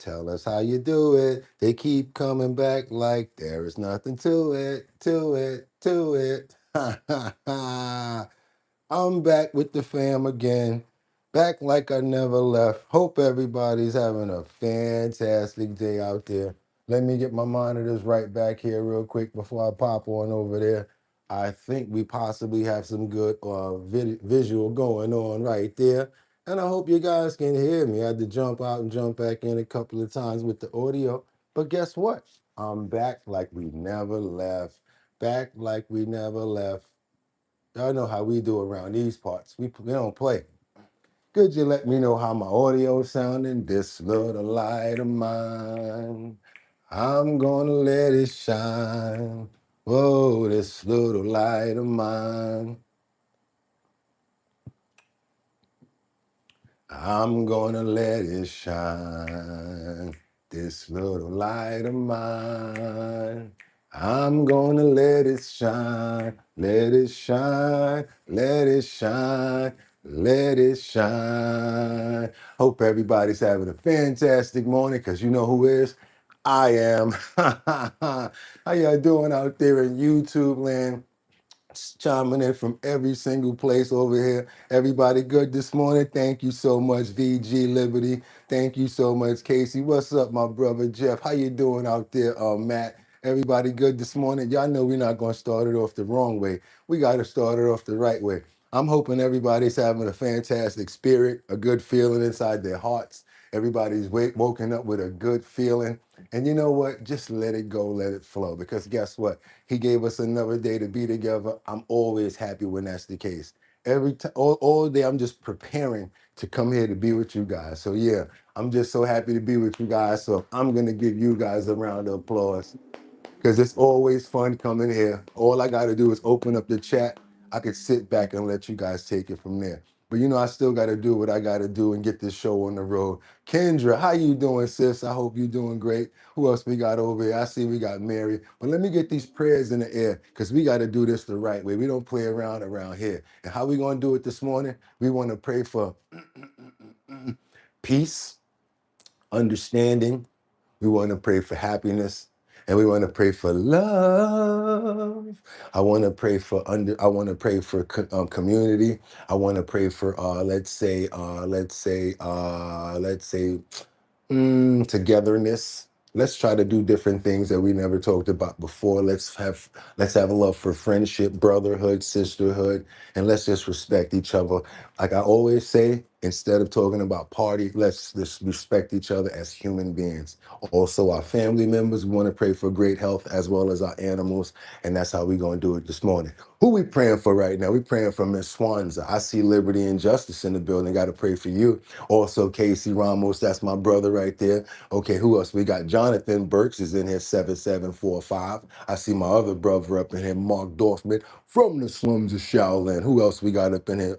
Tell us how you do it. They keep coming back like there is nothing to it, to it, to it. Ha ha ha. I'm back with the fam again. Back like I never left. Hope everybody's having a fantastic day out there. Let me get my monitors right back here real quick before I pop on over there. I think we possibly have some good visual going on right there. And I hope you guys can hear me. I had to jump out and jump back in a couple of times with the audio. But guess what? I'm back like we never left. Back like we never left. Y'all know how we do around these parts. We don't play. Could you let me know how my audio sounding? This little light of mine, I'm gonna let it shine. Whoa, this little light of mine, I'm gonna let it shine. This little light of mine, I'm gonna let it shine. Let it shine. Let it shine. Let it shine. Hope everybody's having a fantastic morning because you know who is? I am. How y'all doing out there in YouTube land? Chiming in from every single place over here. Everybody good this morning? Thank you so much, VG Liberty. Thank you so much, Casey. What's up, my brother Jeff? How you doing out there, Matt? Everybody good this morning? Y'all know we're not going to start it off the wrong way. We got to start it off the right way. I'm hoping everybody's having a fantastic spirit, a good feeling inside their hearts. Everybody's woken up with a good feeling. And you know what? Just let it go, let it flow. Because guess what? He gave us another day to be together. I'm always happy when that's the case. Every time, all day, I'm just preparing to come here to be with you guys. So yeah, I'm just so happy to be with you guys. So I'm gonna give you guys a round of applause because it's always fun coming here. All I got to do is open up the chat. I could sit back and let you guys take it from there. But you know, I still got to do what I got to do and get this show on the road. Kendra, how you doing, sis? I hope you're doing great. Who else we got over here? I see we got Mary. But let me get these prayers in the air because we got to do this the right way. We don't play around here. And how we going to do it this morning? We want to pray for peace, understanding. We want to pray for happiness, and we want to pray for love. I want to pray for I want to pray for community. I want to pray for togetherness. Let's try to do different things that we never talked about before. Let's have a love for friendship, brotherhood, sisterhood, and let's just respect each other. Like I always say, instead of talking about party, let's just respect each other as human beings. Also, our family members, we want to pray for great health as well as our animals, and that's how we're going to do it this morning. Who we praying for right now? We praying for Miss Swanza. I see liberty and justice in the building. Got to pray for you. Also, Casey Ramos, that's my brother right there. Okay, who else? We got Jonathan Burks is in here, 7745. I see my other brother up in here, Mark Dorfman from the slums of Shaolin. Who else we got up in here?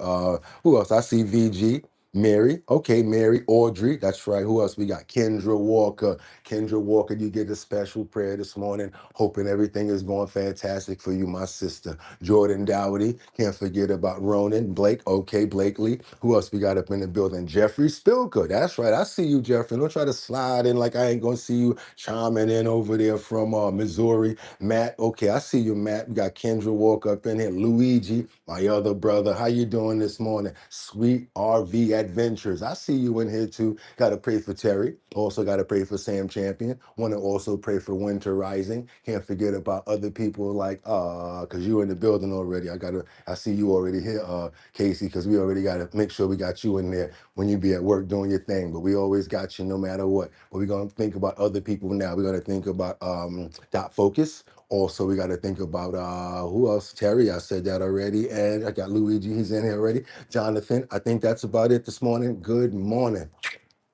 Who else? I see VG. Mary, okay, Mary, Audrey, that's right. Who else? We got Kendra Walker. Kendra Walker, you get a special prayer this morning. Hoping everything is going fantastic for you, my sister. Jordan Dowdy, can't forget about Ronan, Blake, okay, Blakely. Who else we got up in the building? Jeffrey Spilka, that's right. I see you, Jeffrey. Don't try to slide in like I ain't gonna see you chiming in over there from Missouri. Matt, okay, I see you, Matt. We got Kendra Walker up in here. Luigi, my other brother. How you doing this morning? Sweet RV Adventures. I see you in here too. Got to pray for Terry. Also got to pray for Sam Champion. Want to also pray for Winter Rising. Can't forget about other people like because you in the building already. I see you already here, Casey, because we already got to make sure we got you in there when you be at work doing your thing. But we always got you no matter what. But we're gonna think about other people now. We're gonna think about Dot Focus. Also, we got to think about who else? Terry, I said that already. And I got Luigi, he's in here already. Jonathan, I think that's about it this morning. Good morning.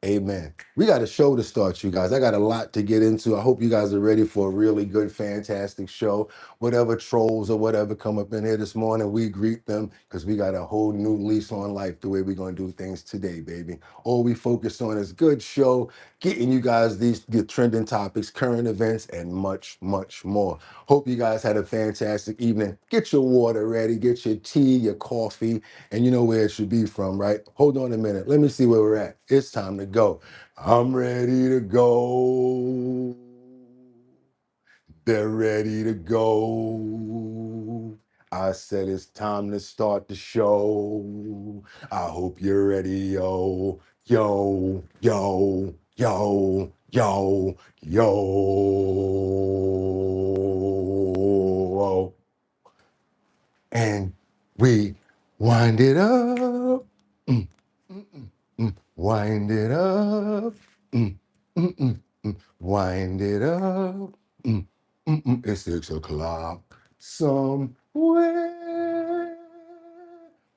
Amen. We got a show to start, you guys. I got a lot to get into. I hope you guys are ready for a really good, fantastic show. Whatever trolls or whatever come up in here this morning, we greet them because we got a whole new lease on life the way we're going to do things today, baby. All we focus on is good show, getting you guys the trending topics, current events, and much, much more. Hope you guys had a fantastic evening. Get your water ready, get your tea, your coffee, and you know where it should be from, right? Hold on a minute. Let me see where we're at. It's time to go. I'm ready to go. They're ready to go. I said it's time to start the show. I hope you're ready, yo. Yo, yo, yo, yo, yo. And we wind it up. Mm, mm, mm, mm. Wind it up. Mm, mm, mm, mm. Wind it up. Mm, mm, mm. It's 6 o'clock somewhere.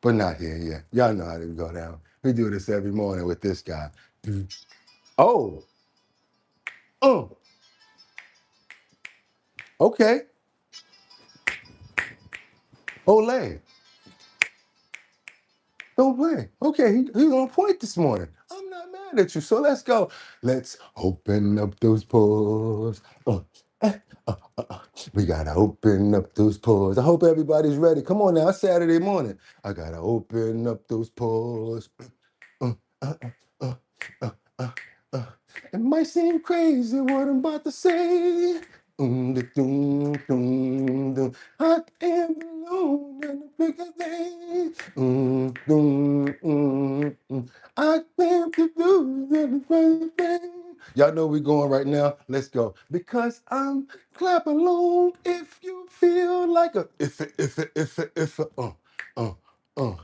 But not here yet. Y'all know how to go down. We do this every morning with this guy. Oh, oh, okay. Olay. Don't play. Okay, he's on point this morning. I'm not mad at you, so let's go. Let's open up those pores. Eh, uh, uh, uh. We gotta open up those pores. I hope everybody's ready. Come on now, it's Saturday morning. I gotta open up those pores. Uh, uh, uh, uh, uh, uh. It might seem crazy what I'm about to say. Doom, doom, doom. I am alone in the bigger thing. I think to do the right thing. Y'all know we're going right now. Let's go. Because I'm clap along if you feel like a if uh, uh.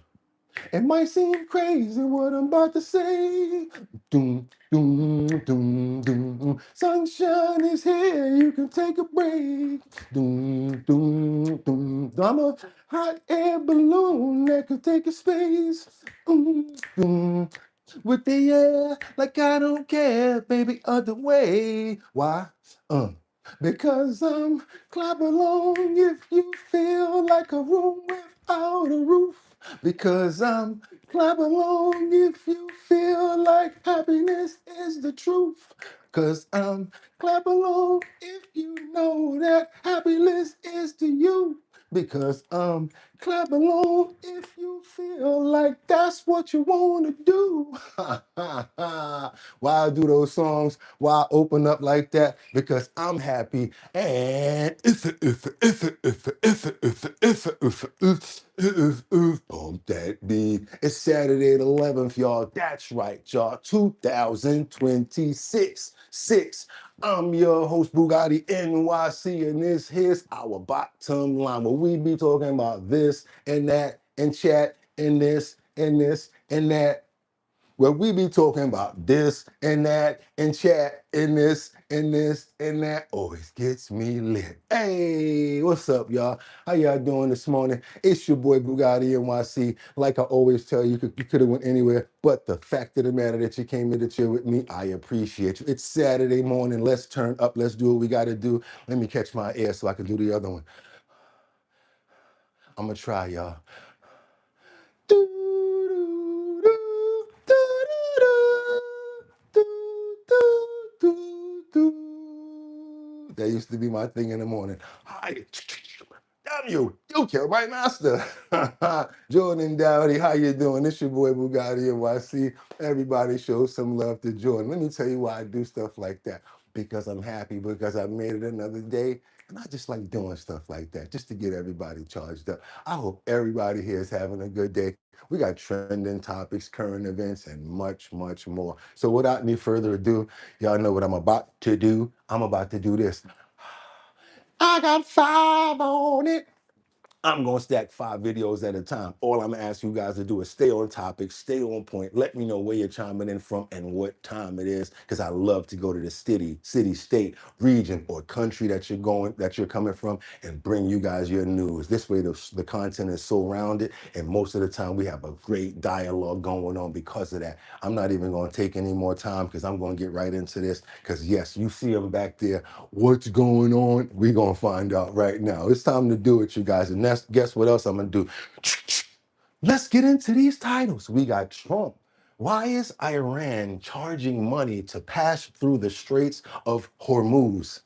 It might seem crazy what I'm about to say. Doom, doom, doom, doom. Sunshine is here, you can take a break. Doom, doom, doom. I'm a hot air balloon that could take a space. Doom, with the air, like I don't care, baby, other way. Why? Because I'm clap along if you feel like a room without a roof. Because I'm clap along if you feel like happiness is the truth. Because I'm clap along if you know that happiness is to you. Because I'm clap along if you feel like that's what you want to do. Why I do those songs? Why I open up like that? Because I'm happy and bump that beat. It's Saturday the 11th, y'all. That's right, y'all. 2026. I'm your host, Boogotti NYC, and this here's our bottom line, where we be talking about this and that and chat and this and this and that. Where we be talking about this and that and chat and this and this and that. Always gets me lit. Hey, what's up, y'all? How y'all doing this morning? It's your boy Boogotti NYC. Like I always tell you, you could have went anywhere, but the fact of the matter that you came here to chill with me, I appreciate you. It's Saturday morning. Let's turn up. Let's do what we got to do. Let me catch my air so I can do the other one. I'm gonna try, y'all. That used to be my thing in the morning. Hi, damn you killed my master. Jordan Dowdy, how you doing? It's your boy Boogotti NYC. Everybody show some love to Jordan. Let me tell you why I do stuff like that. Because I'm happy, because I made it another day. And I just like doing stuff like that, just to get everybody charged up. I hope everybody here is having a good day. We got trending topics, current events, and much, much more. So without any further ado, y'all know what I'm about to do. I'm about to do this. I got 5 on it. I'm going to stack 5 videos at a time. All I'm going to ask you guys to do is stay on topic, stay on point. Let me know where you're chiming in from and what time it is, because I love to go to the city, state, region, or country that you're coming from and bring you guys your news. This way, the content is so rounded, and most of the time we have a great dialogue going on because of that. I'm not even going to take any more time because I'm going to get right into this, because yes, you see them back there. What's going on? We're going to find out right now. It's time to do it, you guys. And guess what else I'm going to do? Let's get into these titles. We got Trump. Why is Iran charging money to pass through the Straits of Hormuz?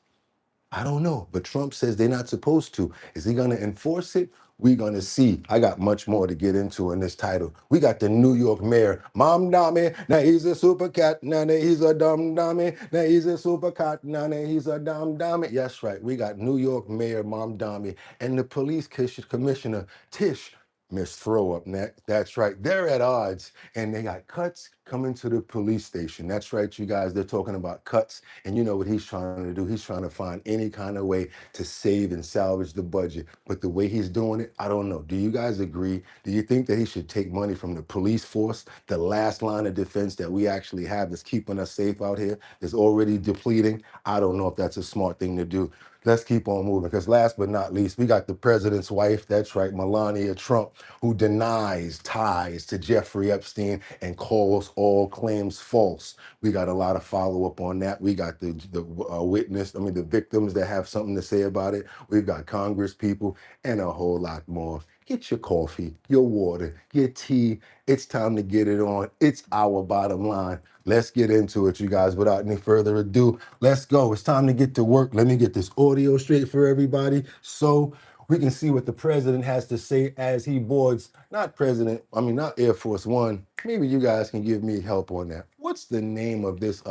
I don't know, but Trump says they're not supposed to. Is he going to enforce it? we're going to see. I got much more to get into in this title. We got the New York mayor, Mom Dummy. Now he's a super cat. Now he's a dumb dummy. Now he's a super cat. Now he's a dumb dummy. Yes, right. We got New York mayor, Mom Dummy, and the police commissioner, Tish. Miss Throw Up Neck. That's right. They're at odds and they got cuts coming to the police station. That's right, you guys. They're talking about cuts. And you know what he's trying to do? He's trying to find any kind of way to save and salvage the budget. But the way he's doing it, I don't know. Do you guys agree? Do you think that he should take money from the police force, the last line of defense that we actually have that's keeping us safe out here, that's already depleting? I don't know if that's a smart thing to do. Let's keep on moving because last but not least, we got the president's wife. That's right, Melania Trump, who denies ties to Jeffrey Epstein and calls all claims false. We got a lot of follow up on that. We got the the victims that have something to say about it. We've got Congress people and a whole lot more. Get your coffee, your water, your tea. It's time to get it on. It's our bottom line. Let's get into it, you guys. Without any further ado, let's go. It's time to get to work. Let me get this audio straight for everybody so we can see what the president has to say as he boards, not Air Force One. Maybe you guys can give me help on that. What's the name of this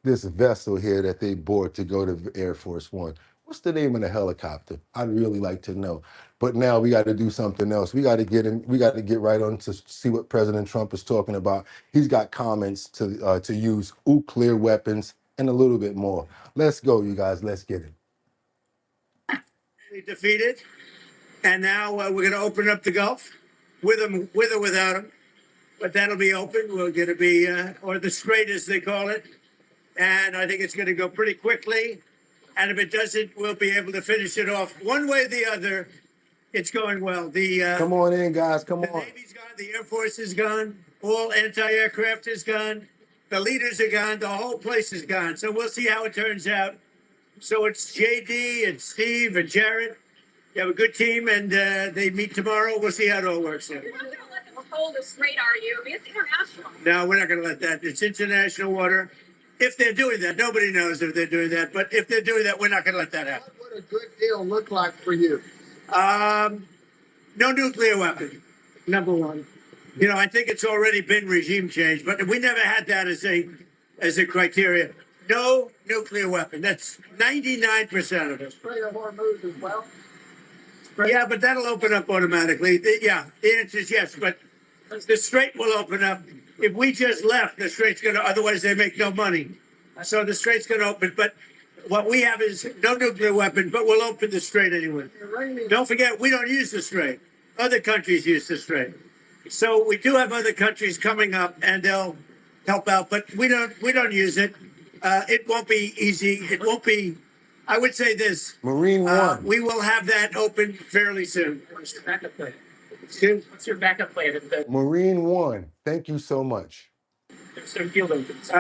vessel here that they board to go to Air Force One? What's the name of the helicopter? I'd really like to know. But now we got to do something else. We got to get in. We got to get right on to see what President Trump is talking about. He's got comments to use nuclear weapons and a little bit more. Let's go, you guys. Let's get it. Defeated, and now we're going to open up the Gulf with or without them. But that'll be open. We're going to be, or the Strait as they call it, and I think it's going to go pretty quickly. And if it doesn't, we'll be able to finish it off one way or the other. It's going well. Come on in, guys. Come on. The Navy's gone. The Air Force is gone. All anti-aircraft is gone. The leaders are gone. The whole place is gone. So we'll see how it turns out. So it's JD and Steve and Jared. You have a good team, and they meet tomorrow. We'll see how it all works out. You're not going to let them hold the strait, are you? It's international. No, we're not going to let that. It's international water. If they're doing that, nobody knows if they're doing that. But if they're doing that, we're not going to let that happen. What would a good deal look like for you? No nuclear weapon, number one. You know, I think it's already been regime change, but we never had that as a criteria. No nuclear weapon. That's 99% of it. Strait of Hormuz as well? Yeah, but that'll open up automatically. The answer is yes, but the Strait will open up. If we just left, the Strait's going to, otherwise they make no money. So the Strait's going to open, but what we have is no nuclear weapon, but we'll open the Strait anyway. Don't forget, we don't use the Strait. Other countries use the Strait. So we do have other countries coming up, and they'll help out, but we don't use it. It won't be easy. It won't be. I would say this. Marine One. We will have that open fairly soon. What's your backup plan? Excuse? What's your backup plan if the Marine One. Thank you so much. field opens?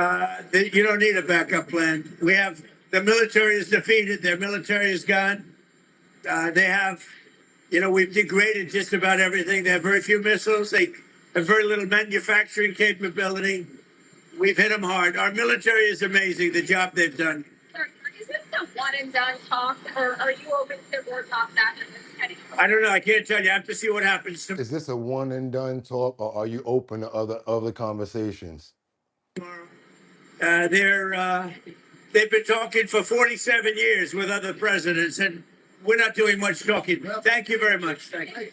You don't need a backup plan. We have the military is defeated. Their military is gone. They have, we've degraded just about everything. They have very few missiles. They have very little manufacturing capability. We've hit them hard. Our military is amazing, the job they've done. Sir, is this a one and done talk, or are you open to more talks after this? I don't know. I can't tell you. I have to see what happens Is this a one and done talk, or are you open to other conversations? tomorrow. They've been talking for 47 years with other presidents, and we're not doing much talking. Thank you very much. Thank you.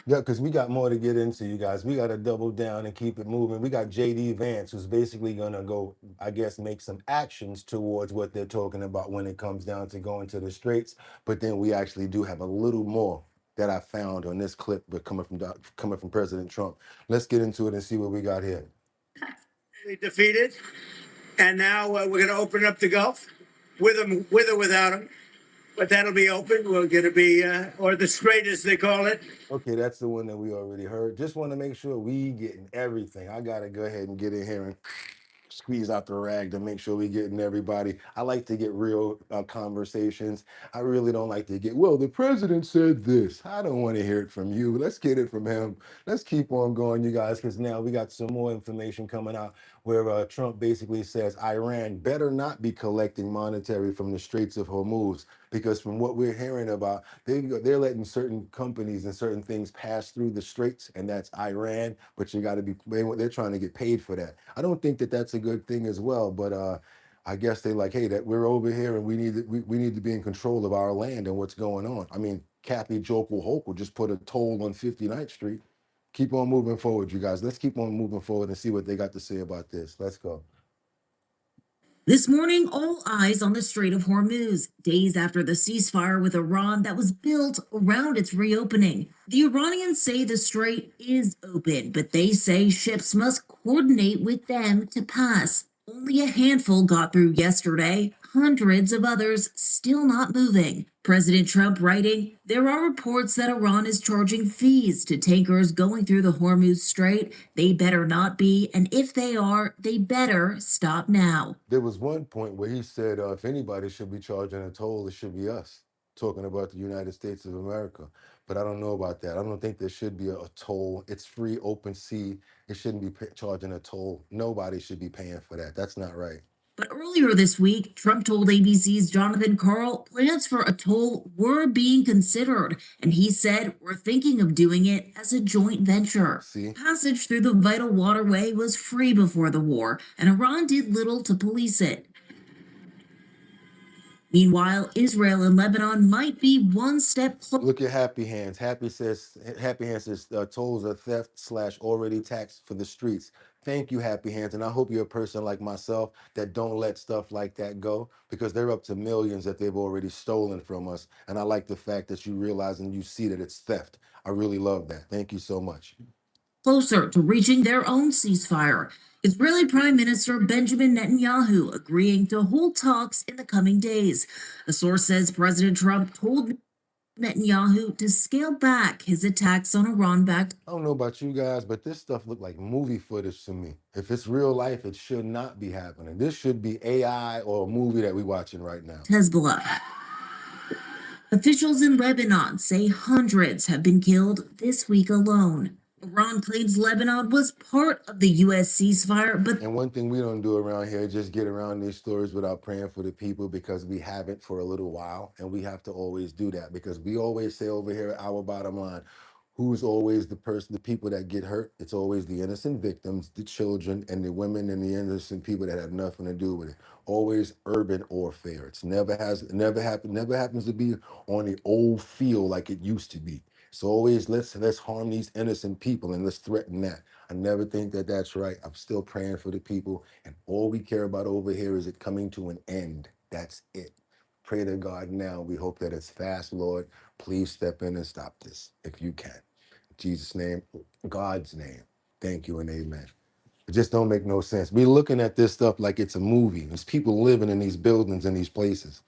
Yeah, because we got more to get into, you guys. We got to double down and keep it moving. We got JD Vance, who's basically going to go, I guess, make some actions towards what they're talking about when it comes down to going to the Straits. But then we actually do have a little more that I found on this clip, but coming from President Trump. Let's get into it and see what we got here. Defeated, and now we're going to open up the Gulf with or without them. But that'll be open. We're going to be, or the Strait as they call it. Okay, that's the one that we already heard. Just want to make sure we getting everything. I got to go ahead and get in here and squeeze out the rag to make sure we getting everybody. I like to get real conversations. I really don't like to get, well, the president said this. I don't want to hear it from you. Let's get it from him. Let's keep on going, you guys, because now we got some more information coming out. where Trump basically says Iran better not be collecting monetary from the Straits of Hormuz, because from what we're hearing about, they're letting certain companies and certain things pass through the straits, and that's Iran. But you got to be, they're trying to get paid for that. I don't think that that's a good thing as well, but I guess they like, hey, that we're over here and we need to be in control of our land and what's going on. I mean, Kathy Jokul Hochul just put a toll on 59th Street. Keep on moving forward, you guys. Let's keep on moving forward and see what they got to say about this. Let's go. This morning, all eyes on the Strait of Hormuz, days after the ceasefire with Iran that was built around its reopening. The Iranians say the strait is open, but they say ships must coordinate with them to pass. Only a handful got through yesterday, hundreds of others still not moving. President Trump writing, there are reports that Iran is charging fees to tankers going through the Hormuz Strait. They better not be, and if they are, they better stop now. There was one point where he said, if anybody should be charging a toll, it should be us, talking about the United States of America. But I don't know about that. I don't think there should be a toll. It's free, open sea. It shouldn't be charging a toll. Nobody should be paying for that. That's not right. But earlier this week, Trump told ABC's Jonathan Karl plans for a toll were being considered, and he said, we're thinking of doing it as a joint venture. See? Passage through the vital waterway was free before the war, and Iran did little to police it. Meanwhile, Israel and Lebanon might be one step closer. Look at Happy Hands. Happy Hands says tolls are theft / already taxed for the streets. Thank you, Happy Hands. And I hope you're a person like myself that don't let stuff like that go, because they're up to millions that they've already stolen from us. And I like the fact that you realize and you see that it's theft. I really love that. Thank you so much. Closer to reaching their own ceasefire. Israeli Prime Minister Benjamin Netanyahu agreeing to hold talks in the coming days. A source says President Trump told Netanyahu to scale back his attacks on Iran-backed. I don't know about you guys, but this stuff looked like movie footage to me. If it's real life, it should not be happening. This should be AI or a movie that we're watching right now. Hezbollah. Officials in Lebanon say hundreds have been killed this week alone. Iran claims Lebanon was part of the U.S. ceasefire, but... And one thing we don't do around here is just get around these stories without praying for the people, because we haven't for a little while, and we have to always do that, because we always say over here at Our Bottom Line, who's always the people that get hurt? It's always the innocent victims, the children, and the women, and the innocent people that have nothing to do with it. Always urban warfare. It never happens to be on the old field like it used to be. So always let's harm these innocent people and let's threaten that. I never think that that's right. I'm still praying for the people, and all we care about over here is it coming to an end. That's it. Pray to God now. We hope that it's fast, Lord. Please step in and stop this if you can. In Jesus' name, God's name. Thank you and amen. It just don't make no sense. We're looking at this stuff like it's a movie. There's people living in these buildings and these places.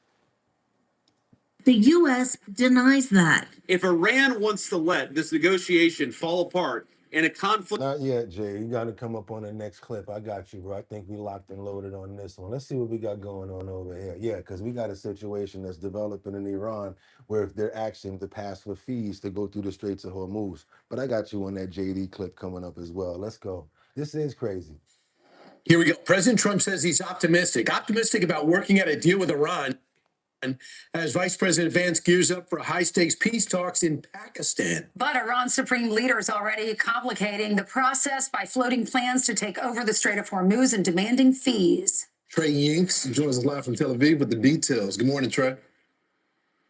The U.S. denies that. If Iran wants to let this negotiation fall apart and a conflict... Not yet, Jay. You got to come up on the next clip. I got you, bro. I think we locked and loaded on this one. Let's see what we got going on over here. Yeah, because we got a situation that's developing in Iran where they're asking to pass for fees to go through the Straits of Hormuz. But I got you on that JD clip coming up as well. Let's go. This is crazy. Here we go. President Trump says he's optimistic about working out a deal with Iran as Vice President Vance gears up for high-stakes peace talks in Pakistan. But Iran's supreme leader is already complicating the process by floating plans to take over the Strait of Hormuz and demanding fees. Trey Yinks joins us live from Tel Aviv with the details. Good morning, Trey.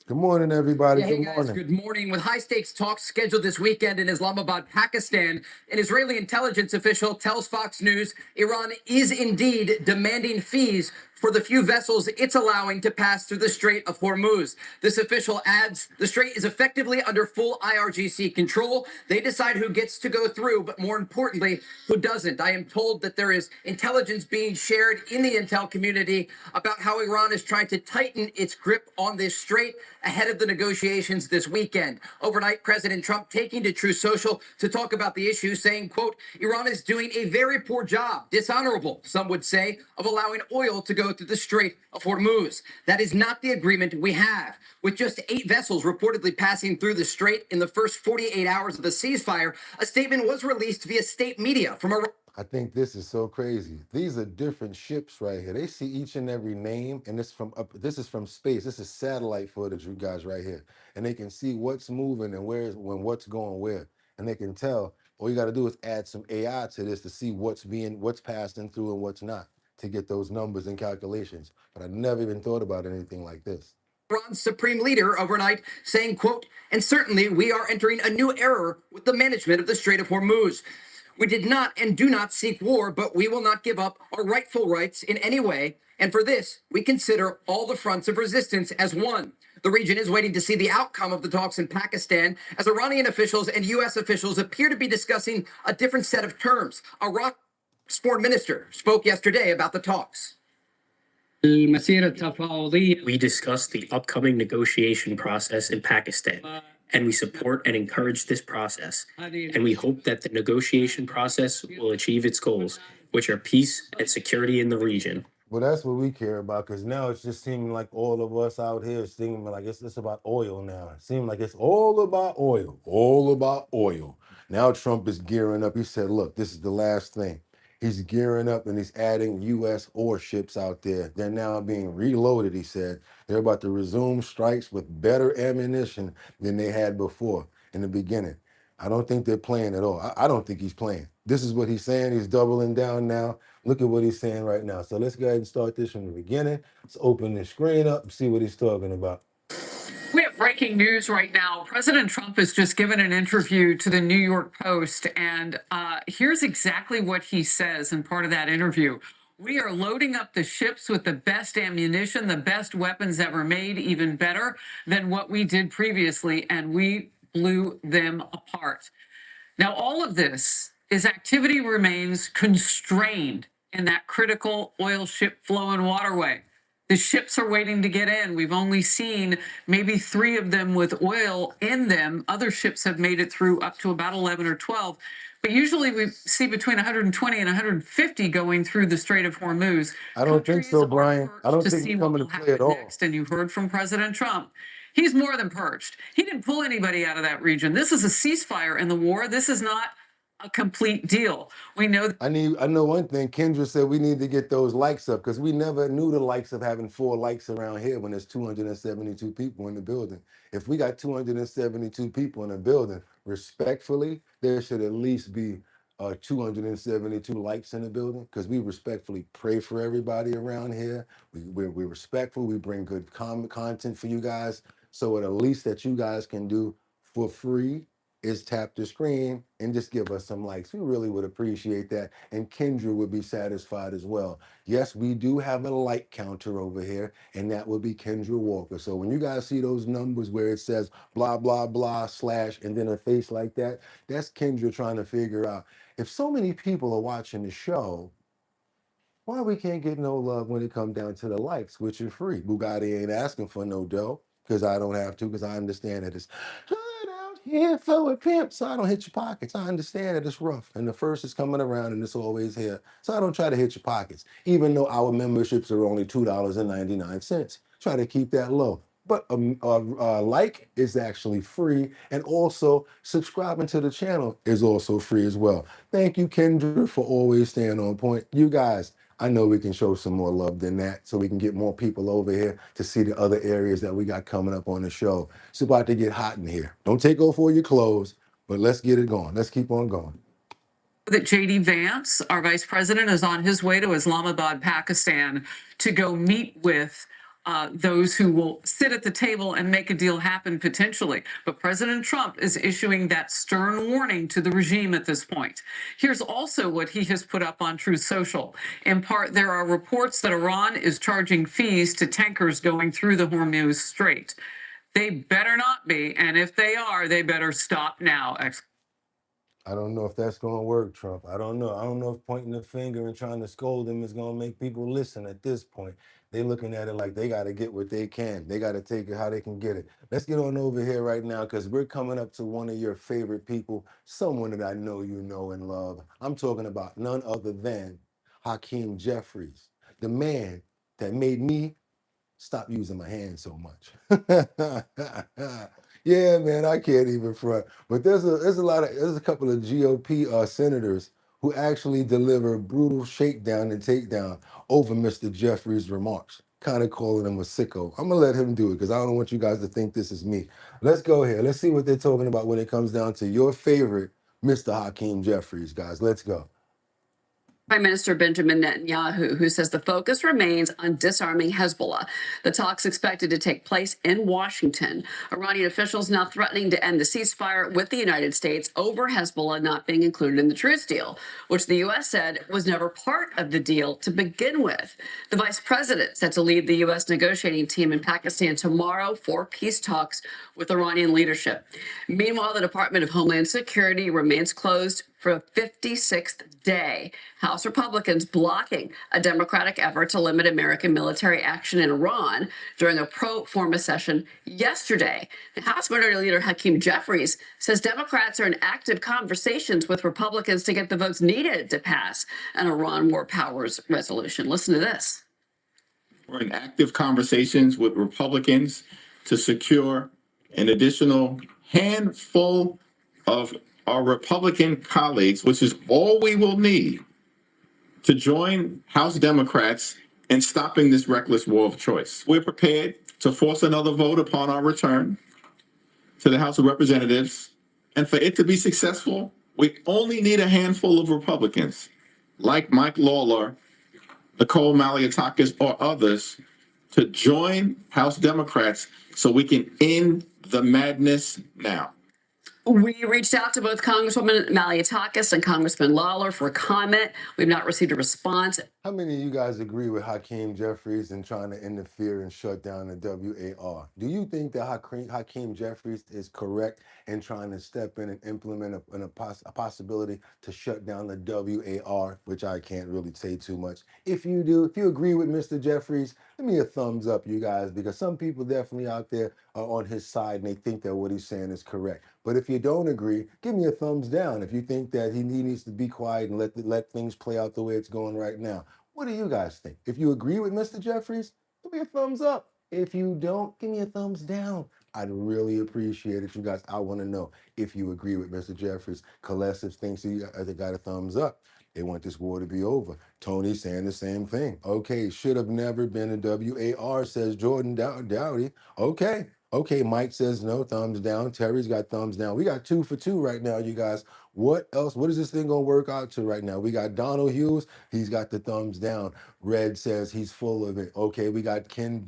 Good morning, everybody. Hey guys, good morning. With high-stakes talks scheduled this weekend in Islamabad, Pakistan, an Israeli intelligence official tells Fox News Iran is indeed demanding fees for the few vessels it's allowing to pass through the Strait of Hormuz. This official adds the strait is effectively under full IRGC control. They decide who gets to go through, but more importantly, who doesn't. I am told that there is intelligence being shared in the intel community about how Iran is trying to tighten its grip on this strait ahead of the negotiations this weekend. Overnight, President Trump taking to Truth Social to talk about the issue, saying, quote, Iran is doing a very poor job, dishonorable, some would say, of allowing oil to go through the Strait of Hormuz. That is not the agreement we have. With just 8 vessels reportedly passing through the strait in the first 48 hours of the ceasefire, a statement was released via state media from Iran. I think this is so crazy. These are different ships right here. They see each and every name, and this from up. This is from space. This is satellite footage, you guys, right here, and they can see what's moving and what's going where, and they can tell. All you got to do is add some AI to this to see what's passing through and what's not to get those numbers and calculations. But I never even thought about anything like this. Iran's supreme leader overnight saying, quote, and certainly we are entering a new era with the management of the Strait of Hormuz. We did not and do not seek war, but we will not give up our rightful rights in any way. And for this, we consider all the fronts of resistance as one. The region is waiting to see the outcome of the talks in Pakistan as Iranian officials and U.S. officials appear to be discussing a different set of terms. Iraq's foreign minister spoke yesterday about the talks. We discussed the upcoming negotiation process in Pakistan, and we support and encourage this process. And we hope that the negotiation process will achieve its goals, which are peace and security in the region. Well, that's what we care about, because now it's just seeming like all of us out here seeming like it's about oil now. It seems like it's all about oil, all about oil. Now Trump is gearing up. He said, look, this is the last thing. He's gearing up and he's adding U.S. ore ships out there. They're now being reloaded, he said. They're about to resume strikes with better ammunition than they had before in the beginning. I don't think they're playing at all. I don't think he's playing. This is what he's saying. He's doubling down now. Look at what he's saying right now. So let's go ahead and start this from the beginning. Let's open the screen up and see what he's talking about. We have breaking news right now. President Trump has just given an interview to the New York Post, and here's exactly what he says in part of that interview. We are loading up the ships with the best ammunition, the best weapons ever made, even better than what we did previously, and we blew them apart. Now, all of this is activity remains constrained in that critical oil ship flow and waterway. The ships are waiting to get in. We've only seen maybe 3 of them with oil in them. Other ships have made it through up to about 11 or 12. But usually we see between 120 and 150 going through the Strait of Hormuz. I don't think so, Brian. I don't think he's coming to play at all. Next, and you heard from President Trump. He's more than purged. He didn't pull anybody out of that region. This is a ceasefire in the war. This is not a complete deal. We know. I know one thing. Kendra said we need to get those likes up, because we never knew the likes of having 4 likes around here when there's 272 people in the building. If we got 272 people in the building, respectfully, there should at least be 272 likes in the building, because we respectfully pray for everybody around here. We're respectful. We bring good content for you guys. So what at least that you guys can do for free is tap the screen and just give us some likes. We really would appreciate that. And Kendra would be satisfied as well. Yes, we do have a like counter over here, and that would be Kendra Walker. So when you guys see those numbers where it says blah, blah, blah, / and then a face like that, that's Kendra trying to figure out, if so many people are watching the show, why we can't get no love when it comes down to the likes, which are free. Boogotti ain't asking for no dough, because I don't have to, because I understand that it's hard out here for a pimp, so I don't hit your pockets. I understand that it's rough, and the first is coming around, and it's always here. So I don't try to hit your pockets, even though our memberships are only $2.99. Try to keep that low. But like is actually free, and also subscribing to the channel is also free as well. Thank you, Kendra, for always staying on point. You guys, I know we can show some more love than that, so we can get more people over here to see the other areas that we got coming up on the show. It's about to get hot in here. Don't take off all your clothes, but let's get it going. Let's keep on going. That J.D. Vance, our vice president, is on his way to Islamabad, Pakistan, to go meet with those who will sit at the table and make a deal happen potentially. But President Trump is issuing that stern warning to the regime at this point. Here's also what he has put up on Truth Social. In part, there are reports that Iran is charging fees to tankers going through the Hormuz Strait. They better not be, and if they are, they better stop now. I don't know if that's going to work, Trump. I don't know. I don't know if pointing the finger and trying to scold them is going to make people listen at this point. They're looking at it like they got to get what they can. They got to take it how they can get it. Let's get on over here right now, because we're coming up to one of your favorite people, someone that I know you know and love. I'm talking about none other than Hakeem Jeffries, the man that made me stop using my hands so much. Yeah, man, I can't even front. But there's a couple of GOP senators who actually deliver a brutal shakedown and takedown over Mr. Jeffries' remarks, kind of calling him a sicko. I'm gonna let him do it because I don't want you guys to think this is me. Let's go here. Let's see what they're talking about when it comes down to your favorite Mr. Hakeem Jeffries, guys. Let's go. Prime Minister Benjamin Netanyahu, who says the focus remains on disarming Hezbollah. The talks expected to take place in Washington. Iranian officials now threatening to end the ceasefire with the United States over Hezbollah not being included in the truce deal, which the U.S. said was never part of the deal to begin with. The vice president set to lead the U.S. negotiating team in Pakistan tomorrow for peace talks with Iranian leadership. Meanwhile, the Department of Homeland Security remains closed for a 56th day. House Republicans blocking a Democratic effort to limit American military action in Iran during a pro forma session yesterday. The House Minority Leader Hakeem Jeffries says Democrats are in active conversations with Republicans to get the votes needed to pass an Iran War Powers resolution. Listen to this. We're in active conversations with Republicans to secure an additional handful of our Republican colleagues, which is all we will need to join House Democrats in stopping this reckless war of choice. We're prepared to force another vote upon our return to the House of Representatives. And for it to be successful, we only need a handful of Republicans like Mike Lawler, Nicole Malliotakis, or others to join House Democrats so we can end the madness now. We reached out to both Congresswoman Malliotakis and Congressman Lawler for comment. We've not received a response. How many of you guys agree with Hakeem Jeffries in trying to interfere and shut down the WAR? Do you think that Hakeem Jeffries is correct in trying to step in and implement a possibility to shut down the WAR, which I can't really say too much? If you do, if you agree with Mr. Jeffries, give me a thumbs up, you guys, because some people definitely out there are on his side and they think that what he's saying is correct. But if you don't agree, give me a thumbs down if you think that he needs to be quiet and let things play out the way it's going right now. What do you guys think? If you agree with Mr. Jeffries, give me a thumbs up. If you don't, give me a thumbs down. I'd really appreciate it, you guys. I want to know if you agree with Mr. Jeffries. Colessive thinks he got a thumbs up. They want this war to be over. Tony's saying the same thing. Okay, should have never been a WAR, says Jordan Dowdy. Okay. Okay, Mike says no, thumbs down. Terry's got thumbs down. We got 2 for 2 right now, you guys. What else? What is this thing gonna work out to right now? We got Donald Hughes. He's got the thumbs down. Red says he's full of it. Okay, we got Ken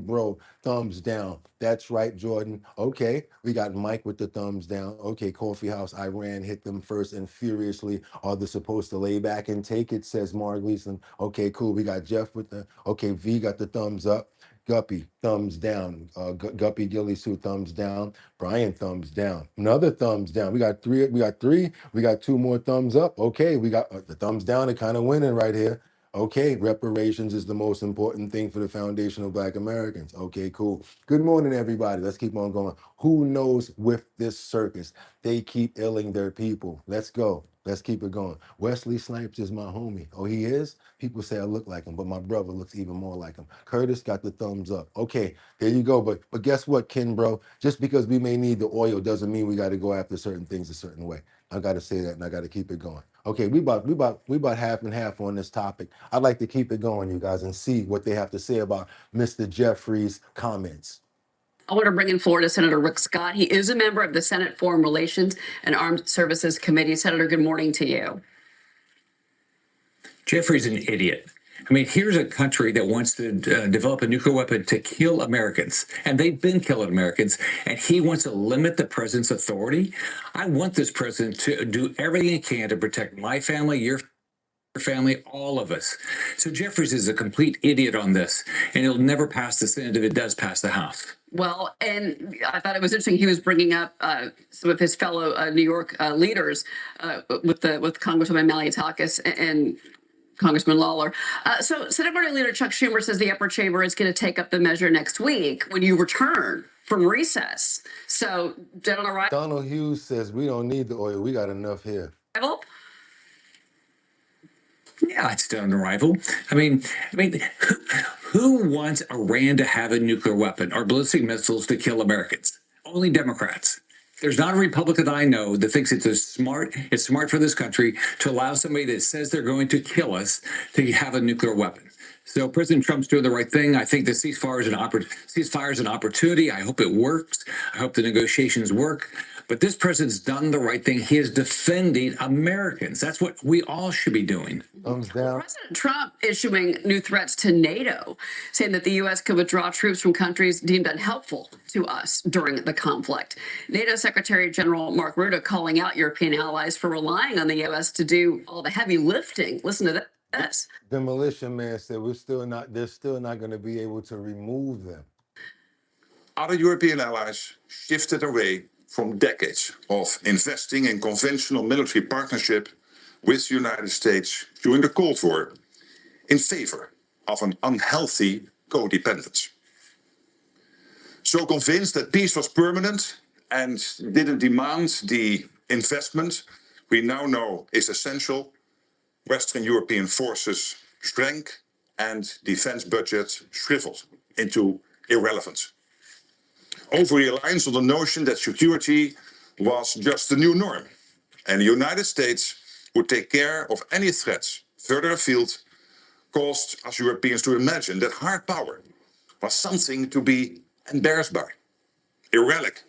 Bro, thumbs down. That's right, Jordan. Okay, we got Mike with the thumbs down. Okay, Coffee House, Iran hit them first and furiously. Are they supposed to lay back and take it, says Mark Leeson. Okay, cool. We got Jeff with the, okay, V got the thumbs up. Guppy, thumbs down. Guppy Gilly Sue, thumbs down. Brian, thumbs down. Another thumbs down. We got three. We got 2 more thumbs up. Okay, we got the thumbs down. Are kind of winning right here. Okay, reparations is the most important thing for the foundation of Black Americans. Okay, cool. Good morning, everybody. Let's keep on going. Who knows with this circus? They keep illing their people. Let's go. Let's keep it going. Wesley Snipes is my homie. Oh, he is? People say I look like him, but my brother looks even more like him. Curtis got the thumbs up. Okay, there you go. But guess what, Ken, bro? Just because we may need the oil doesn't mean we got to go after certain things a certain way. I got to say that, and I got to keep it going. Okay, we about half and half on this topic. I'd like to keep it going, you guys, and see what they have to say about Mr. Jeffries' comments. I want to bring in Florida Senator Rick Scott. He is a member of the Senate Foreign Relations and Armed Services Committee. Senator, good morning to you. Jeffrey's an idiot. I mean, here's a country that wants to develop a nuclear weapon to kill Americans, and they've been killing Americans, and he wants to limit the president's authority. I want this president to do everything he can to protect my family, your family, all of us. So Jeffries is a complete idiot on this, and it'll never pass the Senate if it does pass the House. Well, and I thought it was interesting. He was bringing up some of his fellow New York leaders with Congresswoman Malliotakis and Congressman Lawler. So Senate Minority Leader Chuck Schumer says the upper chamber is going to take up the measure next week when you return from recess. So, Donald Hughes says we don't need the oil. We got enough here. Yeah, it's still on arrival. I mean, who wants Iran to have a nuclear weapon or ballistic missiles to kill Americans? Only Democrats. There's not a Republican I know that thinks it's smart for this country to allow somebody that says they're going to kill us to have a nuclear weapon. So President Trump's doing the right thing. I think the ceasefire is an opportunity. I hope it works. I hope the negotiations work. But this president's done the right thing. He is defending Americans. That's what we all should be doing. President Trump issuing new threats to NATO, saying that the U.S. could withdraw troops from countries deemed unhelpful to us during the conflict. NATO Secretary General Mark Rutte calling out European allies for relying on the U.S. to do all the heavy lifting. Listen to this. The militia man said they're still not going to be able to remove them. Other European allies shifted away from decades of investing in conventional military partnership with the United States during the Cold War in favor of an unhealthy codependence. So convinced that peace was permanent and didn't demand the investment we now know is essential, Western European forces shrank and defense budgets shriveled into irrelevance. Over-reliance on the notion that security was just the new norm, and the United States would take care of any threats further afield, caused us Europeans to imagine that hard power was something to be embarrassed by, a relic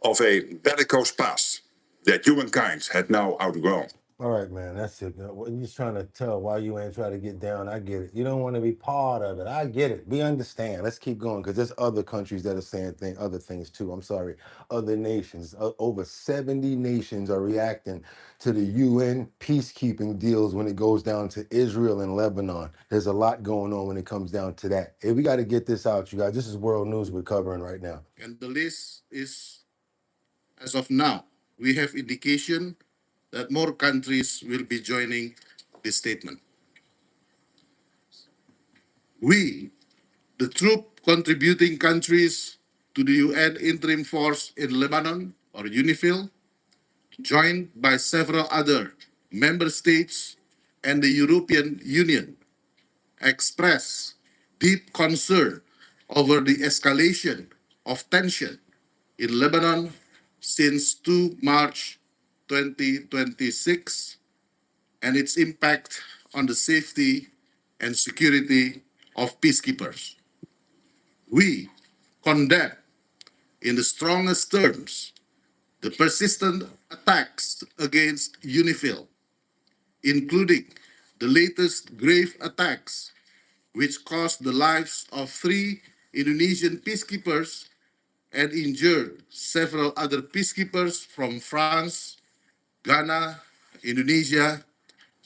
of a bellicose past that humankind had now outgrown. All right, man, that's it. What you just trying to tell why you ain't trying to get down. I get it. You don't want to be part of it. I get it. We understand. Let's keep going because there's other countries that are saying other things too. I'm sorry. Other nations. Over 70 nations are reacting to the UN peacekeeping deals when it goes down to Israel and Lebanon. There's a lot going on when it comes down to that. Hey, we got to get this out, you guys. This is world news we're covering right now. And the list is, as of now, we have indication that more countries will be joining this statement. We, the troop contributing countries to the UN Interim Force in Lebanon, or UNIFIL, joined by several other member states and the European Union, express deep concern over the escalation of tension in Lebanon since 2 March 2026 and its impact on the safety and security of peacekeepers. We condemn in the strongest terms the persistent attacks against UNIFIL, including the latest grave attacks which cost the lives of 3 Indonesian peacekeepers and injured several other peacekeepers from France, Ghana, Indonesia,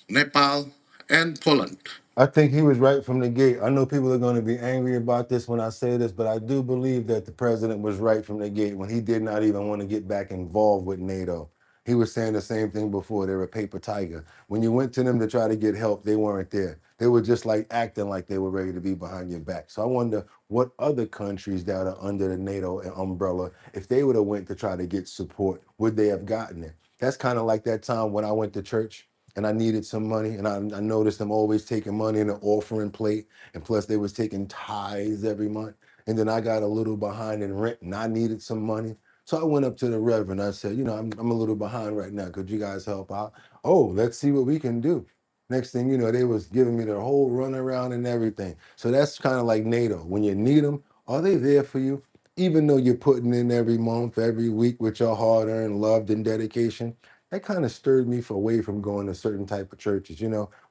Nepal, and Poland. I think he was right from the gate. I know people are going to be angry about this when I say this, but I do believe that the president was right from the gate when he did not even want to get back involved with NATO. He was saying the same thing before. They were a paper tiger. When you went to them to try to get help, they weren't there. They were just like acting like they were ready to be behind your back. So I wonder what other countries that are under the NATO umbrella, if they would have went to try to get support, would they have gotten it? That's kind of like that time when I went to church and I needed some money, and I noticed them always taking money in the offering plate, and plus they was taking tithes every month. And then I got a little behind in rent, and I needed some money. So I went up to the Reverend. I said, I'm a little behind right now. Could you guys help out? Oh, let's see what we can do. Next thing you know, they was giving me the whole runaround and everything. So that's kind of like NATO. When you need them, are they there for you? Even though you're putting in every month, every week with your hard-earned love and dedication, that kind of stirred me away from going to certain type of churches,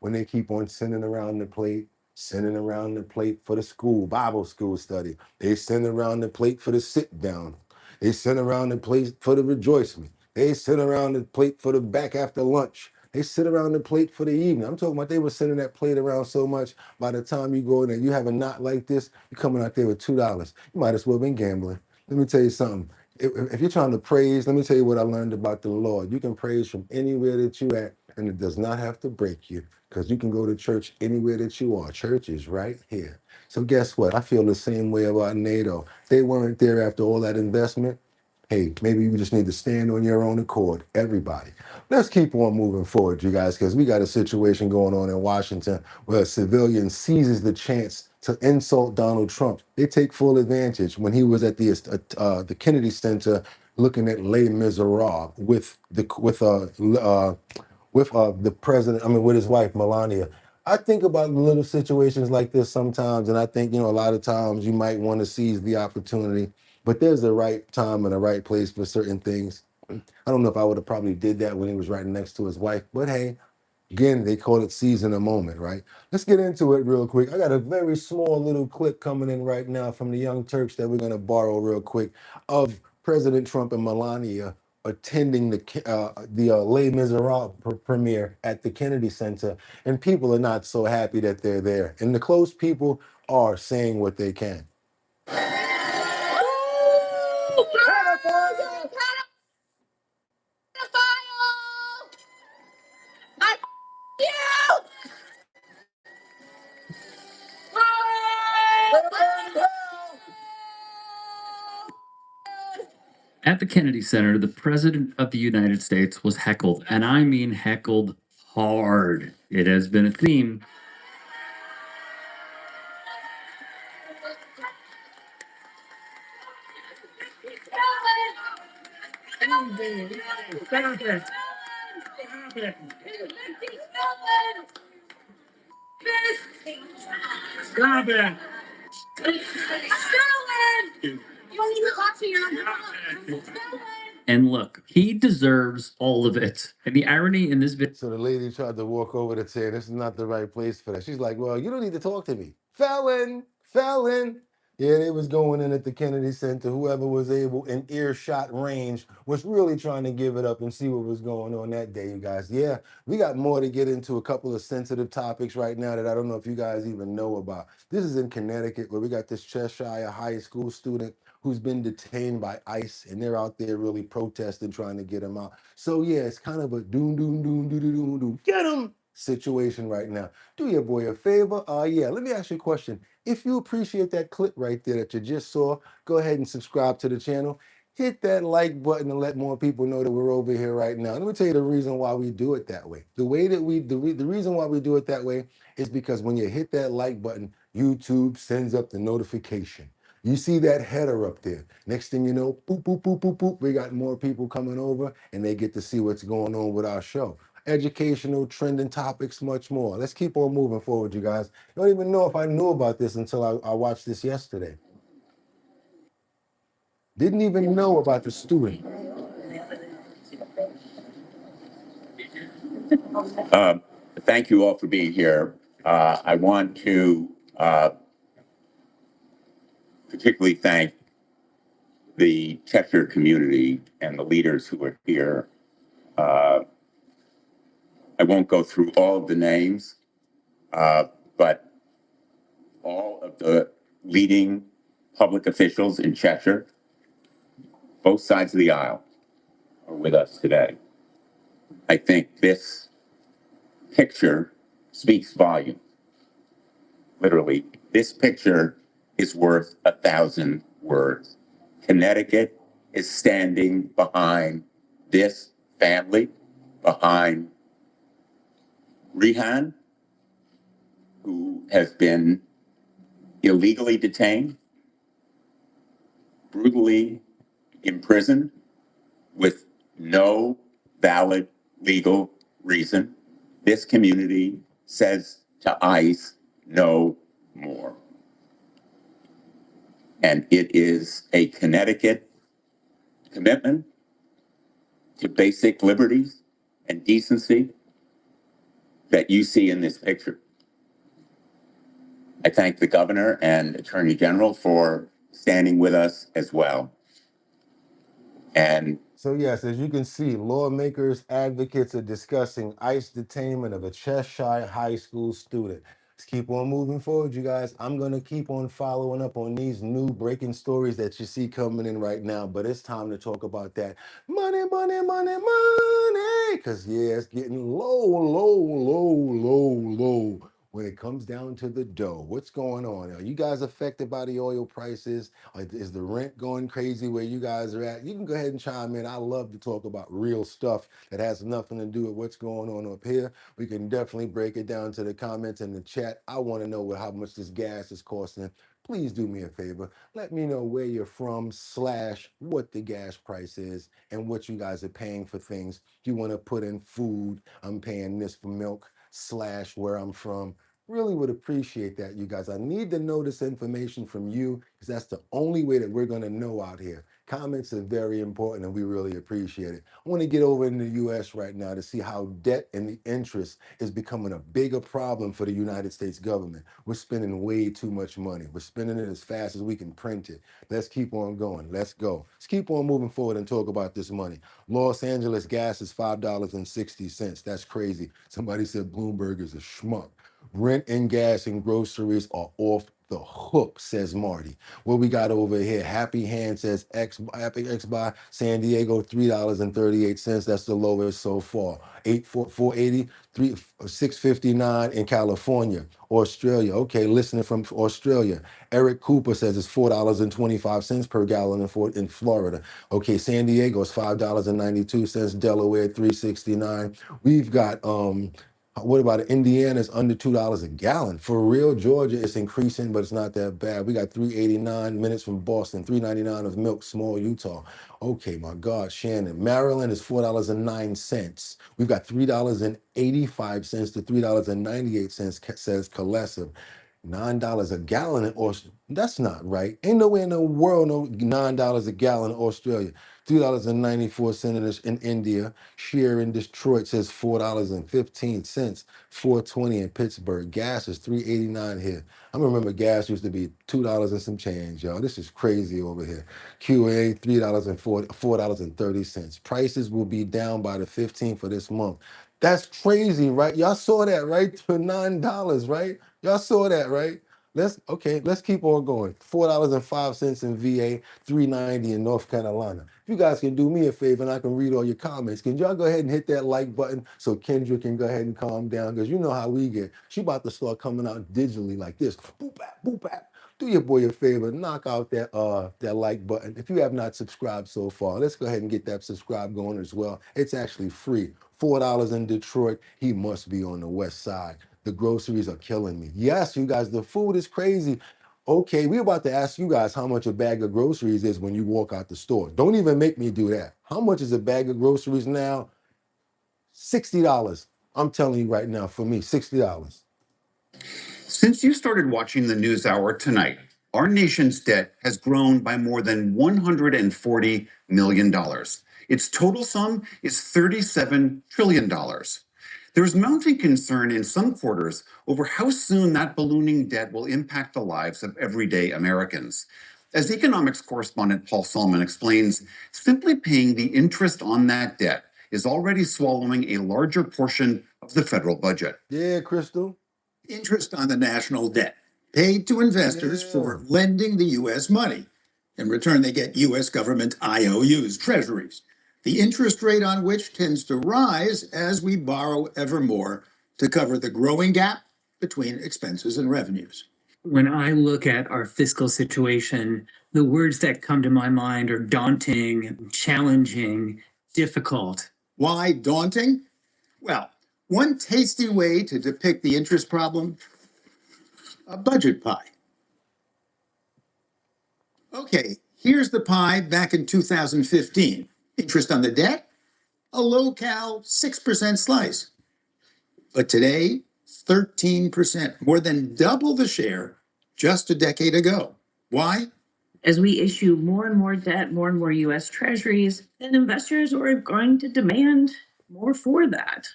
when they keep on sending around the plate for the school, Bible school study. They send around the plate for the sit down. They send around the plate for the rejoicing. They send around the plate for the back after lunch. They sit around the plate for the evening. I'm talking about they were sending that plate around so much, by the time you go in there, you have a knot like this, you're coming out there with $2. You might as well have been gambling. Let me tell you something. If you're trying to praise, let me tell you what I learned about the Lord. You can praise from anywhere that you at, and it does not have to break you, because you can go to church anywhere that you are. Church is right here. So guess what? I feel the same way about NATO. They weren't there after all that investment. hey, maybe you just need to stand on your own accord. Everybody. Let's keep on moving forward, you guys, because we got a situation going on in Washington where a civilian seizes the chance to insult Donald Trump. They take full advantage when he was at the Kennedy Center looking at Les Miserables with the president, I mean, with his wife, Melania. I think about little situations like this sometimes, and I think, a lot of times you might want to seize the opportunity, but there's a right time and a right place for certain things. I don't know if I would have probably did that when he was right next to his wife, but hey, again, they call it seizing a moment, right? Let's get into it real quick. I got a very small little clip coming in right now from the Young Turks that we're going to borrow real quick of President Trump and Melania attending the Les Miserables premiere at the Kennedy Center, and people are not so happy that they're there. And the close people are saying what they can. At the Kennedy Center, the President of the United States was heckled, and I mean heckled hard. It has been a theme. Stop it. And look, he deserves all of it. And the irony in this video. So the lady tried to walk over to say, this is not the right place for that. She's like, well, you don't need to talk to me. Felon, felon. Yeah, they was going in at the Kennedy Center. Whoever was able in earshot range was really trying to give it up and see what was going on that day, you guys. Yeah, we got more to get into, a couple of sensitive topics right now that I don't know if you guys even know about. This is in Connecticut where we got this Cheshire high school student who's been detained by ICE, and they're out there really protesting, trying to get him out. So yeah, it's kind of a doom, doom, doom, doom, doom, doom, doom, get him situation right now. Do your boy a favor. Yeah, let me ask you a question. If you appreciate that clip right there that you just saw, go ahead and subscribe to the channel. Hit that like button and let more people know that we're over here right now. Let me tell you the reason why we do it that way. The reason why we do it that way is because when you hit that like button, YouTube sends up the notification. You see that header up there. Next thing you know, boop, boop, boop, boop, boop, we got more people coming over and they get to see what's going on with our show. Educational, trending topics, much more. Let's keep on moving forward, you guys. I don't even know if I knew about this until I watched this yesterday. Didn't even know about the student. Thank you all for being here. I want to particularly thank the Cheshire community and the leaders who are here. I won't go through all of the names, but all of the leading public officials in Cheshire, both sides of the aisle, are with us today. I think this picture speaks volumes. Literally, this picture is worth 1,000 words. Connecticut is standing behind this family, behind Rehan, who has been illegally detained, brutally imprisoned with no valid legal reason. This community says to ICE, no more. And it is a Connecticut commitment to basic liberties and decency that you see in this picture. I thank the governor and attorney general for standing with us as well. And so yes, as you can see, lawmakers, advocates are discussing ICE detainment of a Cheshire high school student. Let's keep on moving forward, you guys. I'm going to keep on following up on these new breaking stories that you see coming in right now, but it's time to talk about that money, money, money, money, because yeah, it's getting low, low, low, low, low. when it comes down to the dough, what's going on? Are you guys affected by the oil prices? Is the rent going crazy where you guys are at? You can go ahead and chime in. I love to talk about real stuff that has nothing to do with what's going on up here. We can definitely break it down to the comments in the chat. I want to know how much this gas is costing. Please do me a favor. Let me know where you're from, / what the gas price is, and what you guys are paying for things. If you want to put in food, I'm paying this for milk / where I'm from. Really would appreciate that, you guys. I need to know this information from you because that's the only way that we're going to know out here. Comments are very important and we really appreciate it. I want to get over in the US right now to see how debt and the interest is becoming a bigger problem for the United States government. We're spending way too much money. We're spending it as fast as we can print it. Let's keep on going. Let's go. Let's keep on moving forward and talk about this money. Los Angeles gas is $5.60. That's crazy. Somebody said Bloomberg is a schmuck. Rent and gas and groceries are off the hook, says Marty. What we got over here? Happy Hand says Happy X by San Diego, $3.38. That's the lowest so far. 480, 659 in California. Australia. Okay, listening from Australia. Eric Cooper says it's $4.25 per gallon in Florida. Okay, San Diego is $5.92. Delaware, $3.69. We've got what about it? Indiana's under $2 a gallon. For real, Georgia, it's increasing, but it's not that bad. We got 389 minutes from Boston, 399 of milk, small Utah. Okay, my God, Shannon. Maryland is $4.09. We've got $3.85 to $3.98, says Kalesiv. $9 a gallon in Australia. That's not right. Ain't nowhere in the world no $9 a gallon in Australia. $3.94 in India. Shear in Detroit says $4.15. 420 in Pittsburgh. Gas is $3.89 here. I remember gas used to be $2 and some change, y'all. This is crazy over here. QA $4.30. Prices will be down by the 15th of this month. That's crazy, right? Y'all saw that, right? For $9, right? Y'all saw that, right? Let's keep on going. $4.05 in VA, $3.90 in North Carolina. If you guys can do me a favor and I can read all your comments, can y'all go ahead and hit that like button so Kendra can go ahead and calm down? Because you know how we get. She about to start coming out digitally like this. Boop bap, boop bap. Do your boy a favor, knock out that like button. If you have not subscribed so far, let's go ahead and get that subscribe going as well. It's actually free. $4 in Detroit. He must be on the west side. The groceries are killing me. Yes, you guys, the food is crazy. Okay, we're about to ask you guys how much a bag of groceries is when you walk out the store. Don't even make me do that. How much is a bag of groceries now? $60. I'm telling you right now, for me, $60. Since you started watching the NewsHour tonight, our nation's debt has grown by more than $140 million. Its total sum is $37 trillion. There's mounting concern in some quarters over how soon that ballooning debt will impact the lives of everyday Americans. As economics correspondent Paul Solomon explains, simply paying the interest on that debt is already swallowing a larger portion of the federal budget. Yeah, Crystal. Interest on the national debt, paid to investors for lending the U.S. money. In return, they get U.S. government IOUs, treasuries, the interest rate on which tends to rise as we borrow ever more to cover the growing gap between expenses and revenues. When I look at our fiscal situation, the words that come to my mind are daunting, challenging, difficult. Why daunting? Well, one tasty way to depict the interest problem, a budget pie. Okay, here's the pie back in 2015. Interest on the debt, a low-cal 6% slice. But today, 13%, more than double the share just a decade ago. Why? As we issue more and more debt, more and more U.S. treasuries, then investors are going to demand more for that.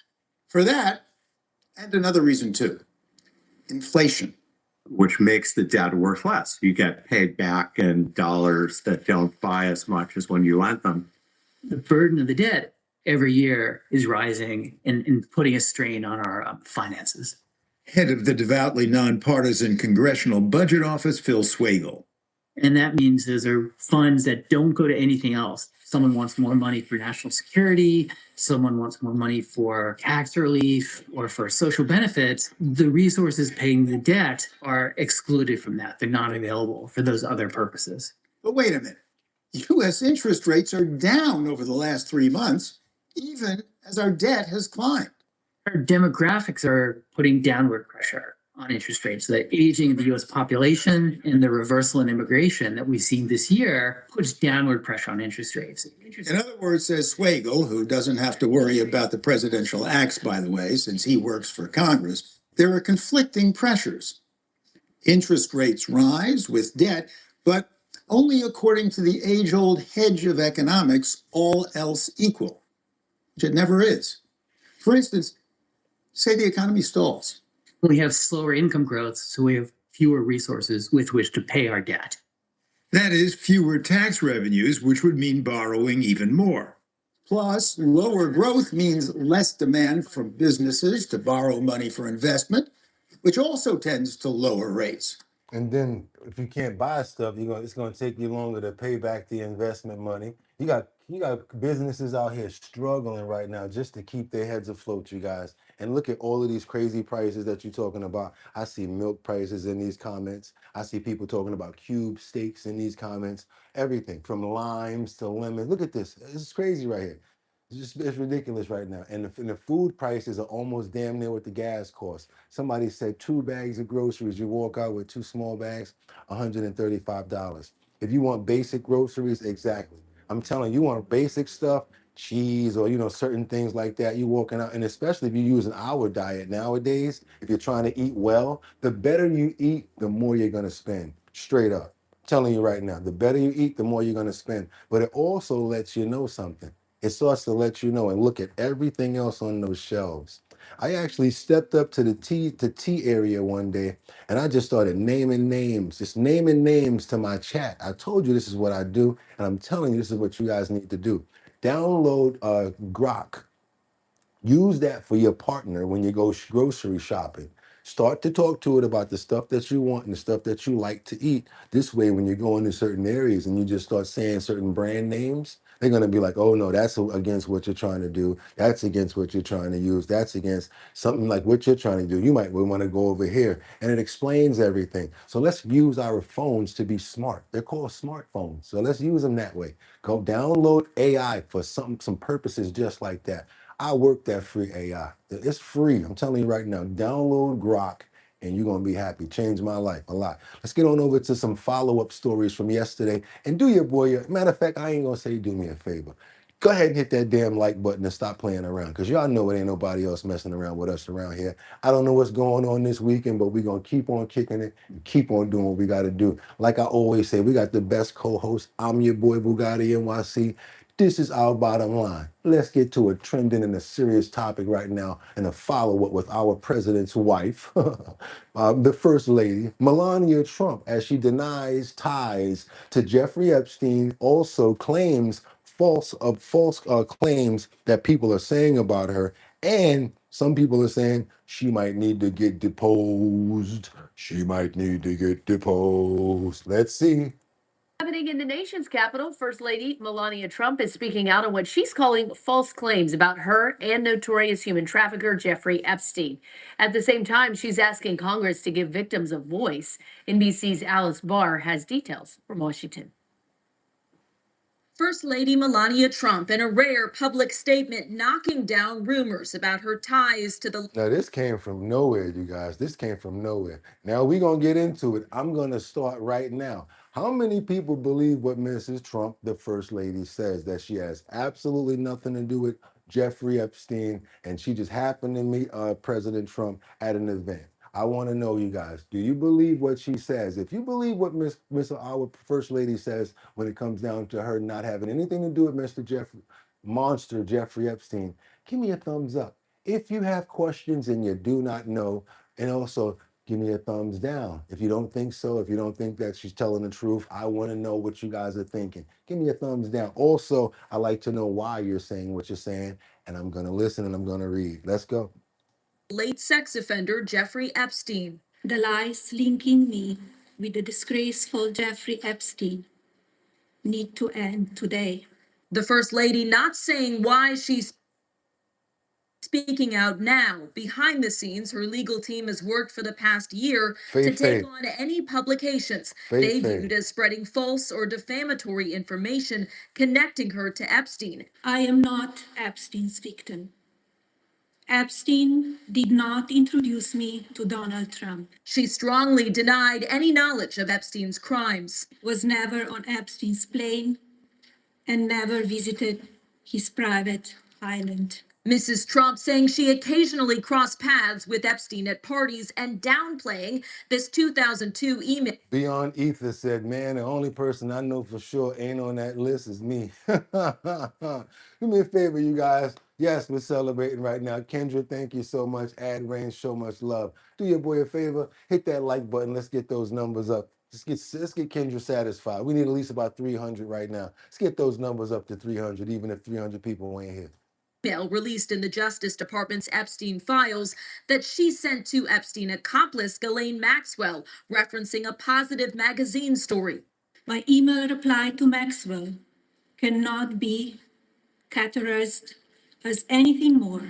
For that, and another reason too, inflation. Which makes the debt worth less. You get paid back in dollars that don't buy as much as when you lent them. The burden of the debt every year is rising and putting a strain on our finances. Head of the devoutly nonpartisan Congressional Budget Office, Phil Swagel. And that means those are funds that don't go to anything else. Someone wants more money for national security, someone wants more money for tax relief or for social benefits. The resources paying the debt are excluded from that. They're not available for those other purposes. But wait a minute. U.S. interest rates are down over the last 3 months, even as our debt has climbed. Our demographics are putting downward pressure on interest rates. The aging of the U.S. population and the reversal in immigration that we've seen this year puts downward pressure on interest rates. In other words, says Swagel, who doesn't have to worry about the presidential acts, by the way, since he works for Congress, there are conflicting pressures. Interest rates rise with debt, but only according to the age-old hedge of economics, all else equal, which it never is. For instance, say the economy stalls. We have slower income growth, so we have fewer resources with which to pay our debt. That is, fewer tax revenues, which would mean borrowing even more. Plus, lower growth means less demand from businesses to borrow money for investment, which also tends to lower rates. And then if you can't buy stuff, it's gonna take you longer to pay back the investment money. You got businesses out here struggling right now just to keep their heads afloat, you guys. And look at all of these crazy prices that you're talking about. I see milk prices in these comments. I see people talking about cube steaks in these comments. Everything from limes to lemons. Look at this. This is crazy right here. It's ridiculous right now. And the food prices are almost damn near what the gas costs. Somebody said 2 bags of groceries, you walk out with 2 small bags, $135. If you want basic groceries, exactly. I'm telling you, want basic stuff, cheese or, certain things like that, you walking out. And especially if you're using our diet nowadays, if you're trying to eat well, the better you eat, the more you're going to spend. Straight up. I'm telling you right now, the better you eat, the more you're going to spend. But it also lets you know something. It starts to let you know and look at everything else on those shelves. I actually stepped up to the tea area one day and I just started naming names to my chat. I told you this is what I do, and I'm telling you this is what you guys need to do. Download Grok. Use that for your partner when you go grocery shopping. Start to talk to it about the stuff that you want and the stuff that you like to eat. This way, when you go into certain areas and you just start saying certain brand names, they're going to be like, oh, no, that's against what you're trying to do. That's against what you're trying to use. That's against something like what you're trying to do. You might want to go over here. And it explains everything. So let's use our phones to be smart. They're called smartphones. So let's use them that way. Go download AI for some purposes just like that. I work that free AI. It's free. I'm telling you right now, download Grok and you're going to be happy. Changed my life a lot. Let's get on over to some follow-up stories from yesterday and do your boy. Matter of fact, I ain't going to say do me a favor. Go ahead and hit that damn like button and stop playing around because y'all know it ain't nobody else messing around with us around here. I don't know what's going on this weekend, but we're going to keep on kicking it and keep on doing what we got to do. Like I always say, we got the best co-host. I'm your boy, Boogotti NYC. This is our bottom line. Let's get to a trending and a serious topic right now and a follow-up with our president's wife, the First Lady, Melania Trump, as she denies ties to Jeffrey Epstein, also claims false claims that people are saying about her. And some people are saying she might need to get deposed. She might need to get deposed. Let's see. Happening in the nation's capital, First Lady Melania Trump is speaking out on what she's calling false claims about her and notorious human trafficker Jeffrey Epstein. At the same time, she's asking Congress to give victims a voice. NBC's Alice Barr has details from Washington. First Lady Melania Trump in a rare public statement knocking down rumors about her ties to the... Now, this came from nowhere, you guys. This came from nowhere. Now, we're going to get into it. I'm going to start right now. How many people believe what Mrs. Trump, the First Lady, says, that she has absolutely nothing to do with Jeffrey Epstein and she just happened to meet President Trump at an event? I want to know, you guys, do you believe what she says? If you believe what our First Lady says when it comes down to her not having anything to do with Mr. Jeffrey Epstein, give me a thumbs up. If you have questions and you do not know, and also give me a thumbs down. If you don't think so, if you don't think that she's telling the truth, I want to know what you guys are thinking. Give me a thumbs down. Also, I like to know why you're saying what you're saying, and I'm going to listen and I'm going to read. Let's go. late sex offender Jeffrey Epstein. The lies linking me with the disgraceful Jeffrey Epstein need to end today. The First Lady not saying why she's speaking out now. Behind the scenes, her legal team has worked for the past year to take on any publications they viewed as spreading false or defamatory information connecting her to Epstein. I am not Epstein's victim. Epstein did not introduce me to Donald Trump. She strongly denied any knowledge of Epstein's crimes. Was never on Epstein's plane and never visited his private island. Mrs. Trump saying she occasionally crossed paths with Epstein at parties and downplaying this 2002 email. Beyond Ether said, man, the only person I know for sure ain't on that list is me. Do me a favor, you guys. Yes, we're celebrating right now. Kendra, thank you so much. Ad Rain, so much love. Do your boy a favor, hit that like button. Let's get those numbers up. Let's get Kendra satisfied. We need at least about 300 right now. Let's get those numbers up to 300, even if 300 people ain't here. Email released in the Justice Department's Epstein files that she sent to Epstein accomplice Ghislaine Maxwell, referencing a Positive magazine story. My email reply to Maxwell cannot be categorized as anything more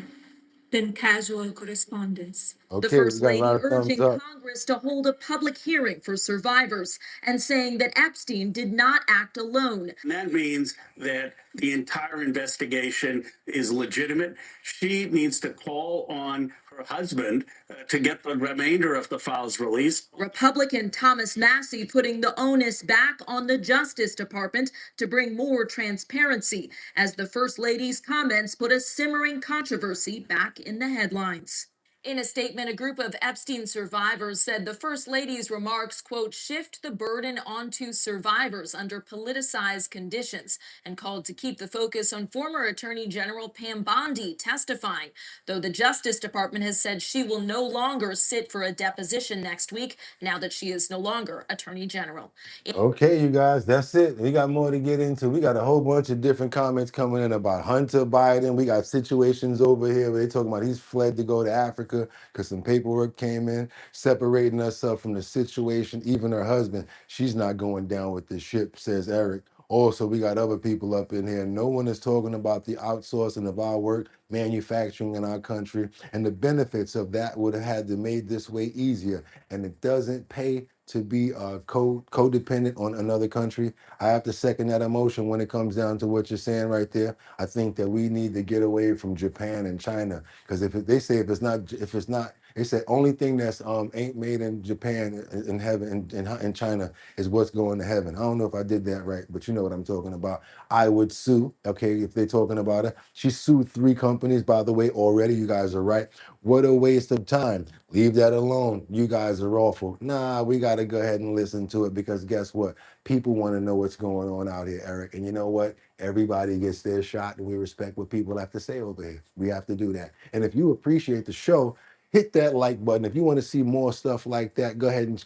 than casual correspondence. Okay, The First we got a Lady lot of urging thumbs up. Congress to hold a public hearing for survivors and saying that Epstein did not act alone. And that means that the entire investigation is legitimate. She needs to call on her husband to get the remainder of the files released. Republican Thomas Massey putting the onus back on the Justice Department to bring more transparency, as the First Lady's comments put a simmering controversy back in the headlines. In a statement, a group of Epstein survivors said the First Lady's remarks, quote, shift the burden onto survivors under politicized conditions, and called to keep the focus on former Attorney General Pam Bondi testifying, though the Justice Department has said she will no longer sit for a deposition next week now that she is no longer Attorney General. Okay, you guys, that's it. We got more to get into. We got a whole bunch of different comments coming in about Hunter Biden. We got situations over here where they talking about he's fled to go to Africa because some paperwork came in, separating us up from the situation. Even her husband, she's not going down with the ship, says Eric. Also, we got other people up in here. No one is talking about the outsourcing of our work, manufacturing in our country, and the benefits of that would have had to made this way easier. And it doesn't pay to be codependent on another country. I have to second that emotion when it comes down to what you're saying right there. I think that we need to get away from Japan and China, because they say if it's not, they say only thing that's ain't made in Japan in heaven in China is what's going to heaven. I don't know if I did that right, but you know what I'm talking about. I would sue. Okay, if they're talking about it, she sued 3 companies, by the way, already. You guys are right. What a waste of time. Leave that alone. You guys are awful. Nah, we got to go ahead and listen to it, because guess what? People want to know what's going on out here, Eric. And you know what? Everybody gets their shot, and we respect what people have to say over here. We have to do that. And if you appreciate the show, hit that like button. If you want to see more stuff like that, go ahead and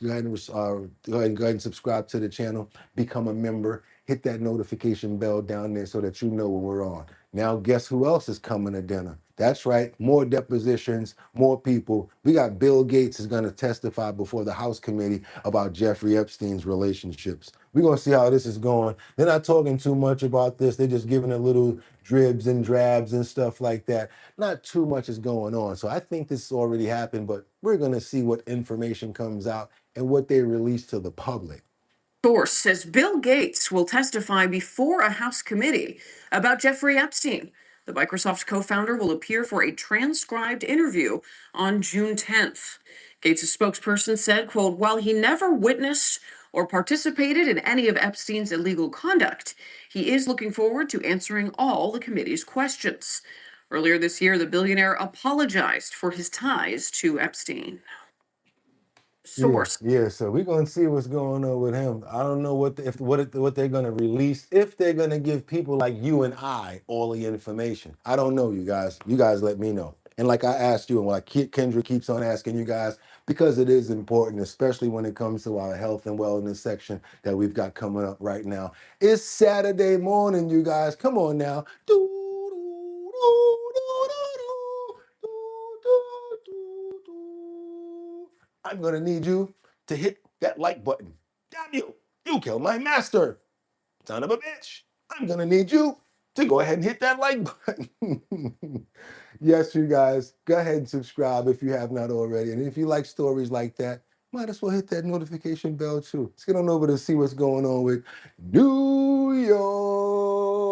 subscribe to the channel. Become a member. Hit that notification bell down there so that you know when we're on. Now, guess who else is coming to dinner? That's right, more depositions, more people. We got Bill Gates is going to testify before the House committee about Jeffrey Epstein's relationships. We're going to see how this is going. They're not talking too much about this. They're just giving a little dribs and drabs and stuff like that. Not too much is going on. So I think this already happened, but we're going to see what information comes out and what they release to the public. Source says Bill Gates will testify before a House committee about Jeffrey Epstein. The Microsoft co-founder will appear for a transcribed interview on June 10th. Gates' spokesperson said, quote, while he never witnessed or participated in any of Epstein's illegal conduct, he is looking forward to answering all the committee's questions. Earlier this year, the billionaire apologized for his ties to Epstein. Source. Yeah, so we're gonna see what's going on with him. I don't know what they're gonna release, if they're gonna give people like you and I all the information. I don't know, you guys. You guys let me know. And like I asked you, and like Kendra keeps on asking you guys, because it is important, especially when it comes to our health and wellness section that we've got coming up right now. It's Saturday morning, you guys. Come on now. I'm gonna need you to hit that like button. Damn you! You killed my master! Son of a bitch! I'm gonna need you to go ahead and hit that like button. Yes, you guys, go ahead and subscribe if you have not already. And if you like stories like that, might as well hit that notification bell too. Let's get on over to see what's going on with New York.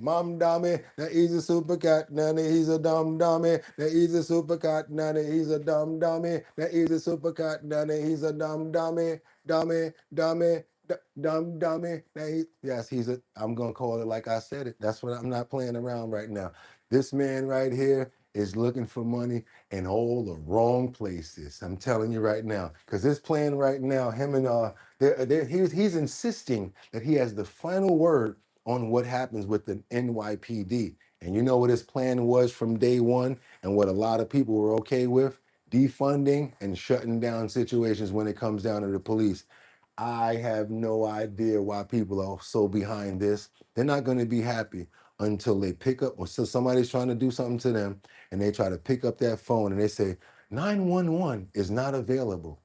Mom dummy, that he's a super cat, nanny, he's a dumb dummy. That he's a super cat, nanny, he's a dumb dummy. That he's a super cat, nanny, he's a dumb dummy. Dummy, dummy, dumb dummy. Yes, I'm gonna call it like I said it. That's what I'm not playing around right now. This man right here is looking for money in all the wrong places. I'm telling you right now, because this plan right now, him and he's insisting that he has the final word on what happens with the NYPD. And you know what his plan was from day one, and what a lot of people were okay with? Defunding and shutting down situations when it comes down to the police. I have no idea why people are so behind this. They're not going to be happy until they pick up, or so somebody's trying to do something to them, and they try to pick up that phone and they say, 911 is not available.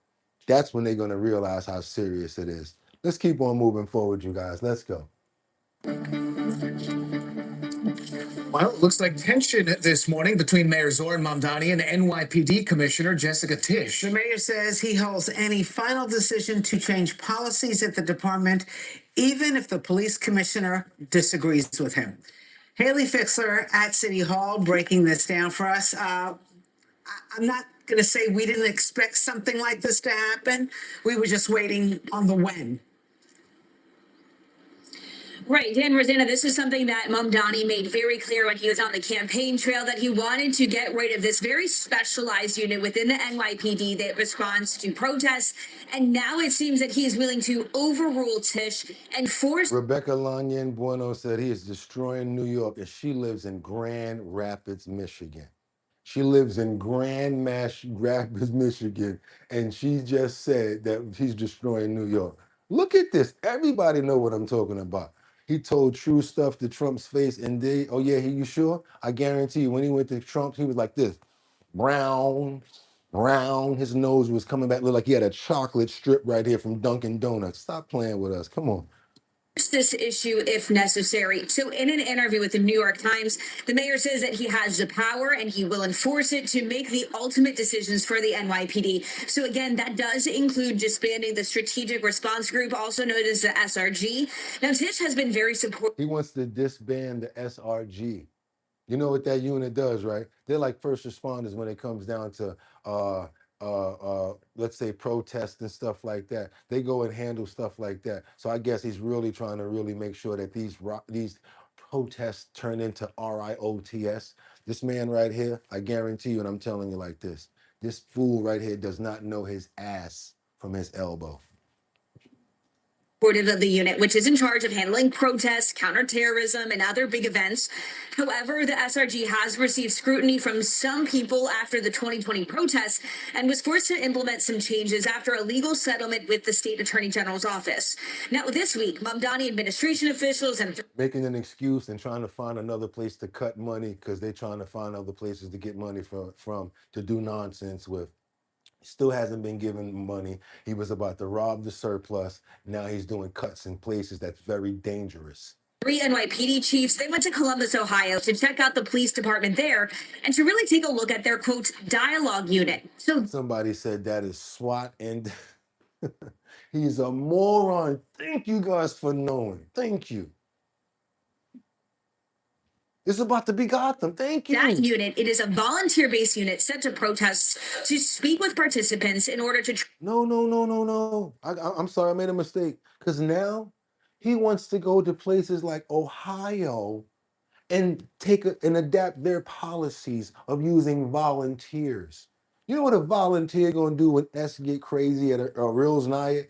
That's when they're going to realize how serious it is. Let's keep on moving forward, you guys. Let's go. Well, it looks like tension this morning between Mayor Zoran Mamdani and NYPD Commissioner Jessica Tisch. The mayor says he holds any final decision to change policies at the department, even if the police commissioner disagrees with him. Haley Fixler at City Hall breaking this down for us. I'm not going to say we didn't expect something like this to happen. We were just waiting on the when. Right, Dan Rosanna, this is something that Mamdani made very clear when he was on the campaign trail, that he wanted to get rid of this very specialized unit within the NYPD that responds to protests. And now it seems that he is willing to overrule Tisch and force. Rebecca Lanyan Bueno said he is destroying New York, and she lives in Grand Rapids, Michigan. She lives in Grand Rapids, Michigan, and she just said that he's destroying New York. Look at this. Everybody know what I'm talking about. He told true stuff to Trump's face, and oh yeah, you sure? I guarantee you, when he went to Trump, he was like this, brown. His nose was coming back, looked like he had a chocolate strip right here from Dunkin' Donuts. Stop playing with us. Come on. This issue if necessary. So in an interview with the New York Times, the mayor says that he has the power and he will enforce it to make the ultimate decisions for the NYPD. So again, that does include disbanding the Strategic Response Group, also known as the SRG. Now, Tisch has been very supportive. He wants to disband the SRG. You know what that unit does, right? They're like first responders when it comes down to let's say protests and stuff like that. They go and handle stuff like that. So I guess he's really trying to really make sure that these protests turn into RIOTS. This man right here, I guarantee you, and I'm telling you like this fool right here does not know his ass from his elbow. Of the unit, which is in charge of handling protests, counterterrorism, and other big events. However, the SRG has received scrutiny from some people after the 2020 protests and was forced to implement some changes after a legal settlement with the state attorney general's office. Now, this week, Mamdani administration officials and making an excuse and trying to find another place to cut money because they're trying to find other places to get money from to do nonsense with. Still hasn't been given money. He was about to rob the surplus. Now he's doing cuts in places that's very dangerous. 3 NYPD chiefs, they went to Columbus, Ohio to check out the police department there and to really take a look at their, quote, dialogue unit. So somebody said that is SWAT, and he's a moron. Thank you guys for knowing. Thank you. It's about to be Gotham. Thank you. That unit, it is a volunteer-based unit sent to protests to speak with participants in order to... No. I'm sorry, I made a mistake. Because now he wants to go to places like Ohio and and adapt their policies of using volunteers. You know what a volunteer going to do when S get crazy at a Reels Night?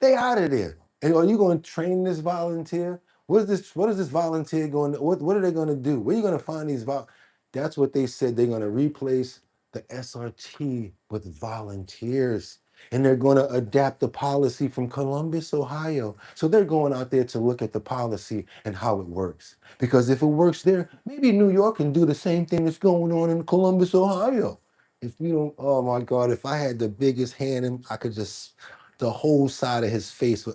They out of there. And are you going to train this volunteer? What is this volunteer going to, what are they going to do? Where are you going to find these That's what they said. They're going to replace the SRT with volunteers. And they're going to adapt the policy from Columbus, Ohio. So they're going out there to look at the policy and how it works. Because if it works there, maybe New York can do the same thing that's going on in Columbus, Ohio. If you don't, oh my God, if I had the biggest hand, I could just, the whole side of his face.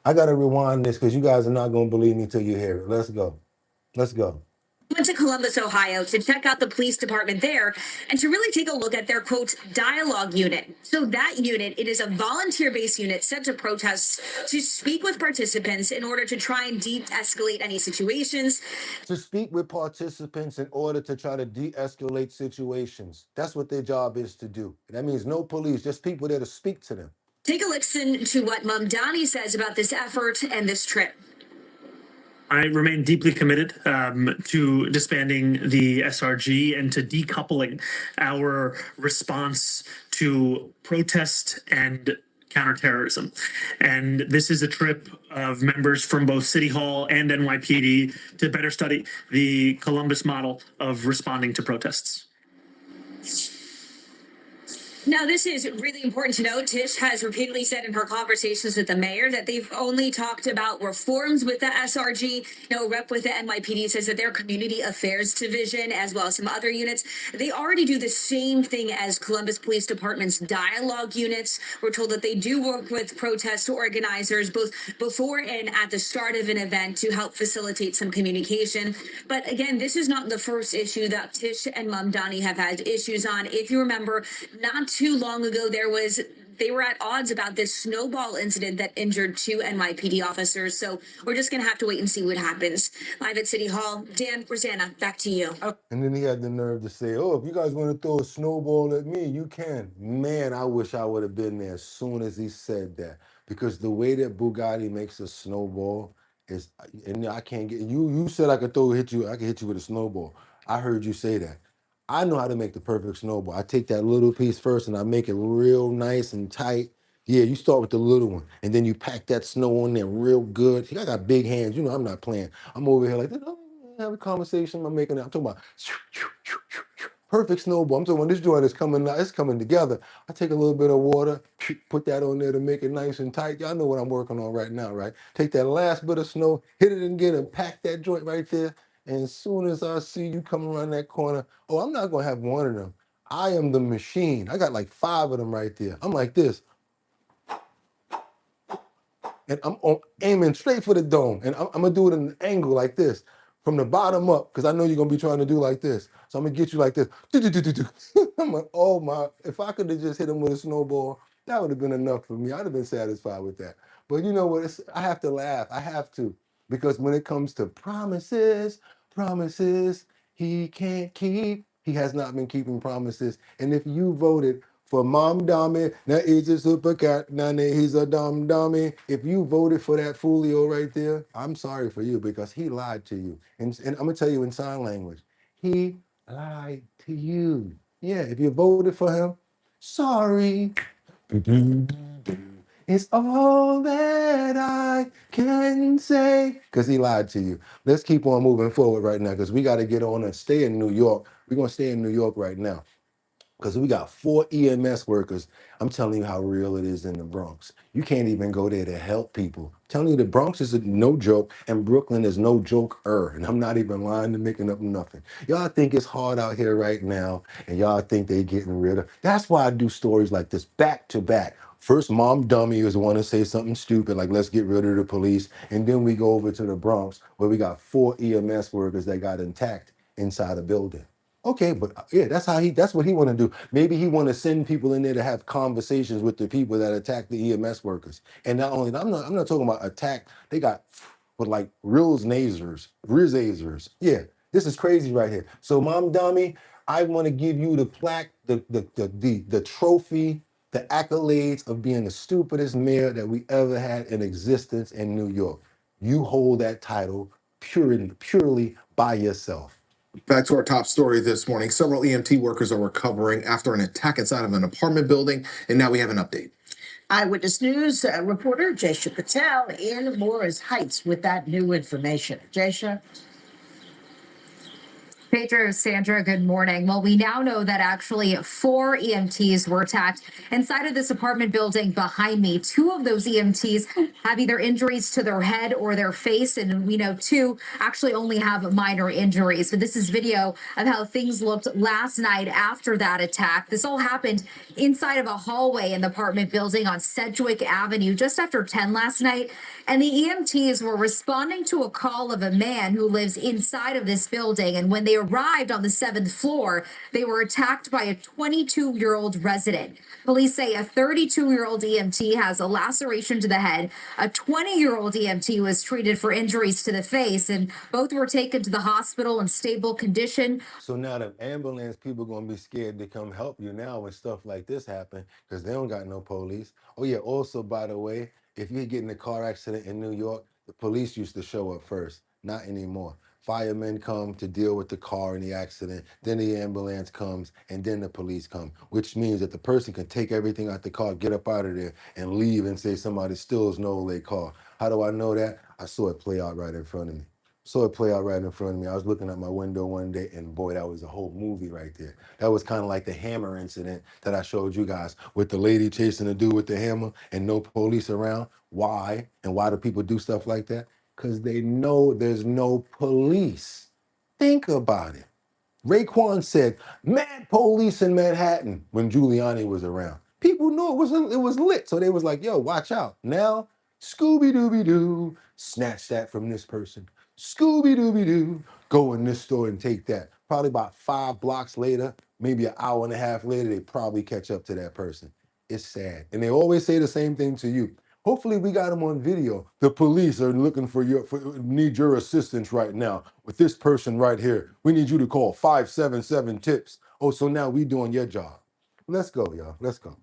I got to rewind this because you guys are not going to believe me till you hear it. Let's go. Let's go. Went to Columbus, Ohio to check out the police department there and to really take a look at their quote dialogue unit. So that unit, it is a volunteer-based unit sent to protests to speak with participants in order to try and de-escalate any situations. To speak with participants in order to try to de-escalate situations. That's what their job is to do. That means no police, just people there to speak to them. Take a listen to what Mamdani says about this effort and this trip. I remain deeply committed to disbanding the SRG and to decoupling our response to protest and counterterrorism. And this is a trip of members from both City Hall and NYPD to better study the Columbus model of responding to protests. Now, this is really important to note. Tish has repeatedly said in her conversations with the mayor that they've only talked about reforms with the SRG. No rep with the NYPD says that their community affairs division, as well as some other units, they already do the same thing as Columbus Police Department's dialogue units. We're told that they do work with protest organizers both before and at the start of an event to help facilitate some communication. But again, this is not the first issue that Tish and Mamdani have had issues on. If you remember, not too long ago, they were at odds about this snowball incident that injured 2 NYPD officers. So we're just going to have to wait and see what happens. Live at City Hall, Dan, Rosanna, back to you. And then he had the nerve to say, oh, if you guys want to throw a snowball at me, you can. Man, I wish I would have been there as soon as he said that. Because the way that Boogotti makes a snowball is, and I can't get, you said I could hit you with a snowball. I heard you say that. I know how to make the perfect snowball. I take that little piece first and I make it real nice and tight. Yeah, you start with the little one and then you pack that snow on there real good. I got big hands. You know, I'm not playing. I'm over here like, oh, have a conversation. I'm making it. I'm talking about perfect snowball. I'm talking about this joint is coming out. It's coming together. I take a little bit of water, put that on there to make it nice and tight. Y'all know what I'm working on right now, right? Take that last bit of snow, hit it again and pack that joint right there. And as soon as I see you come around that corner, oh, I'm not going to have one of them. I am the machine. I got like 5 of them right there. I'm like this. And I'm aiming straight for the dome. And I'm going to do it in an angle like this, from the bottom up, because I know you're going to be trying to do like this. So I'm going to get you like this. I'm like, oh my, if I could have just hit him with a snowball, that would have been enough for me. I'd have been satisfied with that. But you know what? I have to laugh. I have to. Because when it comes to promises he can't keep, he has not been keeping promises. And if you voted for Mom Dummy, now he's a super cat, now he's a dumb dummy. If you voted for that foolio right there, I'm sorry for you because he lied to you. And I'm gonna tell you in sign language, he lied to you. Yeah, if you voted for him, sorry. It's all that I can say. Because he lied to you. Let's keep on moving forward right now because we got to get on and stay in New York. We're going to stay in New York right now because we got 4 EMS workers. I'm telling you how real it is in the Bronx. You can't even go there to help people. I'm telling you, the Bronx is no joke and Brooklyn is no joke-er. And I'm not even lying to making up nothing. Y'all think it's hard out here right now and y'all think they getting rid of. That's why I do stories like this back to back. First, Mom Dummy is want to say something stupid like let's get rid of the police. And then we go over to the Bronx where we got 4 EMS workers that got intact inside a building. Okay, but yeah, that's what he want to do. Maybe he want to send people in there to have conversations with the people that attack the EMS workers. And not only, I'm not talking about attack. They got with like rizazers. Yeah, this is crazy right here. So Mom Dummy, I want to give you the plaque, the trophy, the accolades of being the stupidest mayor that we ever had in existence in New York. You hold that title purely by yourself. Back to our top story this morning. Several EMT workers are recovering after an attack inside of an apartment building, and now we have an update. Eyewitness News reporter Jaysha Patel in Morris Heights with that new information. Jaysha? Pedro, Sandra, good morning. Well, we now know that actually 4 EMTs were attacked inside of this apartment building behind me. 2 of those EMTs have either injuries to their head or their face, and we know 2 actually only have minor injuries. But this is video of how things looked last night after that attack. This all happened inside of a hallway in the apartment building on Sedgwick Avenue just after 10 last night. And the EMTs were responding to a call of a man who lives inside of this building. And when they arrived on the 7th floor, they were attacked by a 22-year-old resident. Police say a 32-year-old EMT has a laceration to the head. A 20-year-old EMT was treated for injuries to the face, and both were taken to the hospital in stable condition. So now the ambulance people gonna be scared to come help you now when stuff like this happen because they don't got no police. Oh yeah, also by the way, if you get in a car accident in New York, the police used to show up first, not anymore. Firemen come to deal with the car in the accident, then the ambulance comes, and then the police come, which means that the person can take everything out the car, get up out of there, and leave and say somebody still stole their car. How do I know that? I saw it play out right in front of me. Saw it play out right in front of me. I was looking out my window one day, and boy, that was a whole movie right there. That was kind of like the hammer incident that I showed you guys with the lady chasing the dude with the hammer and no police around. Why? And why do people do stuff like that? Because they know there's no police. Think about it. Raekwon said, "Mad police in Manhattan" when Giuliani was around. People knew it was lit, so they was like, "Yo, watch out!" Now, Scooby Dooby Doo, snatch that from this person. Scooby Dooby Doo, go in this store and take that. Probably about 5 blocks later, maybe an hour and a half later, they probably catch up to that person. It's sad, and they always say the same thing to you. Hopefully, we got them on video. The police are looking need your assistance right now with this person right here. We need you to call 577 tips. Oh, so now we doing your job. Let's go, y'all. Let's go.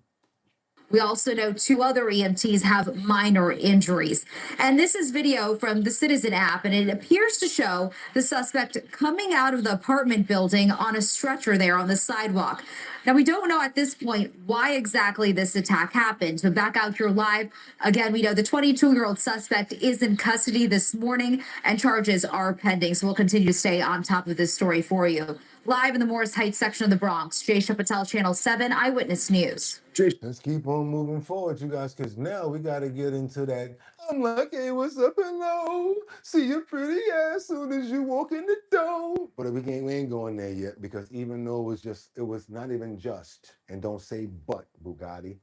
We also know 2 other EMTs have minor injuries. And this is video from the Citizen app, and it appears to show the suspect coming out of the apartment building on a stretcher there on the sidewalk. Now, we don't know at this point why exactly this attack happened. But back out here live, again, we know the 22-year-old suspect is in custody this morning, and charges are pending. So we'll continue to stay on top of this story for you. Live in the Morris Heights section of the Bronx, Jaysha Patel, Channel 7 Eyewitness News. Let's keep on moving forward, you guys, because now we got to get into that. I'm like, hey, what's up, hello? See your pretty ass soon as you walk in the door. But we ain't going there yet, because even though it was not even just, and don't say but, Boogotti.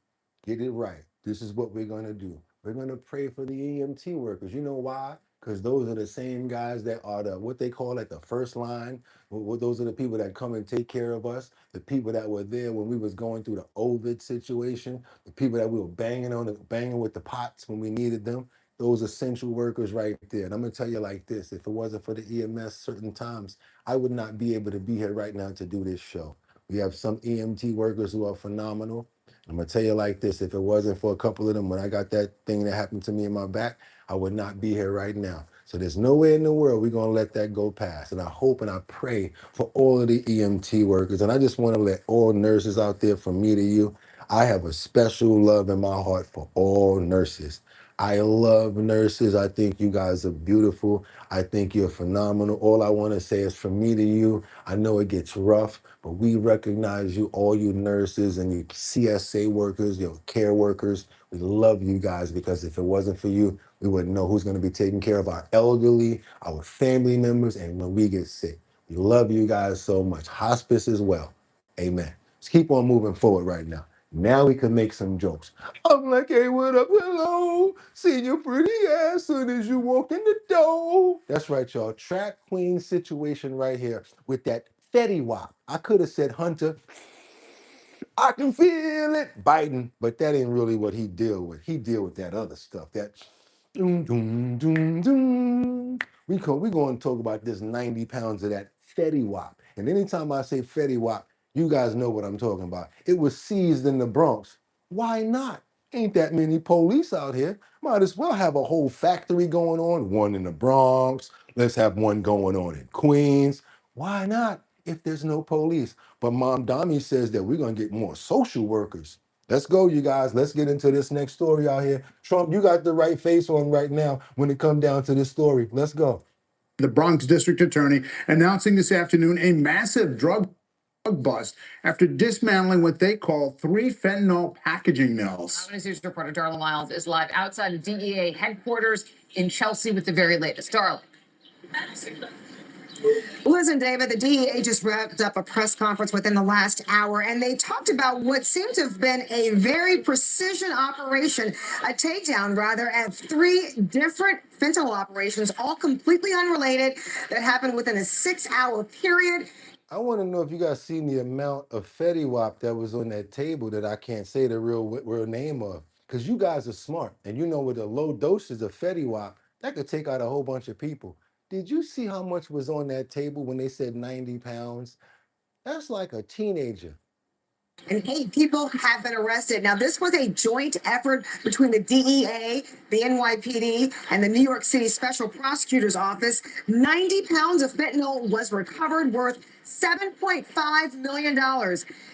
Get it right. This is what we're going to do. We're going to pray for the EMT workers. You know why? Because those are the same guys that are what they call the first line. Those are the people that come and take care of us. The people that were there when we was going through the Ovid situation. The people that we were banging with the pots when we needed them. Those essential workers right there. And I'm going to tell you like this. If it wasn't for the EMS certain times, I would not be able to be here right now to do this show. We have some EMT workers who are phenomenal. I'm going to tell you like this. If it wasn't for a couple of them, when I got that thing that happened to me in my back, I would not be here right now. So there's no way in the world we're going to let that go past. And I hope and I pray for all of the EMT workers. And I just want to let all nurses out there, from me to you, I have a special love in my heart for all nurses. I love nurses. I think you guys are beautiful. I think you're phenomenal. All I want to say is, from me to you, I know it gets rough, but we recognize you, all you nurses and you CSA workers, your care workers. We love you guys, because if it wasn't for you, we wouldn't know who's going to be taking care of our elderly, our family members, and when we get sick. We love you guys so much. Hospice as well. Amen. Let's keep on moving forward right now. Now we can make some jokes. I'm like, hey, what up, hello? See your pretty ass soon as you walk in the door. That's right, y'all. Trap queen situation right here with that Fetty Wap. I could have said Hunter. I can feel it biting, but that ain't really what he deal with. He deal with that other stuff. That doom, doom, doom, doom. We going to talk about this 90 pounds of that Fetty Wap. And anytime I say Fetty Wap, you guys know what I'm talking about. It was seized in the Bronx. Why not? Ain't that many police out here. Might as well have a whole factory going on. One in the Bronx. Let's have one going on in Queens. Why not if there's no police? But Mom Dami says that we're going to get more social workers. Let's go, you guys. Let's get into this next story out here. Trump, you got the right face on right now when it comes down to this story. Let's go. The Bronx district attorney announcing this afternoon a massive drug bust after dismantling what they call 3 fentanyl packaging mills. Eyewitness News reporter Darla Miles is live outside of DEA headquarters in Chelsea with the very latest. Darla. Listen, David, the DEA just wrapped up a press conference within the last hour, and they talked about what seemed to have been a very precision operation, a takedown, rather, of 3 different fentanyl operations, all completely unrelated, that happened within a 6-hour period. I want to know if you guys seen the amount of Fetty Wap that was on that table that I can't say the real name of. Because you guys are smart, and you know with the low doses of Fetty Wap, that could take out a whole bunch of people. Did you see how much was on that table when they said 90 pounds? That's like a teenager. And 8 people have been arrested. Now, this was a joint effort between the DEA, the NYPD, and the New York City Special Prosecutor's Office. 90 pounds of fentanyl was recovered, worth $7.5 million.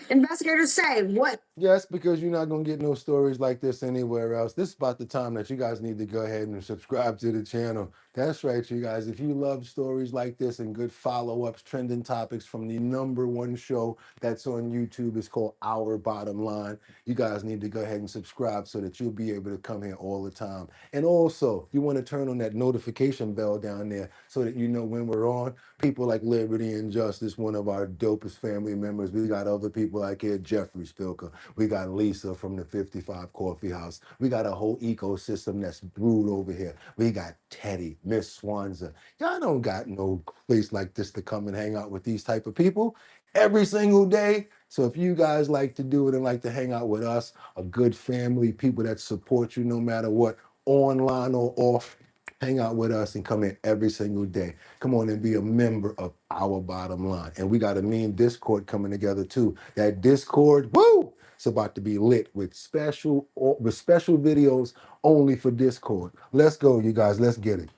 Investigators say what? Yes, because you're not going to get no stories like this anywhere else. This is about the time that you guys need to go ahead and subscribe to the channel. That's right, you guys. If you love stories like this and good follow-ups, trending topics from the #1 show that's on YouTube, it's called Our Bottom Line. You guys need to go ahead and subscribe so that you'll be able to come here all the time. And also, you want to turn on that notification bell down there so that you know when we're on. People like Liberty and Justice, one of our dopest family members. We got other people like here, Jeffrey Spilker. We got Lisa from the 55 Coffee House. We got a whole ecosystem that's brewed over here. We got Teddy, Miss Swanza. Y'all don't got no place like this to come and hang out with these type of people every single day. So if you guys like to do it and like to hang out with us, a good family, people that support you no matter what, online or off, hang out with us and come in every single day. Come on and be a member of Our Bottom Line. And we got a mean Discord coming together too. That Discord, woo! It's about to be lit with special videos only for Discord. Let's go, you guys. Let's get it.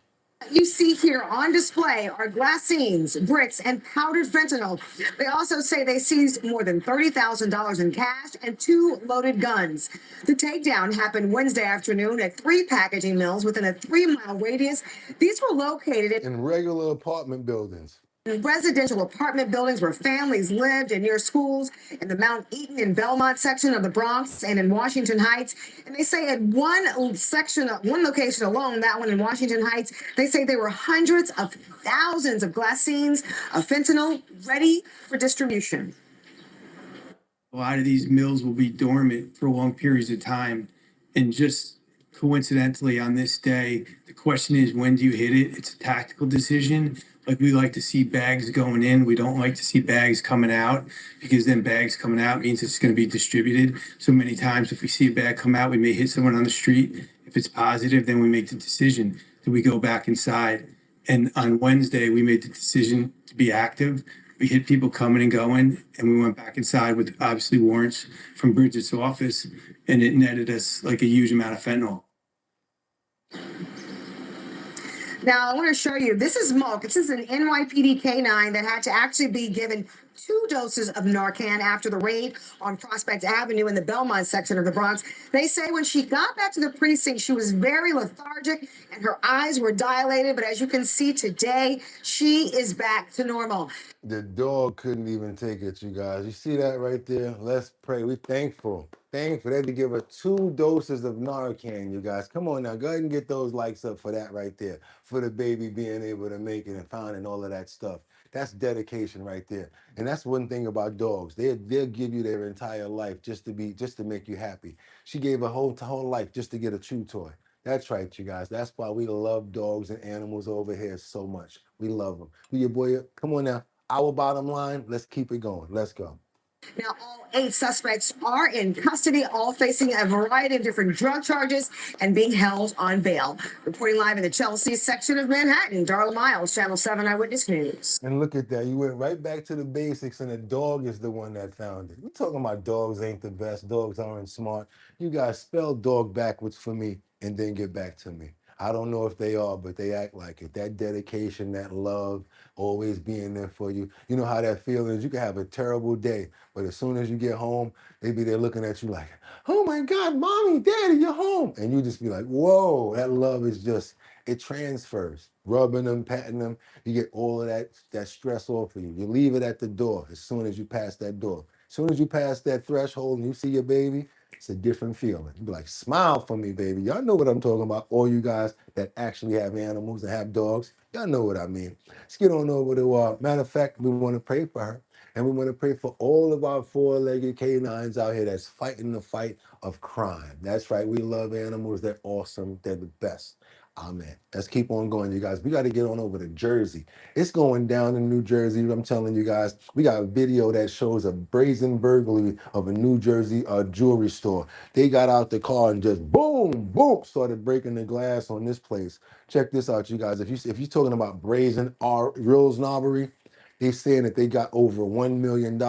You see here on display are glassines, bricks, and powdered fentanyl. They also say they seized more than $30,000 in cash and 2 loaded guns. The takedown happened Wednesday afternoon at 3 packaging mills within a 3-mile radius. These were located in regular apartment buildings. Residential apartment buildings where families lived and near schools in the Mount Eaton and Belmont section of the Bronx and in Washington Heights. And they say at one location alone, that one in Washington Heights, they say there were hundreds of thousands of glassines of fentanyl ready for distribution. A lot of these mills will be dormant for long periods of time. And just coincidentally on this day, the question is, when do you hit it? It's a tactical decision. Like, we like to see bags going in. We don't like to see bags coming out, because then bags coming out means it's going to be distributed. So many times if we see a bag come out, we may hit someone on the street. If it's positive, then we make the decision. Do we go back inside? And on Wednesday, we made the decision to be active. We hit people coming and going, and we went back inside with obviously warrants from Bridget's office, and it netted us like a huge amount of fentanyl. Now, I want to show you, this is Mulk. This is an NYPD K-9 that had to actually be given 2 doses of Narcan after the raid on Prospect Avenue in the Belmont section of the Bronx. They say when she got back to the precinct, she was very lethargic and her eyes were dilated. But as you can see today, she is back to normal. The dog couldn't even take it, you guys. You see that right there? Let's pray. We're thankful. Thankful. They had to give her 2 doses of Narcan, you guys. Come on now. Go ahead and get those likes up for that right there. For the baby being able to make it and finding all of that stuff. That's dedication right there. And that's one thing about dogs. They'll give you their entire life just to make you happy. She gave her whole life just to get a chew toy. That's right, you guys. That's why we love dogs and animals over here so much. We love them. Your boy, come on now. Our Bottom Line. Let's keep it going. Let's go. Now, all 8 suspects are in custody, all facing a variety of different drug charges and being held on bail. Reporting live in the Chelsea section of Manhattan, Darla Miles, Channel 7 Eyewitness News. And look at that. You went right back to the basics, and the dog is the one that found it. We're talking about dogs ain't the best. Dogs aren't smart. You guys spell dog backwards for me and then get back to me. I don't know if they are, but they act like it. That dedication, that love, always being there for you. You know how that feeling is. You can have a terrible day, but as soon as you get home, they be there looking at you like, oh my God, mommy, daddy, you're home. And you just be like, whoa, that love is just, it transfers. Rubbing them, patting them, you get all of that stress off of you. You leave it at the door as soon as you pass that door. As soon as you pass that threshold and you see your baby, it's a different feeling. You be like, smile for me, baby. Y'all know what I'm talking about. All you guys that actually have animals and have dogs, y'all know what I mean. Let's get on over to, matter of fact, we want to pray for her. And we want to pray for all of our four-legged canines out here that's fighting the fight of crime. That's right. We love animals. They're awesome. They're the best. Amen. Let's keep on going, you guys. We got to get on over to Jersey. It's going down in New Jersey. I'm telling you guys, we got a video that shows a brazen burglary of a New Jersey jewelry store. They got out the car and just boom, boom, started breaking the glass on this place. Check this out, you guys. If you're talking about brazen real robbery, they're saying that they got over $1 million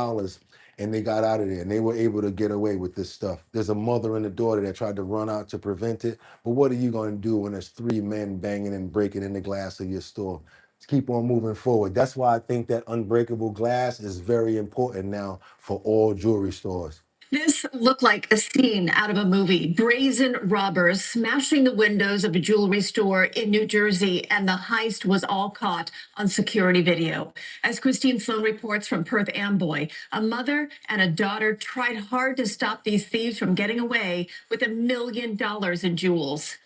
and they got out of there and they were able to get away with this stuff. There's a mother and a daughter that tried to run out to prevent it. But what are you going to do when there's three men banging and breaking in the glass of your store? Let's keep on moving forward. That's why I think that unbreakable glass is very important now for all jewelry stores. This looked like a scene out of a movie. Brazen robbers smashing the windows of a jewelry store in New Jersey, and the heist was all caught on security video. As Christine Sloan reports from Perth Amboy, a mother and a daughter tried hard to stop these thieves from getting away with $1 million in jewels.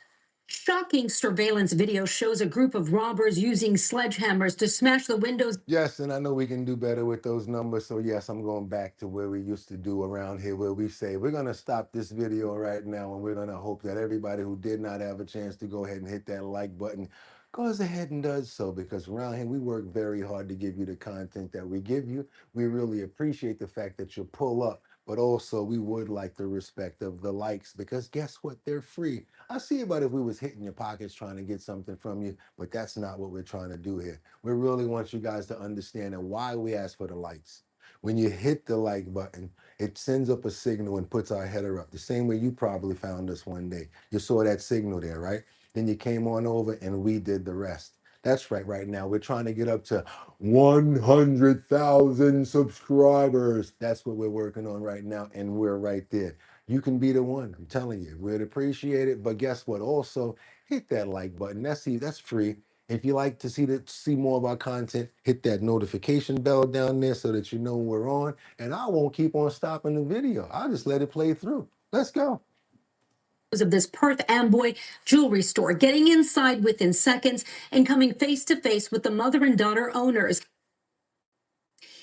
Shocking surveillance video shows a group of robbers using sledgehammers to smash the windows. Yes, and I know we can do better with those numbers. So yes, I'm going back to where we used to do around here, where we say, we're going to stop this video right now, and we're going to hope that everybody who did not have a chance to go ahead and hit that like button goes ahead and does so, because around here we work very hard to give you the content that we give you. We really appreciate the fact that you pull up, but also we would like the respect of the likes, because guess what? They're free. I see about if we was hitting your pockets trying to get something from you, but that's not what we're trying to do here. We really want you guys to understand and why we ask for the likes. When you hit the like button, it sends up a signal and puts our header up. The same way you probably found us one day. You saw that signal there, right? Then you came on over and we did the rest. That's right now. We're trying to get up to 100,000 subscribers. That's what we're working on right now, and we're right there. You can be the one. I'm telling you, we'd appreciate it. But guess what? Also, hit that like button. That's free. If you like to see more of our content, hit that notification bell down there so that you know when we're on. And I won't keep on stopping the video. I'll just let it play through. Let's go. Of this Perth Amboy jewelry store, getting inside within seconds and coming face to face with the mother and daughter owners.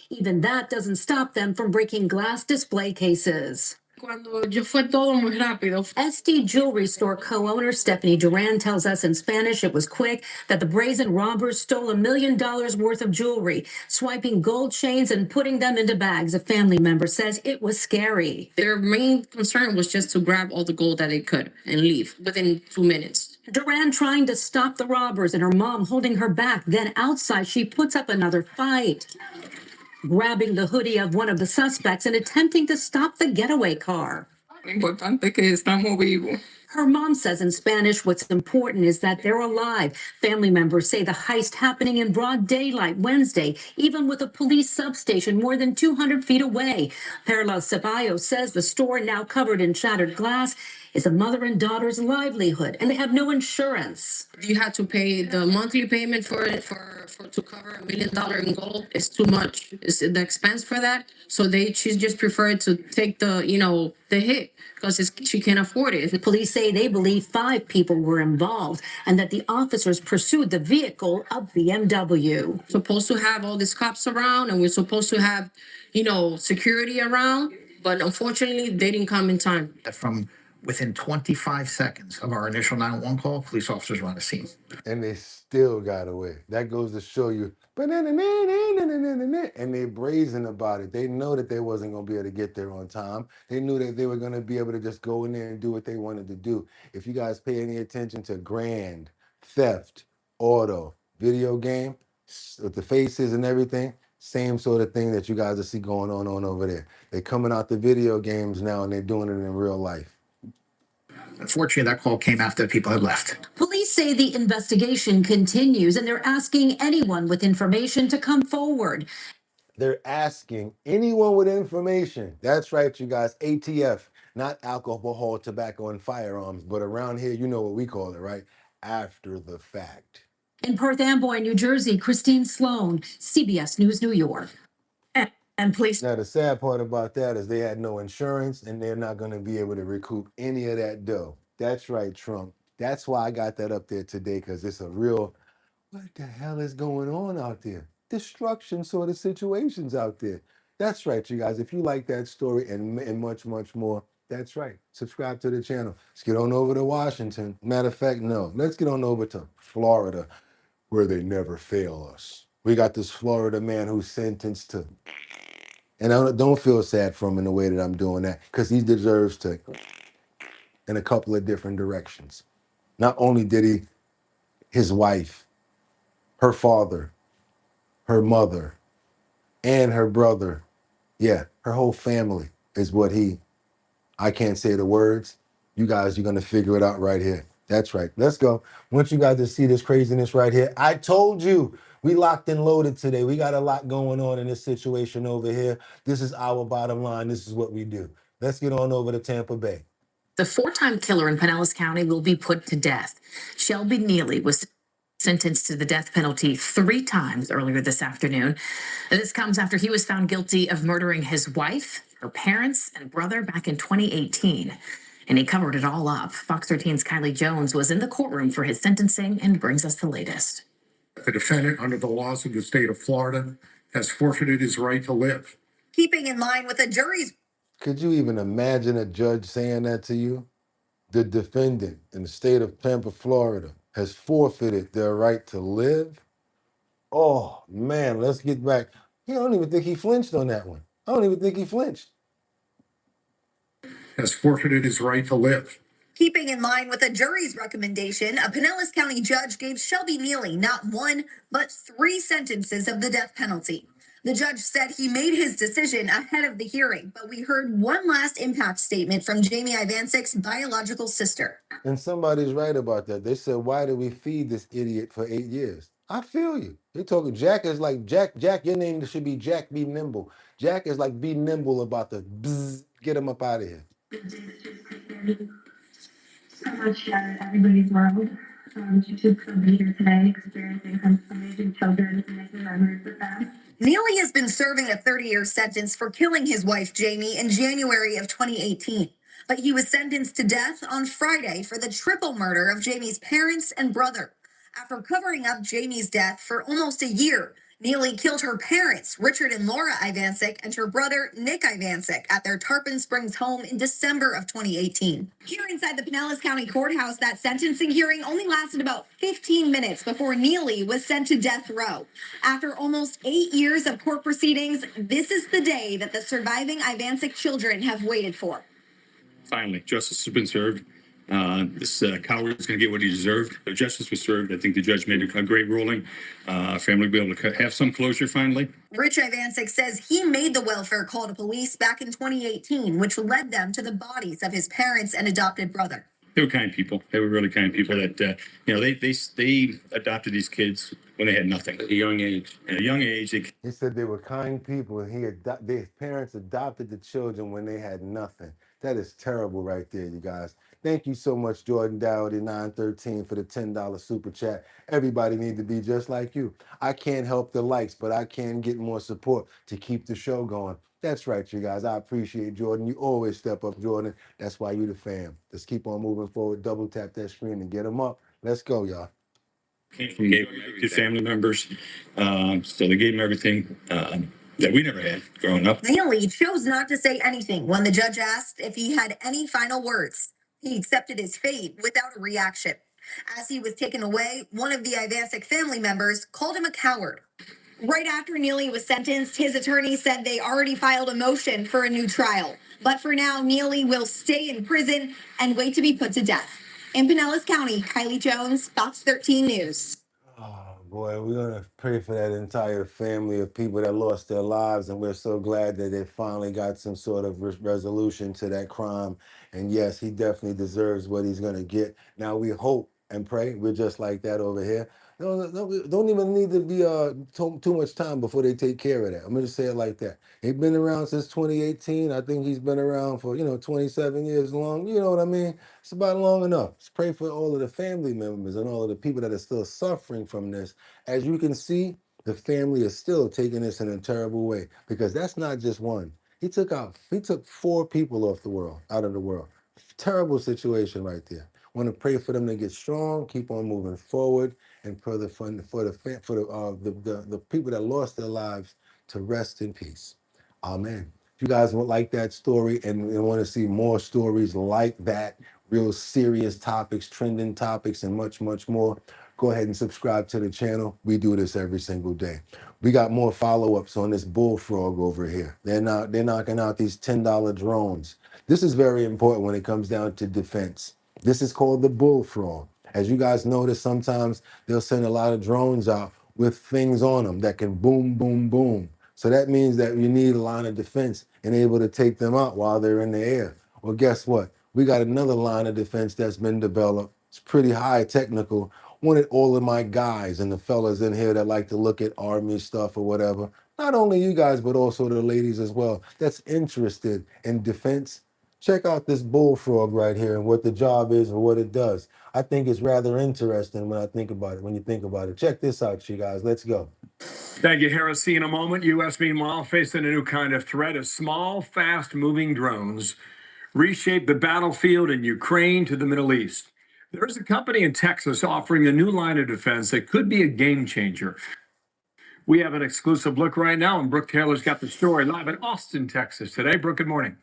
Even that doesn't stop them from breaking glass display cases. SD Jewelry Store co-owner Stephanie Duran tells us in Spanish it was quick, that the brazen robbers stole $1 million worth of jewelry, swiping gold chains and putting them into bags. A family member says it was scary. Their main concern was just to grab all the gold that they could and leave within 2 minutes. Duran trying to stop the robbers and her mom holding her back. Then outside, she puts up another fight, grabbing the hoodie of one of the suspects and attempting to stop the getaway car. Her mom says in Spanish what's important is that they're alive. Family members say the heist happening in broad daylight Wednesday, even with a police substation more than 200 feet away. Perla Ceballos says the store, now covered in shattered glass, is a mother and daughter's livelihood, and they have no insurance. You had to pay the monthly payment for to cover $1 million in gold. It's too much. It's the expense for that. So she just preferred to take the hit because she can't afford it. The police say they believe 5 people were involved and that the officers pursued the vehicle, a BMW. Supposed to have all these cops around, and we're supposed to have security around, but unfortunately they didn't come in time. From within 25 seconds of our initial 911 call, police officers were on the scene. And they still got away. That goes to show you, and they brazen about it. They know that they wasn't going to be able to get there on time. They knew that they were going to be able to just go in there and do what they wanted to do. If you guys pay any attention to grand, theft, auto, video game, with the faces and everything, same sort of thing that you guys will see going on over there. They're coming out the video games now and they're doing it in real life. Unfortunately, that call came after the people had left. Police say the investigation continues and they're asking anyone with information to come forward. They're asking anyone with information. That's right, you guys. ATF, not alcohol, tobacco, and firearms, but around here, you know what we call it, right? After the fact. In Perth Amboy, New Jersey, Christine Sloan, CBS News, New York. And police. Now, the sad part about that is they had no insurance and they're not going to be able to recoup any of that dough. That's right, Trump. That's why I got that up there today, because it's a real, what the hell is going on out there? Destruction sort of situations out there. That's right, you guys. If you like that story and much, much more, that's right. Subscribe to the channel. Let's get on over to Washington. Matter of fact, no. Let's get on over to Florida, where they never fail us. We got this Florida man who's sentenced to, and I don't feel sad for him in the way that I'm doing that, because he deserves to in a couple of different directions. Not only did he, his wife, her father, her mother, and her brother, yeah, her whole family is what I can't say the words. You guys, you're going to figure it out right here. That's right. Let's go. I want you guys to see this craziness right here. I told you, we locked and loaded today. We got a lot going on in this situation over here. This is our bottom line. This is what we do. Let's get on over to Tampa Bay. The four-time killer in Pinellas County will be put to death. Shelby Neely was sentenced to the death penalty 3 times earlier this afternoon. This comes after he was found guilty of murdering his wife, her parents, and brother back in 2018. And he covered it all up. Fox 13's Kylie Jones was in the courtroom for his sentencing and brings us the latest. The defendant, under the laws of the state of Florida, has forfeited his right to live. Keeping in line with the jury's. Could you even imagine a judge saying that to you? The defendant in the state of Tampa, Florida, has forfeited their right to live. Oh, man, let's get back. I don't even think he flinched on that one. I don't even think he flinched. Has forfeited his right to live. Keeping in line with the jury's recommendation, a Pinellas County judge gave Shelby Neely not 1, but 3 sentences of the death penalty. The judge said he made his decision ahead of the hearing, but we heard one last impact statement from Jamie Ivancic's biological sister. And somebody's right about that. They said, why did we feed this idiot for 8 years? I feel you. They talking, Jack is like, Jack, your name should be Jack Be Nimble. Jack is like, be nimble about the bzzz, get him up out of here. So much everybody's world. To be here today, experiencing some amazing children and making memories with them. Neely has been serving a 30-year sentence for killing his wife, Jamie, in January of 2018. But he was sentenced to death on Friday for the triple murder of Jamie's parents and brother. After covering up Jamie's death for almost a year, Neely killed her parents, Richard and Laura Ivancic, and her brother, Nick Ivancic, at their Tarpon Springs home in December of 2018. Here inside the Pinellas County Courthouse, that sentencing hearing only lasted about 15 minutes before Neely was sent to death row. After almost 8 years of court proceedings, this is the day that the surviving Ivancic children have waited for. Finally, justice has been served. This coward is going to get what he deserved. The justice was served. I think the judge made a great ruling. Family will be able to have some closure finally. Rich Ivancic says he made the welfare call to police back in 2018, which led them to the bodies of his parents and adopted brother. They were kind people. They were really kind people that, they adopted these kids when they had nothing. At a young age. At a young age. He said they were kind people, and their parents adopted the children when they had nothing. That is terrible right there, you guys. Thank you so much, Jordan Dowdy 913 for the $10 super chat. Everybody needs to be just like you. I can't help the likes, but I can get more support to keep the show going. That's right, you guys. I appreciate Jordan. You always step up, Jordan. That's why you the fam. Let's keep on moving forward. Double tap that screen and get them up. Let's go, y'all. Came from good family members. So they gave him everything that we never had growing up. Neely chose not to say anything when the judge asked if he had any final words. He accepted his fate without a reaction. As he was taken away, one of the Ivancic family members called him a coward. Right after Neely was sentenced, his attorney said they already filed a motion for a new trial. But for now, Neely will stay in prison and wait to be put to death. In Pinellas County, Kylie Jones, Fox 13 News. Oh Boy, we're gonna pray for that entire family of people that lost their lives, and we're so glad that they finally got some sort of resolution to that crime. And yes, he definitely deserves what he's gonna get. Now we hope and pray we're just like that over here. Don't even need to be too much time before they take care of that. I'm gonna just say it like that. He's been around since 2018. I think he's been around for 27 years long. You know what I mean? It's about long enough. Let's pray for all of the family members and all of the people that are still suffering from this. As you can see, the family is still taking this in a terrible way because that's not just one. He took 4 people out of the world. Terrible situation right there. Want to pray for them to get strong, keep on moving forward, and for the people that lost their lives to rest in peace. Amen. If you guys would like that story and want to see more stories like that, real serious topics, trending topics, and much, much more, go ahead and subscribe to the channel. We do this every single day. We got more follow-ups on this Bullfrog over here. They're knocking out these $10 drones. This is very important when it comes down to defense. This is called the Bullfrog. As you guys notice, sometimes they'll send a lot of drones out with things on them that can boom, boom, boom. So that means that you need a line of defense and able to take them out while they're in the air. Well, guess what? We got another line of defense that's been developed. It's pretty high technical. Wanted all of my guys and the fellas in here that like to look at army stuff or whatever. Not only you guys, but also the ladies as well. That's interested in defense. Check out this Bullfrog right here and what the job is and what it does. I think it's rather interesting when you think about it. Check this out, you guys. Let's go. Thank you, Harris. See you in a moment. U.S. meanwhile facing a new kind of threat as small, fast-moving drones reshape the battlefield in Ukraine to the Middle East. There's a company in Texas offering a new line of defense that could be a game changer. We have an exclusive look right now, and Brooke Taylor's got the story live in Austin, Texas today. Brooke, good morning.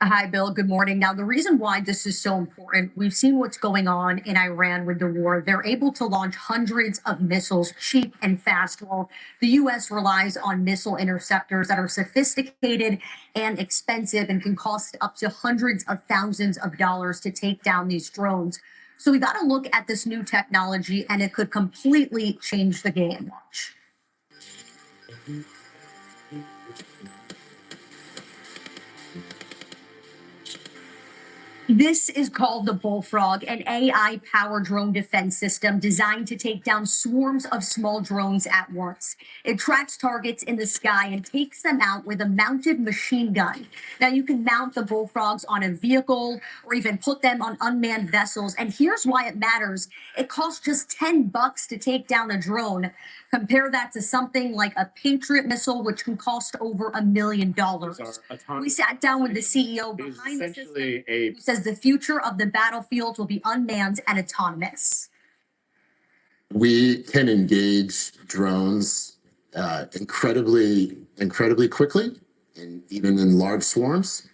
Hi, Bill. Good morning. Now, the reason why this is so important, we've seen what's going on in Iran with the war. They're able to launch hundreds of missiles, cheap and fast. Well, the U.S. relies on missile interceptors that are sophisticated and expensive and can cost up to hundreds of thousands of dollars to take down these drones. So we got to look at this new technology, and it could completely change the game. Watch. This is called the Bullfrog, an AI-powered drone defense system designed to take down swarms of small drones at once. It tracks targets in the sky and takes them out with a mounted machine gun. Now, you can mount the Bullfrogs on a vehicle or even put them on unmanned vessels. And here's why it matters. It costs just $10 to take down a drone. Compare that to something like a Patriot missile, which can cost over $1 million. We sat down with the CEO behind the system, who says the future of the battlefield will be unmanned and autonomous. We can engage drones incredibly quickly, and even in large swarms.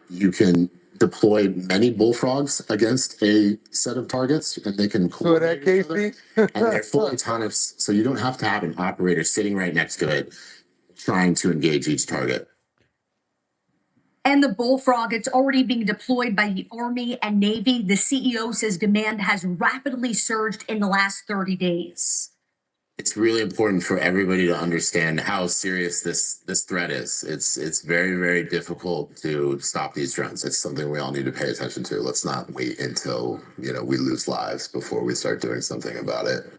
You can deploy many Bullfrogs against a set of targets, and they can coordinate each other, and they're fully autonomous, so you don't have to have an operator sitting right next to it trying to engage each target. And the Bullfrog, it's already being deployed by the Army and Navy. The CEO says demand has rapidly surged in the last 30 days. It's really important for everybody to understand how serious this threat is. It's very, very difficult to stop these drones. It's something we all need to pay attention to. Let's not wait until we lose lives before we start doing something about it.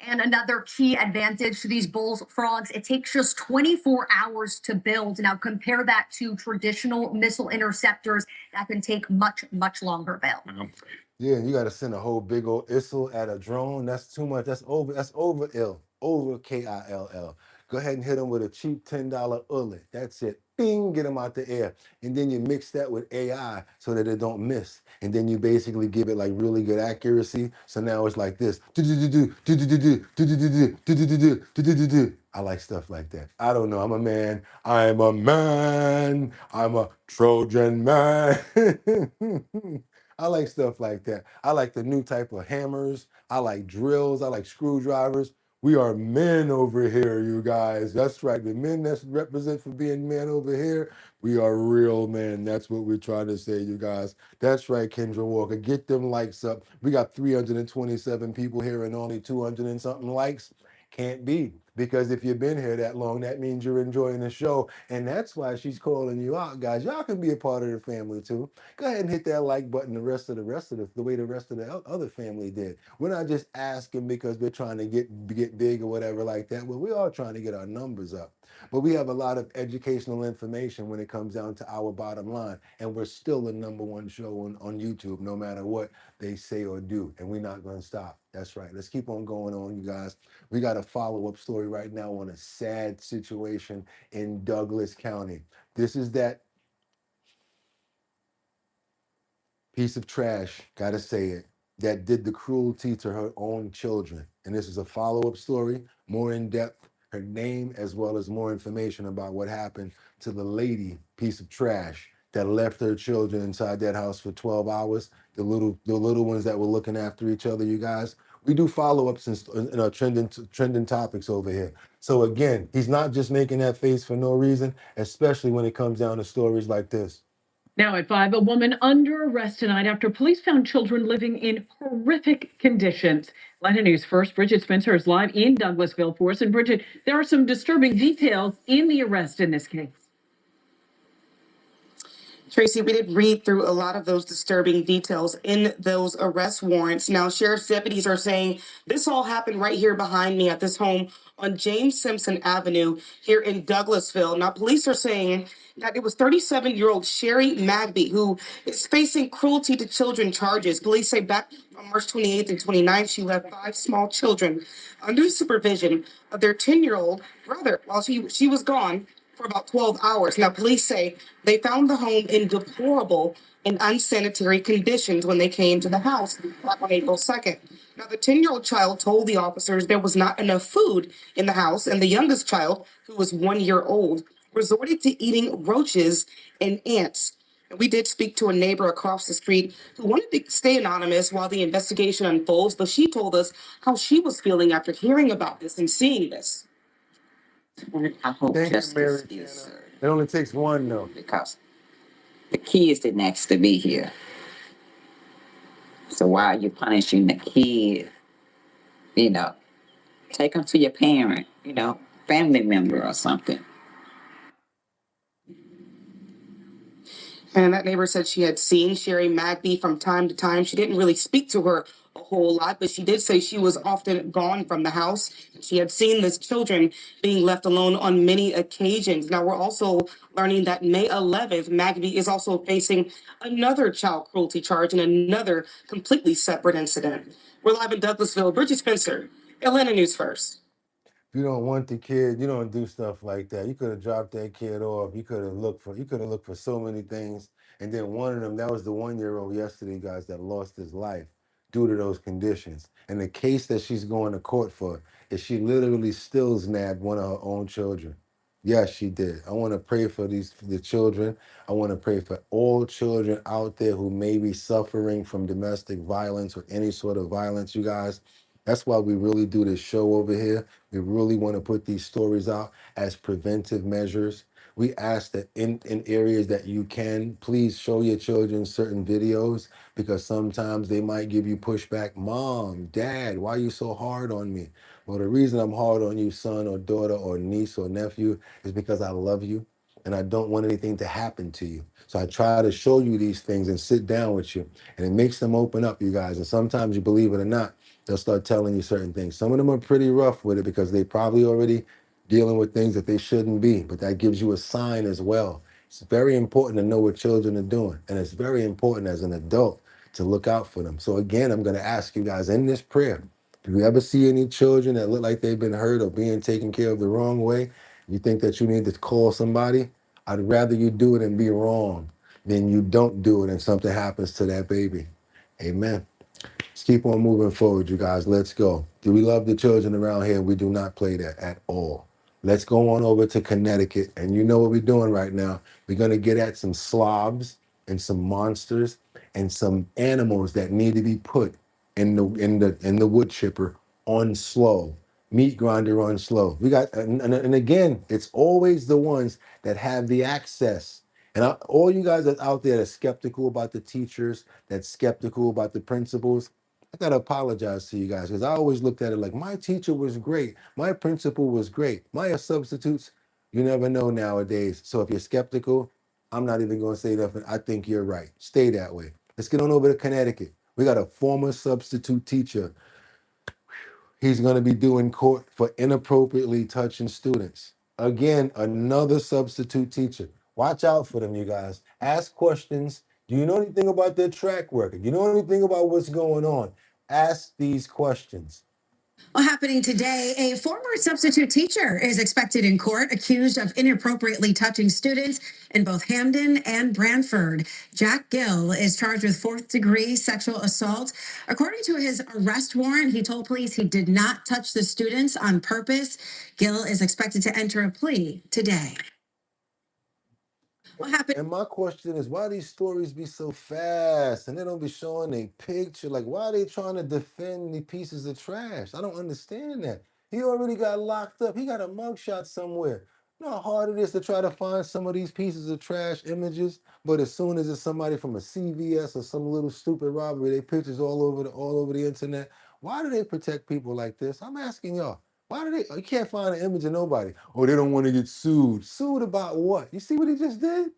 And another key advantage to these Bullfrogs, it takes just 24 hours to build. Now compare that to traditional missile interceptors that can take much, much longer, Bill. Yeah, you got to send a whole big old ISIL at a drone. That's too much. That's over ill. Over KILL. Go ahead and hit them with a cheap $10 ullet. That's it. Bing, get them out the air. And then you mix that with AI so that it don't miss. And then you basically give it like really good accuracy. So now it's like this. I like stuff like that. I don't know. I'm a man. I'm a man. I'm a Trojan man. I like stuff like that. I like the new type of hammers. I like drills. I like screwdrivers. We are men over here, you guys. That's right. The men that represent for being men over here, we are real men. That's what we're trying to say, you guys. That's right, Kendra Walker. Get them likes up. We got 327 people here and only 200 and something likes. Can't be. Because if you've been here that long, that means you're enjoying the show. And that's why she's calling you out, guys. Y'all can be a part of the family too. Go ahead and hit that like button the way the rest of the other family did. We're not just asking because we're trying to get big or whatever like that. Well, we're all trying to get our numbers up. But we have a lot of educational information when it comes down to our bottom line. And we're still the #1 show on YouTube, no matter what they say or do. And we're not going to stop. That's right. Let's keep on going on, you guys. We got a follow-up story right now on a sad situation in Douglas County. This is that piece of trash, gotta say it, that did the cruelty to her own children. And this is a follow-up story, more in depth, her name, as well as more information about what happened to the lady piece of trash that left her children inside that house for 12 hours. The little ones that were looking after each other, you guys. We do follow-ups in our trending topics over here. So again, he's not just making that face for no reason, especially when it comes down to stories like this. Now at 5, a woman under arrest tonight after police found children living in horrific conditions. Atlanta News First, Bridget Spencer is live in Douglasville for us. And Bridget, there are some disturbing details in the arrest in this case. Tracy, we did read through a lot of those disturbing details in those arrest warrants. Now, sheriff's deputies are saying this all happened right here behind me at this home on James Simpson Avenue here in Douglasville. Now, police are saying that it was 37-year-old Sherry Magby who is facing cruelty to children charges. Police say back on March 28th and 29th, she left 5 small children under the supervision of their 10-year-old brother while she was gone for about 12 hours. Now, police say they found the home in deplorable and unsanitary conditions when they came to the house back on April 2nd. Now, the 10-year-old child told the officers there was not enough food in the house, and the youngest child, who was 1 year old, resorted to eating roaches and ants. And we did speak to a neighbor across the street who wanted to stay anonymous while the investigation unfolds, but she told us how she was feeling after hearing about this and seeing this. I hope Thank you, justice Mary is served It only takes one, though. because the kids didn't ask to be here. So why are you punishing the kid? You know, take them to your parent, family member or something. And that neighbor said she had seen Sherry Magby from time to time. She didn't really speak to her a whole lot, but she did say she was often gone from the house. She had seen the children being left alone on many occasions. Now, we're also learning that May 11th, Magby is also facing another child cruelty charge in another completely separate incident. We're live in Douglasville. Bridget Spencer, Atlanta News First. If you don't want the kid, you don't do stuff like that. You could have dropped that kid off. You could have looked for so many things. And then one of them, that was the 1-year-old yesterday, guys, that lost his life due to those conditions. And the case that she's going to court for is she literally still nabbed one of her own children. Yes, she did. I want to pray for the children. I want to pray for all children out there who may be suffering from domestic violence or any sort of violence, you guys. That's why we really do this show over here. We really want to put these stories out as preventive measures. We ask that in areas that you can, please show your children certain videos because sometimes they might give you pushback. Mom, Dad, why are you so hard on me? Well, the reason I'm hard on you, son or daughter or niece or nephew, is because I love you and I don't want anything to happen to you. So I try to show you these things and sit down with you, and it makes them open up, you guys. And sometimes, you believe it or not, they'll start telling you certain things. Some of them are pretty rough with it because they probably already dealing with things that they shouldn't be, but that gives you a sign as well. It's very important to know what children are doing, and it's very important as an adult to look out for them. So again, I'm going to ask you guys in this prayer, if you ever see any children that look like they've been hurt or being taken care of the wrong way, you think that you need to call somebody, I'd rather you do it and be wrong than you don't do it and something happens to that baby. Amen. Let's keep on moving forward, you guys. Let's go. Do we love the children around here? We do not play that at all. Let's go on over to Connecticut. And you know what we're doing right now. We're going to get at some slobs and some monsters and some animals that need to be put in the wood chipper on slow. Meat grinder run slow. We got, and again, it's always the ones that have the access. And all you guys that's out there that's skeptical about the teachers, that's skeptical about the principals, I gotta apologize to you guys because I always looked at it like my teacher was great, my principal was great, my substitutes. You never know nowadays. So if you're skeptical, I'm not even gonna say nothing. I think you're right. Stay that way. Let's get on over to Connecticut. We got a former substitute teacher. He's going to be doing court for inappropriately touching students. Again, another substitute teacher. Watch out for them, you guys. Ask questions. Do you know anything about their track record? Do you know anything about what's going on? Ask these questions. Well, happening today, a former substitute teacher is expected in court accused of inappropriately touching students in both Hamden and Branford. Jack Gill is charged with 4th-degree sexual assault. According to his arrest warrant, he told police he did not touch the students on purpose. Gill is expected to enter a plea today. What happened? And my question is, why these stories be so fast and they don't be showing a picture? Like, why are they trying to defend the pieces of trash? I don't understand that. He already got locked up. He got a mugshot somewhere. You know how hard it is to try to find some of these pieces of trash images, but as soon as it's somebody from a CVS or some little stupid robbery, they pictures all over the internet. Why do they protect people like this? I'm asking y'all. Why do they? You can't find an image of nobody. Oh, they don't want to get sued. Sued about what? You see what he just did?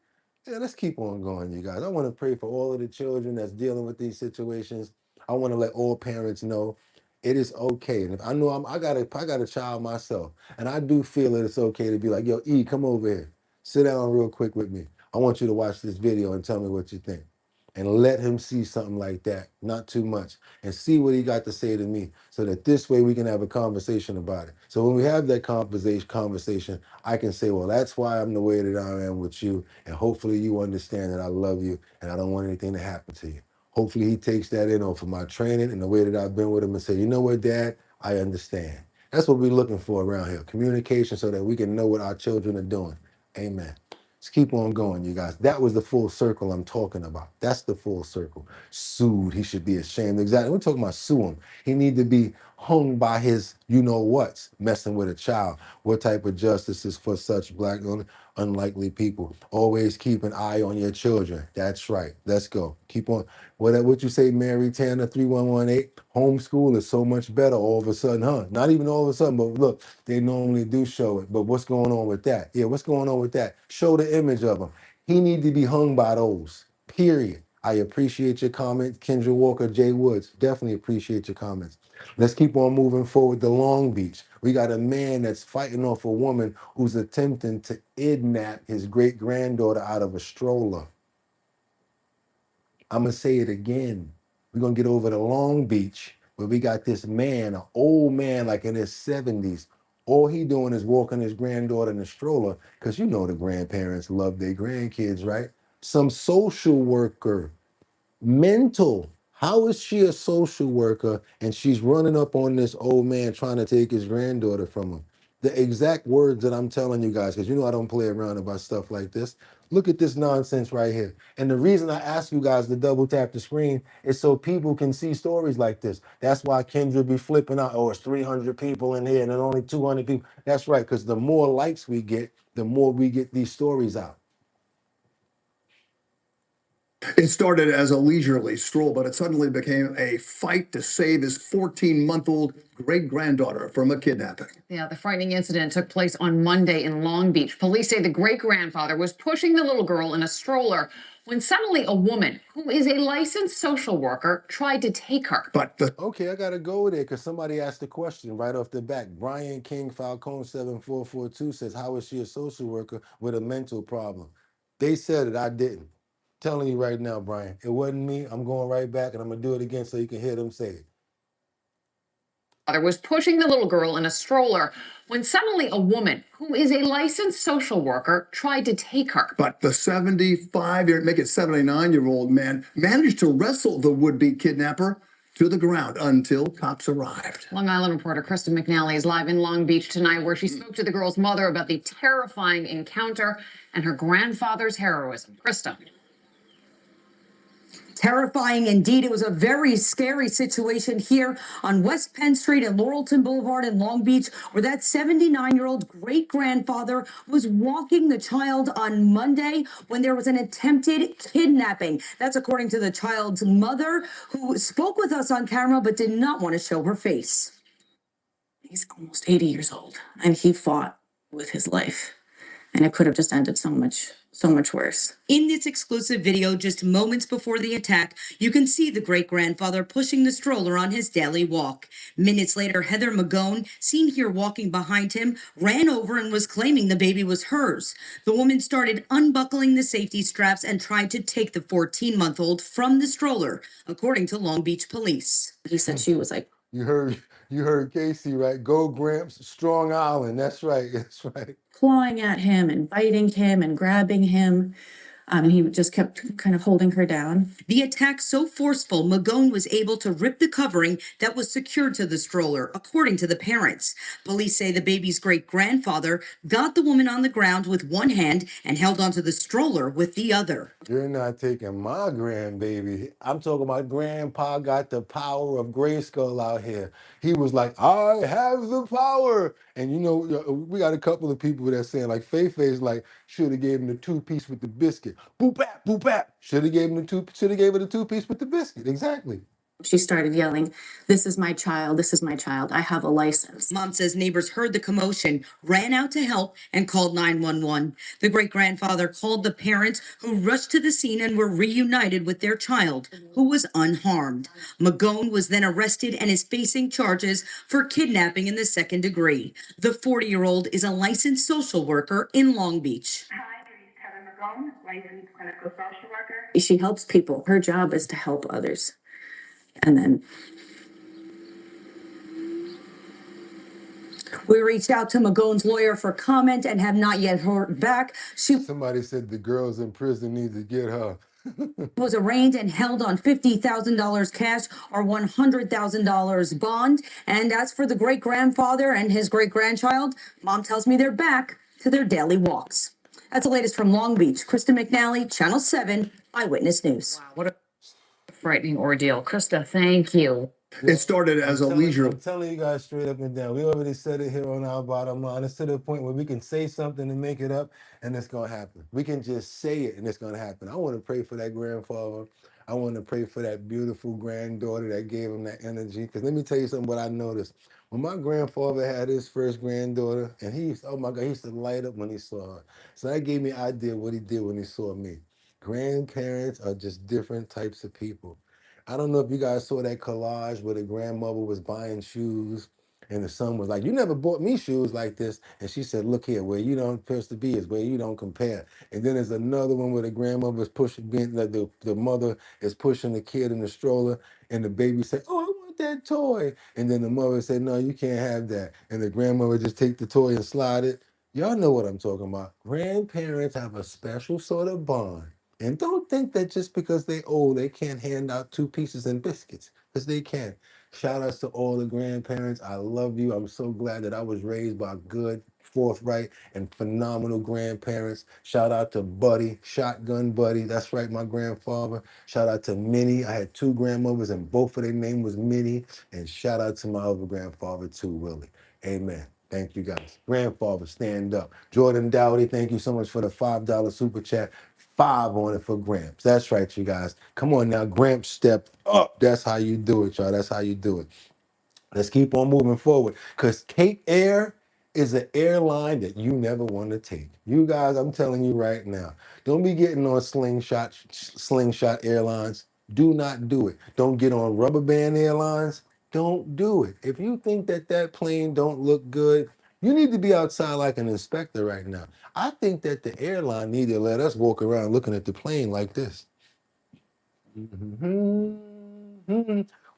Yeah, let's keep on going, you guys. I want to pray for all of the children that's dealing with these situations. I want to let all parents know it is okay. And if I know I got a child myself, and I do feel that it's okay to be like, yo, E, come over here. Sit down real quick with me. I want you to watch this video and tell me what you think. And let him see something like that, not too much, and see what he got to say to me so that this way we can have a conversation about it. So when we have that conversation, I can say, well, that's why I'm the way that I am with you. And hopefully you understand that I love you and I don't want anything to happen to you. Hopefully he takes that in on for my training and the way that I've been with him and say, you know what, Dad, I understand. That's what we're looking for around here, communication so that we can know what our children are doing. Amen. Let's keep on going, you guys. That was the full circle I'm talking about. That's the full circle. Sued. He should be ashamed. Exactly. We're talking about sue him. He need to be hung by his you-know-whats, messing with a child. What type of justice is for such black unlikely people? Always keep an eye on your children. That's right. Let's go. Keep on. What you say, Mary Tanner 3118? Homeschool is so much better all of a sudden, huh? Not even all of a sudden, but look, they normally do show it. But what's going on with that? Yeah, what's going on with that? Show the image of him. He need to be hung by those, period. I appreciate your comments. Kendra Walker, Jay Woods, definitely appreciate your comments. Let's keep on moving forward to Long Beach. We got a man that's fighting off a woman who's attempting to kidnap his great-granddaughter out of a stroller. I'm going to say it again. We're going to get over to Long Beach where we got this man, an old man like in his 70s. All he doing is walking his granddaughter in the stroller because you know the grandparents love their grandkids, right? Some social worker, mental. How is she a social worker and she's running up on this old man trying to take his granddaughter from him? The exact words that I'm telling you guys, because you know I don't play around about stuff like this. Look at this nonsense right here. And the reason I ask you guys to double tap the screen is so people can see stories like this. That's why Kendra be flipping out, oh, it's 300 people in here and then only 200 people. That's right, because the more likes we get, the more we get these stories out. It started as a leisurely stroll, but it suddenly became a fight to save his 14-month-old great-granddaughter from a kidnapping. Yeah, the frightening incident took place on Monday in Long Beach. Police say the great-grandfather was pushing the little girl in a stroller when suddenly a woman, who is a licensed social worker, tried to take her. Okay, I gotta go there because somebody asked the question right off the bat. Brian King Falcone 7442 says, how is she a social worker with a mental problem? They said it, I didn't. Telling you right now, Brian, it wasn't me. I'm going right back and I'm gonna do it again so you can hear them say it. Father was pushing the little girl in a stroller when suddenly a woman, who is a licensed social worker, tried to take her. But the 75-year, make it 79-year-old man managed to wrestle the would-be kidnapper to the ground until cops arrived. Long Island reporter Krista McNally is live in Long Beach tonight, where she spoke to the girl's mother about the terrifying encounter and her grandfather's heroism. Krista. Terrifying indeed. It was a very scary situation here on West Penn Street and Laurelton Boulevard in Long Beach, where that 79-year-old great-grandfather was walking the child on Monday when there was an attempted kidnapping. That's according to the child's mother, who spoke with us on camera but did not want to show her face. He's almost 80 years old, and he fought with his life. And it could have just ended so much worse. In this exclusive video, just moments before the attack, you can see the great-grandfather pushing the stroller on his daily walk. Minutes later, Heather Magone, seen here walking behind him, ran over and was claiming the baby was hers. The woman started unbuckling the safety straps and tried to take the 14-month-old from the stroller, according to Long Beach police. He said she was like, You heard Casey, right? Go Gramps, Strong Island. That's right. That's right. clawing at him and biting him and grabbing him. And he just kept kind of holding her down. The attack so forceful, Magone was able to rip the covering that was secured to the stroller, according to the parents. Police say the baby's great-grandfather got the woman on the ground with one hand and held onto the stroller with the other. You're not taking my grandbaby. I'm talking about Grandpa got the power of Grayskull out here. He was like, I have the power. And you know, we got a couple of people that saying like Faye-Faye's like, should have gave him the 2-piece with the biscuit. Boop bap, boop bap. Should have gave him should have gave her the 2-piece with the biscuit. Exactly. She started yelling, this is my child, this is my child, I have a license. Mom says neighbors heard the commotion, ran out to help, and called 911. The great-grandfather called the parents, who rushed to the scene and were reunited with their child, who was unharmed. Magone was then arrested and is facing charges for kidnapping in the 2nd degree. The 40-year-old is a licensed social worker in Long Beach. Hi, Heather Magone, licensed clinical social worker. She helps people. Her job is to help others. And then we reached out to Magone's lawyer for comment and have not yet heard back. Somebody said the girls in prison need to get her. Was arraigned and held on $50,000 cash or $100,000 bond. And as for the great-grandfather and his great-grandchild, Mom tells me they're back to their daily walks. That's the latest from Long Beach. Krista McNally, Channel 7, Eyewitness News. Wow, what a frightening ordeal. Krista, thank you. It started as a leisure. I'm telling you guys straight up and down. We already said it here on Our Bottom Line. It's to the point where we can say something and make it up, and it's going to happen. We can just say it, and it's going to happen. I want to pray for that grandfather. I want to pray for that beautiful granddaughter that gave him that energy. Because let me tell you something, what I noticed. When my grandfather had his first granddaughter, and he used, oh my God, he used to light up when he saw her. So that gave me an idea what he did when he saw me. Grandparents are just different types of people. I don't know if you guys saw that collage where the grandmother was buying shoes and the son was like, you never bought me shoes like this. And she said, look here, where you don't supposed to be is where you don't compare. And then there's another one where the grandmother is pushing, like the mother is pushing the kid in the stroller and the baby said, oh, I want that toy. And then the mother said, no, you can't have that. And the grandmother just take the toy and slide it. Y'all know what I'm talking about. Grandparents have a special sort of bond. And don't think that just because they old, they can't hand out 2 pieces and biscuits, because they can. Shout outs to all the grandparents. I love you. I'm so glad that I was raised by good, forthright, and phenomenal grandparents. Shout out to Buddy, Shotgun Buddy. That's right, my grandfather. Shout out to Minnie. I had 2 grandmothers, and both of their name was Minnie. And shout out to my other grandfather too, Willie. Amen. Thank you guys. Grandfather, stand up. Jordan Dowdy, thank you so much for the $5 super chat. 5 on it for Gramps. That's right, you guys. Come on now, Gramps, step up. That's how you do it, y'all. That's how you do it. Let's keep on moving forward, because Cape Air is an airline that you never want to take. You guys, I'm telling you right now, don't be getting on slingshot airlines. Do not do it. Don't get on rubber band airlines. Don't do it. If you think that that plane don't look good, you need to be outside like an inspector right now. I think that the airline need to let us walk around looking at the plane like this.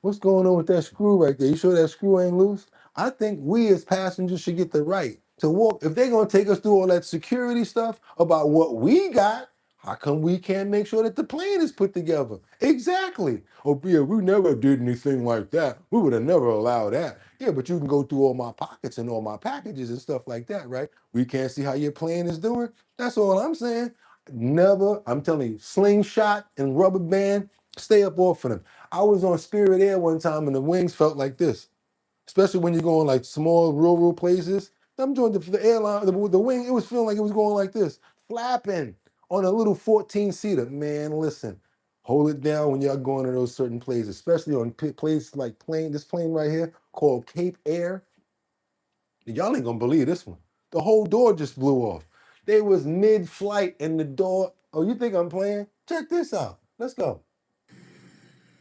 What's going on with that screw right there? You sure that screw ain't loose? I think we as passengers should get the right to walk. If they're going to take us through all that security stuff about what we got, how come we can't make sure that the plane is put together? Exactly. Oh, yeah, we never did anything like that. We would have never allowed that. Yeah, but you can go through all my pockets and all my packages and stuff like that, right? We can't see how your plane is doing. That's all I'm saying. Never, I'm telling you, slingshot and rubber band, Stay up off of them. I was on Spirit Air one time and the wings felt like this, especially when you're going like small rural places. I'm doing the airline, the wing, it was feeling like it was going like this, flapping on a little 14-seater. Man, listen, hold it down when y'all going to those certain places, especially on places like this plane right here called Cape Air. Y'all ain't gonna believe this one. The whole door just blew off. They was mid-flight and the door. Oh, you think I'm playing? Check this out. Let's go.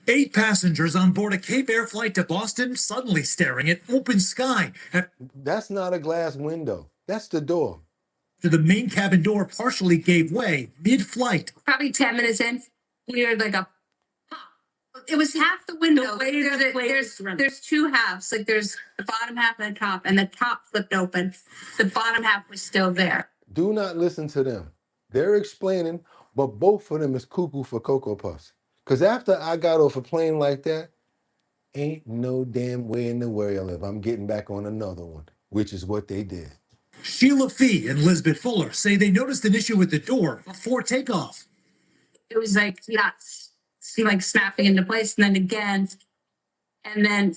8 passengers on board a Cape Air flight to Boston suddenly staring at open sky after That's not a glass window. That's the door. the main cabin door partially gave way mid-flight. Probably 10 minutes in, we heard like a pop. It was half the window. There's two halves. Like there's the bottom half and the top, and the top flipped open. The bottom half was still there. Do not listen to them. They're explaining, but both of them is cuckoo for Cocoa Puffs. Because after I got off a plane like that, ain't no damn way in the world if I'm getting back on another one, which is what they did. Sheila Fee and Lisbeth Fuller say they noticed an issue with the door before takeoff. It was like nuts. See, like snapping into place, and then again, and then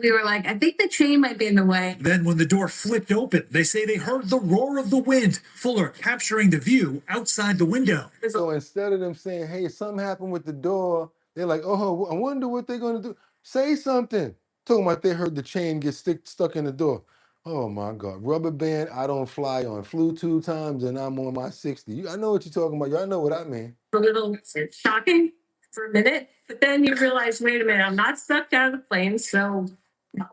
we were like, I think the chain might be in the way. Then when the door flipped open, they say they heard the roar of the wind, Fuller capturing the view outside the window. So instead of them saying, hey, something happened with the door, they're like, oh, I wonder what they're going to do. Say something. Talking about they heard the chain get stuck in the door. Oh my God. Rubber band, I don't fly on. Flew 2 times and I'm on my 60. I know what you're talking about. Y'all know what I mean. A little shocking for a minute, but then you realize, wait a minute, I'm not stuck out of the plane, so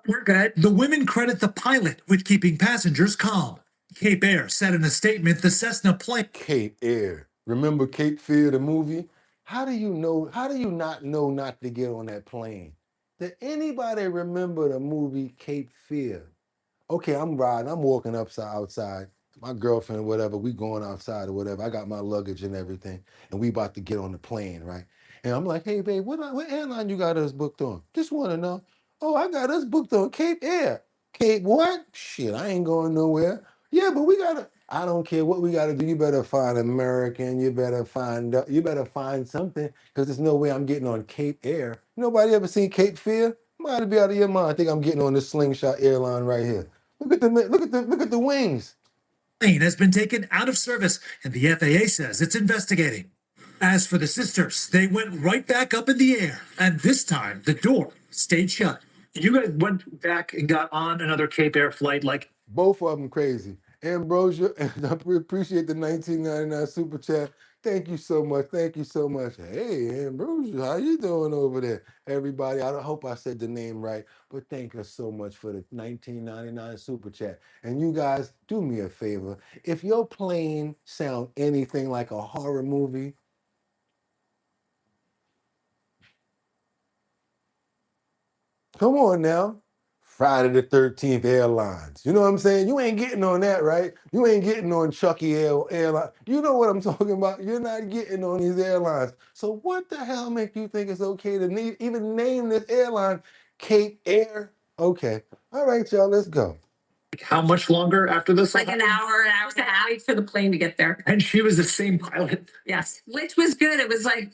we're good. The women credit the pilot with keeping passengers calm. Cape Air said in a statement the Cessna plane. Cape Air. Remember Cape Fear, the movie? How do you not know not to get on that plane? Did anybody remember the movie Cape Fear? Okay, I'm riding, I'm walking outside. My girlfriend or whatever, we going outside or whatever. I got my luggage and everything, and we about to get on the plane, right? And I'm like, hey, babe, what airline you got us booked on? Just want to know. Oh, I got us booked on Cape Air. Cape what? Shit, I ain't going nowhere. Yeah, but I don't care what we gotta do. You better find American. You better find something, because there's no way I'm getting on Cape Air. Nobody ever seen Cape Fear? Might be out of your mind. I think I'm getting on this slingshot airline right here. Look at the wings. Plane has been taken out of service, and the FAA says it's investigating. As for the sisters, they went right back up in the air, and this time the door stayed shut. You guys went back and got on another Cape Air flight, like Both of them crazy. Ambrosia, and I appreciate the 1999 super chat. Thank you so much. Thank you so much. Hey, Ambrosia, how you doing over there? Everybody, I hope I said the name right, but thank us so much for the 1999 super chat. And you guys, do me a favor. If your plane sound anything like a horror movie, come on now. Friday the 13th Airlines. You know what I'm saying? You ain't getting on that, right? You ain't getting on Chucky Airline. You know what I'm talking about? You're not getting on these airlines. So what the hell make you think it's okay to even name this airline Cape Air? Okay. All right, y'all, let's go. how much longer after this? Like an hour and a half. Wait for the plane to get there. And she was the same pilot. Yes, which was good. It was like,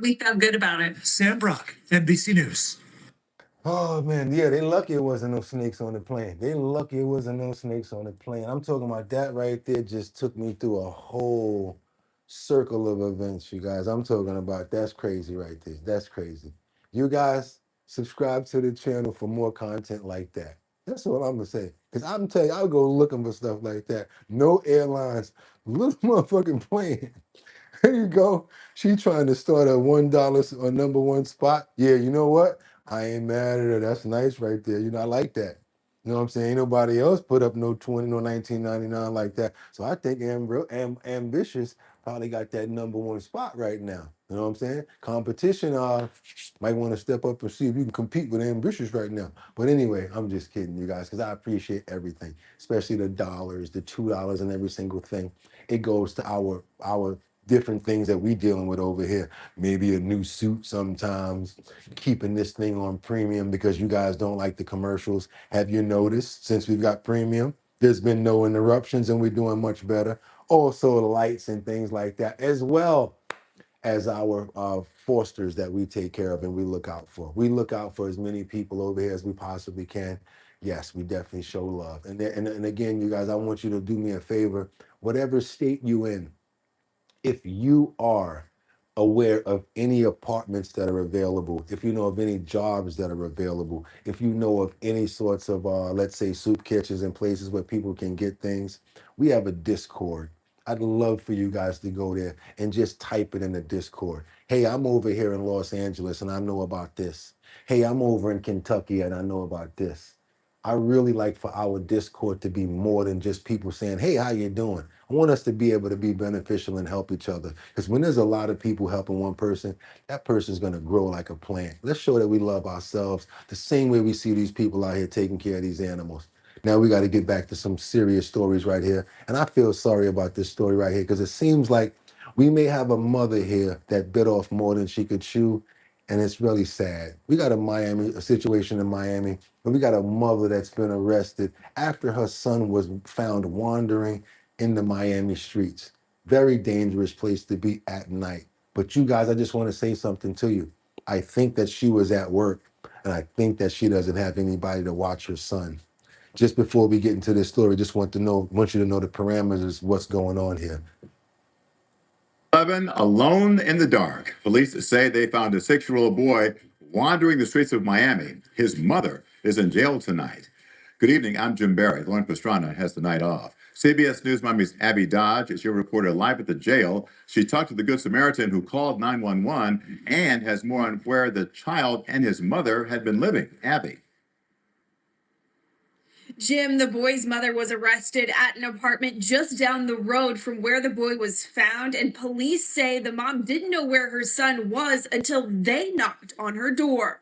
we felt good about it. Sam Brock, NBC News. Oh man, yeah, they lucky it wasn't no snakes on the plane. They lucky it wasn't no snakes on the plane. I'm talking about that right there just took me through a whole circle of events, you guys. I'm talking about that's crazy right there. That's crazy. You guys subscribe to the channel for more content like that. That's what I'm gonna say. Because I'm telling you, I'll go looking for stuff like that. No airlines, little motherfucking plane. There you go. She trying to start a $1 or number one spot. Yeah, you know what? I ain't mad at her. That's nice right there. You know, I like that. You know what I'm saying? Ain't nobody else put up no 1999 like that. So I think Ambitious probably got that number one spot right now. You know what I'm saying? Competition might want to step up and see if you can compete with Ambitious right now. But anyway, I'm just kidding, you guys, because I appreciate everything, especially the dollars, the $2 and every single thing. It goes to our different things that we dealing with over here. Maybe a new suit sometimes, keeping this thing on premium because you guys don't like the commercials. Have you noticed since we've got premium, there's been no interruptions and we're doing much better. Also lights and things like that as well. as our fosters that we take care of and we look out for. We look out for as many people over here as we possibly can. Yes, we definitely show love. And again, you guys, I want you to do me a favor. Whatever state you in, if you are aware of any apartments that are available, if you know of any jobs that are available, if you know of any sorts of, let's say, soup kitchens and places where people can get things, we have a Discord. I'd love for you guys to go there and just type it in the Discord. Hey, I'm over here in Los Angeles and I know about this. Hey, I'm over in Kentucky and I know about this. I really like for our Discord to be more than just people saying, hey, how you doing? I want us to be able to be beneficial and help each other. Because when there's a lot of people helping one person, that person's going to grow like a plant. Let's show that we love ourselves the same way we see these people out here taking care of these animals. Now we got to get back to some serious stories right here. And I feel sorry about this story right here because it seems like we may have a mother here that bit off more than she could chew. And it's really sad. We got a situation in Miami, where we got a mother that's been arrested after her son was found wandering in the Miami streets. Very dangerous place to be at night. But you guys, I just want to say something to you. I think that she was at work, and I think that she doesn't have anybody to watch her son. Just before we get into this story, just want you to know the parameters of what's going on here. 11 alone in the dark. Police say they found a 6-year-old boy wandering the streets of Miami. His mother is in jail tonight. Good evening. I'm Jim Barrett. Lauren Pastrana has the night off. CBS News Miami's Abby Dodge is your reporter live at the jail. She talked to the Good Samaritan who called 911 and has more on where the child and his mother had been living. Abby. Jim, the boy's mother was arrested at an apartment just down the road from where the boy was found, and police say the mom didn't know where her son was until they knocked on her door.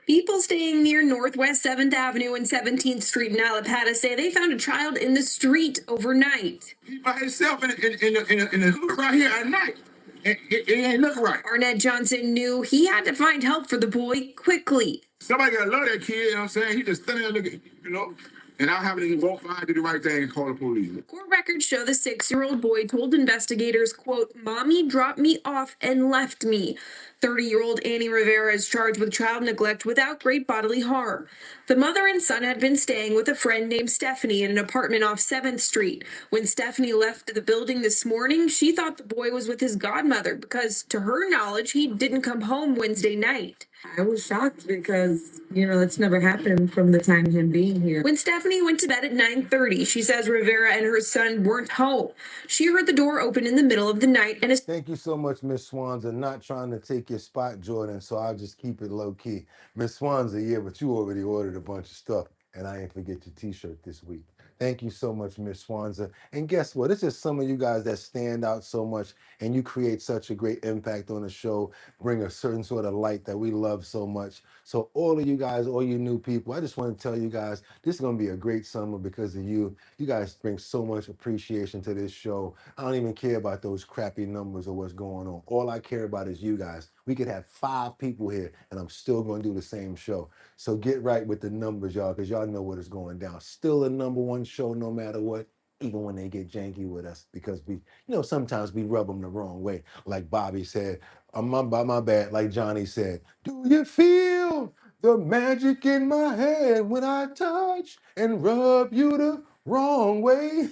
People staying near Northwest 7th Avenue and 17th Street in Allapattah say they found a child in the street overnight. He by himself in the hood right here at night. It ain't look right. Arnett Johnson knew he had to find help for the boy quickly. Somebody gotta love that kid, you know what I'm saying? He just standing there looking, you know, and I happen to walk by, do the right thing, and call the police. Court records show the 6-year-old boy told investigators, quote, "Mommy dropped me off and left me." 30-year-old Annie Rivera is charged with child neglect without great bodily harm. The mother and son had been staying with a friend named Stephanie in an apartment off 7th Street. When Stephanie left the building this morning, she thought the boy was with his godmother because, to her knowledge, he didn't come home Wednesday night. I was shocked because, that's never happened from the time of him being here. When Stephanie went to bed at 9:30, she says Rivera and her son weren't home. She heard the door open in the middle of the night and Thank you so much, Miss Swanza. Not trying to take your spot, Jordan, so I'll just keep it low key. Miss Swanza, yeah, but you already ordered a bunch of stuff, and I ain't forget your t-shirt this week. Thank you so much, Miss Swanza. And guess what? It's just some of you guys that stand out so much, and you create such a great impact on the show, bring a certain sort of light that we love so much. So all of you guys, all you new people, I just want to tell you guys, this is going to be a great summer because of you. You guys bring so much appreciation to this show. I don't even care about those crappy numbers or what's going on. All I care about is you guys. We could have 5 people here, and I'm still going to do the same show. So get right with the numbers, y'all, because y'all know what is going down. Still a #1 show no matter what, even when they get janky with us, because we, sometimes we rub them the wrong way. Like Bobby said, my bad, like Johnny said, do you feel the magic in my hand when I touch and rub you the wrong way?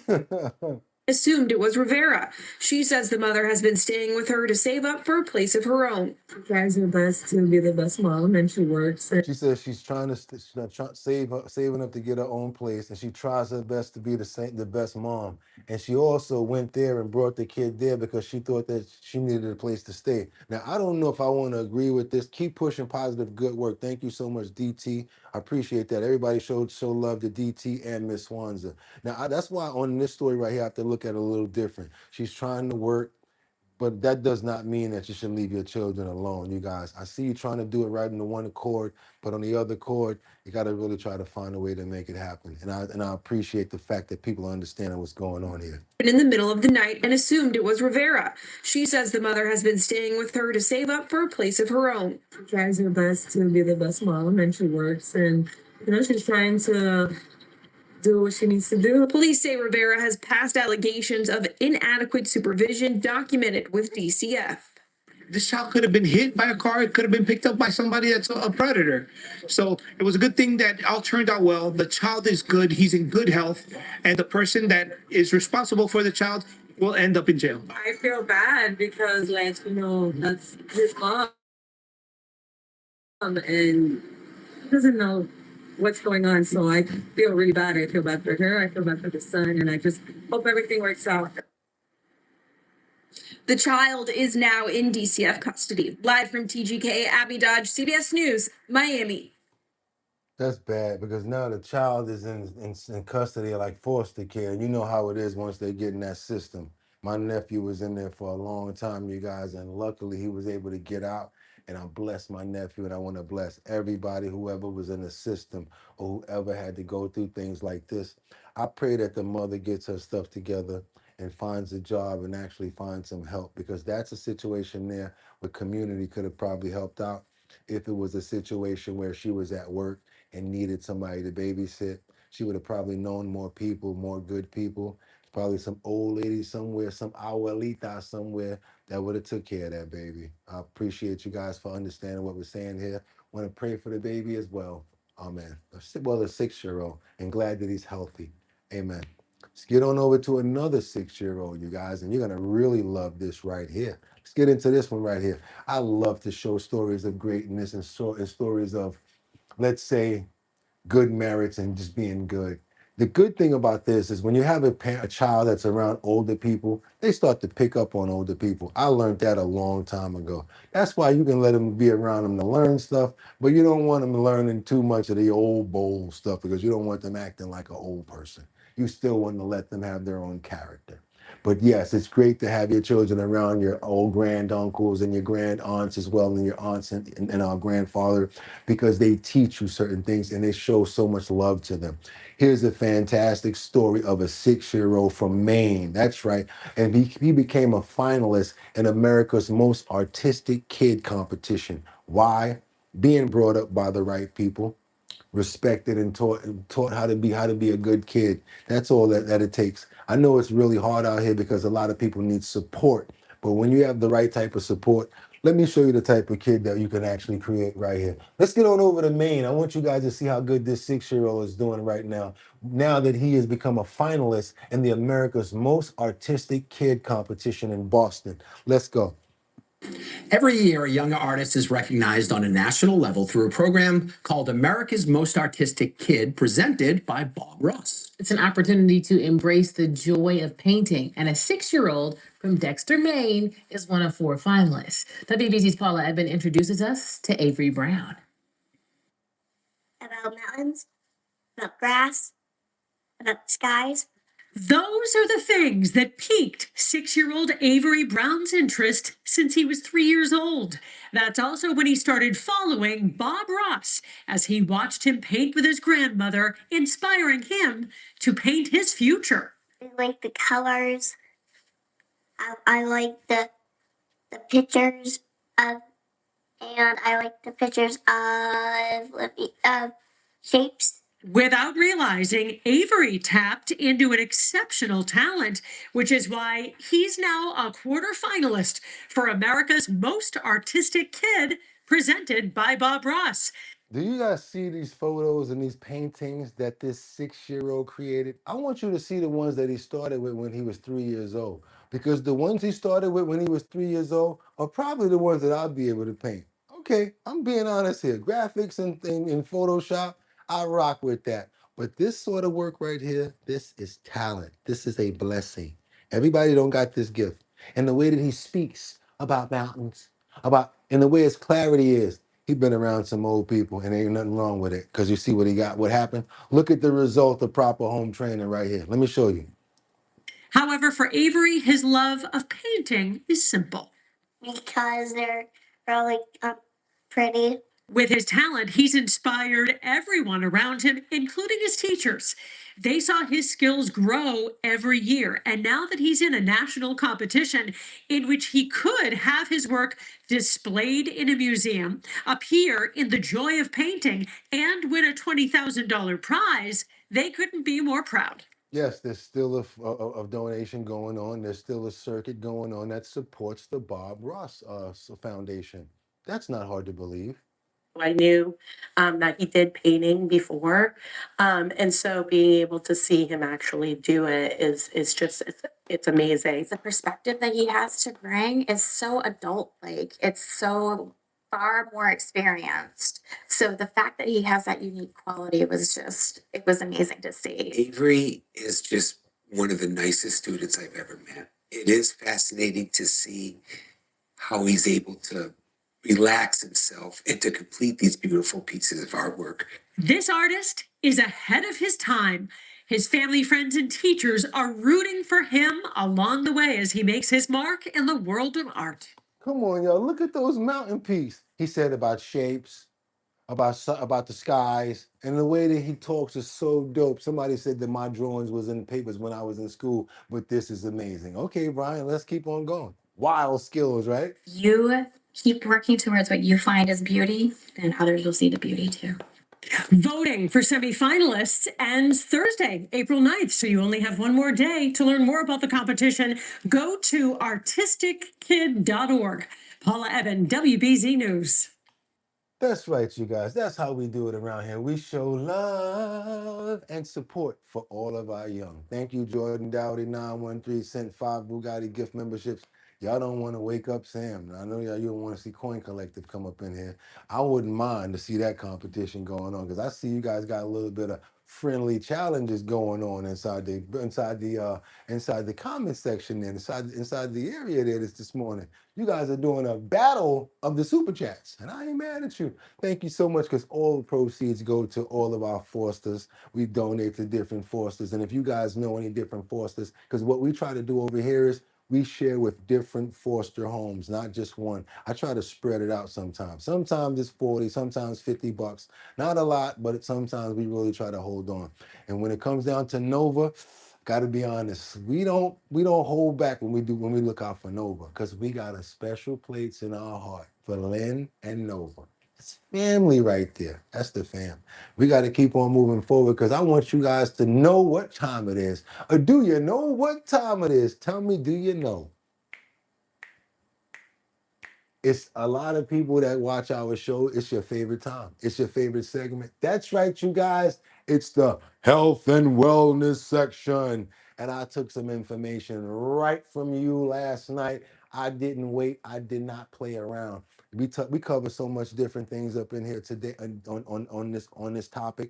assumed it was Rivera. She says the mother has been staying with her to save up for a place of her own. She tries her best to be the best mom, and she works. She says she's trying to saving up to get her own place, and she tries her best to be the best mom. And she also went there and brought the kid there because she thought that she needed a place to stay. Now, I don't know if I want to agree with this. Keep pushing positive, good work. Thank you so much, DT. I appreciate that. Everybody showed love to DT and Miss Swanza. Now, that's why on this story right here, I have to look at it a little different. She's trying to work, but that does not mean that you should leave your children alone, you guys. I see you trying to do it right in the one accord, but on the other chord, you got to really try to find a way to make it happen. And I appreciate the fact that people are understanding what's going on here. In the middle of the night and assumed it was Rivera. She says the mother has been staying with her to save up for a place of her own. She tries her best to be the best mom, and she works, and she's trying to do what she needs to do. Police say Rivera has past allegations of inadequate supervision documented with DCF. This child could have been hit by a car. It could have been picked up by somebody that's a predator. So it was a good thing that all turned out well. The child is good. He's in good health. And the person that is responsible for the child will end up in jail. I feel bad because, like, you know, that's his mom. And he doesn't know what's going on. So I feel really bad. I feel bad for her. I feel bad for the son. And I just hope everything works out. The child is now in DCF custody. Live from TGK, Abby Dodge, CBS News, Miami. That's bad because now the child is in custody, like foster care. You know how it is once they get in that system. My nephew was in there for a long time, you guys, and luckily he was able to get out. And I bless my nephew, and I want to bless everybody, whoever was in the system or whoever had to go through things like this. I pray that the mother gets her stuff together and finds a job and actually finds some help, because that's a situation there where community could have probably helped out if it was a situation where she was at work and needed somebody to babysit. She would have probably known more people, more good people, probably some old lady somewhere, some abuelita somewhere that would have took care of that baby. I appreciate you guys for understanding what we're saying here. Want to pray for the baby as well. Amen. Well, a 6-year-old, and glad that he's healthy. Amen. Let's get on over to another 6-year-old, you guys, and you're going to really love this right here. Let's get into this one right here. I love to show stories of greatness and stories of, let's say, good merits and just being good. The good thing about this is when you have a child that's around older people, they start to pick up on older people. I learned that a long time ago. That's why you can let them be around them to learn stuff, but you don't want them learning too much of the old bold stuff because you don't want them acting like an old person. You still want to let them have their own character. But yes, it's great to have your children around your old granduncles and your grand aunts as well, and your aunts and our grandfather, because they teach you certain things and they show so much love to them. Here's a fantastic story of a 6-year-old from Maine. That's right. And he became a finalist in America's Most Artistic Kid competition. Why? Being brought up by the right people, respected and taught how to be a good kid. That's all that it takes. I know it's really hard out here because a lot of people need support, but when you have the right type of support, let me show you the type of kid that you can actually create right here. Let's get on over to Maine. I want you guys to see how good this 6-year-old is doing right now that he has become a finalist in the America's Most Artistic Kid competition in Boston. Let's go. Every year, a young artist is recognized on a national level through a program called America's Most Artistic Kid, presented by Bob Ross. It's an opportunity to embrace the joy of painting, and a 6-year-old from Dexter, Maine is one of 4 finalists. WBZ's Paula Eben introduces us to Avery Brown. About mountains, about grass, about skies. Those are the things that piqued 6-year-old Avery Brown's interest since he was 3 years old. That's also when he started following Bob Ross as he watched him paint with his grandmother, inspiring him to paint his future. I like the colors. I like the pictures of, and I like the pictures of shapes. Without realizing, Avery tapped into an exceptional talent, which is why he's now a quarterfinalist for America's Most Artistic Kid, presented by Bob Ross. Do you guys see these photos and these paintings that this 6-year-old created? I want you to see the ones that he started with when he was 3 years old, because the ones he started with when he was 3 years old are probably the ones that I'll be able to paint. Okay, I'm being honest here. Graphics and Photoshop, I rock with that. But this sort of work right here, this is talent. This is a blessing. Everybody don't got this gift. And the way that he speaks about mountains, and the way his clarity is, he been around some old people and ain't nothing wrong with it, because you see what he got, what happened? Look at the result of proper home training right here. Let me show you. However, for Avery, his love of painting is simple. Because they're really pretty. With his talent, he's inspired everyone around him, including his teachers. They saw his skills grow every year. And now that he's in a national competition in which he could have his work displayed in a museum, appear in the joy of painting, and win a $20,000 prize, they couldn't be more proud. Yes, there's still a donation going on. There's still a circuit going on that supports the Bob Ross Foundation. That's not hard to believe. I knew that he did painting before, and so being able to see him actually do it is just it's amazing. The perspective that he has to bring is so adult-like. It's so far more experienced. So the fact that he has that unique quality was just, it was amazing to see. Avery is just one of the nicest students I've ever met. It is fascinating to see how he's able to relax himself and to complete these beautiful pieces of artwork. This artist is ahead of his time. His family, friends, and teachers are rooting for him along the way as he makes his mark in the world of art. Come on, y'all, look at those mountain peaks. He said about shapes, about the skies, and the way that he talks is so dope. Somebody said that my drawings was in papers when I was in school, but this is amazing. Okay, Brian, let's keep on going. Wild skills, right? You keep working towards what you find as beauty, and others will see the beauty too. Voting for semifinalists ends Thursday, April 9th, so you only have one more day. To learn more about the competition, go to artistickid.org. Paula Eben, WBZ News. That's right, you guys. That's how we do it around here. We show love and support for all of our young. Thank you, Jordan Dowdy 913 sent 5 Boogotti gift memberships. Y'all don't want to wake up Sam. I know y'all, you don't want to see Coin Collective come up in here. I wouldn't mind to see that competition going on because I see you guys got a little bit of friendly challenges going on inside the comment section there, inside the area there this morning. You guys are doing a battle of the super chats, and I ain't mad at you. Thank you so much because all the proceeds go to all of our fosters. We donate to different fosters, and if you guys know any different fosters, because what we try to do over here is we share with different foster homes, not just one. I try to spread it out sometimes. Sometimes it's 40, sometimes 50 bucks. Not a lot, but sometimes we really try to hold on. And when it comes down to Nova, gotta be honest, we don't hold back when we look out for Nova, because we got a special place in our heart for Lynn and Nova. It's family right there. That's the fam. We got to keep on moving forward because I want you guys to know what time it is. Or do you know what time it is? Tell me, do you know? It's a lot of people that watch our show. It's your favorite time. It's your favorite segment. That's right, you guys. It's the health and wellness section. And I took some information right from you last night. I didn't wait. I did not play around. We cover so much different things up in here today on this topic.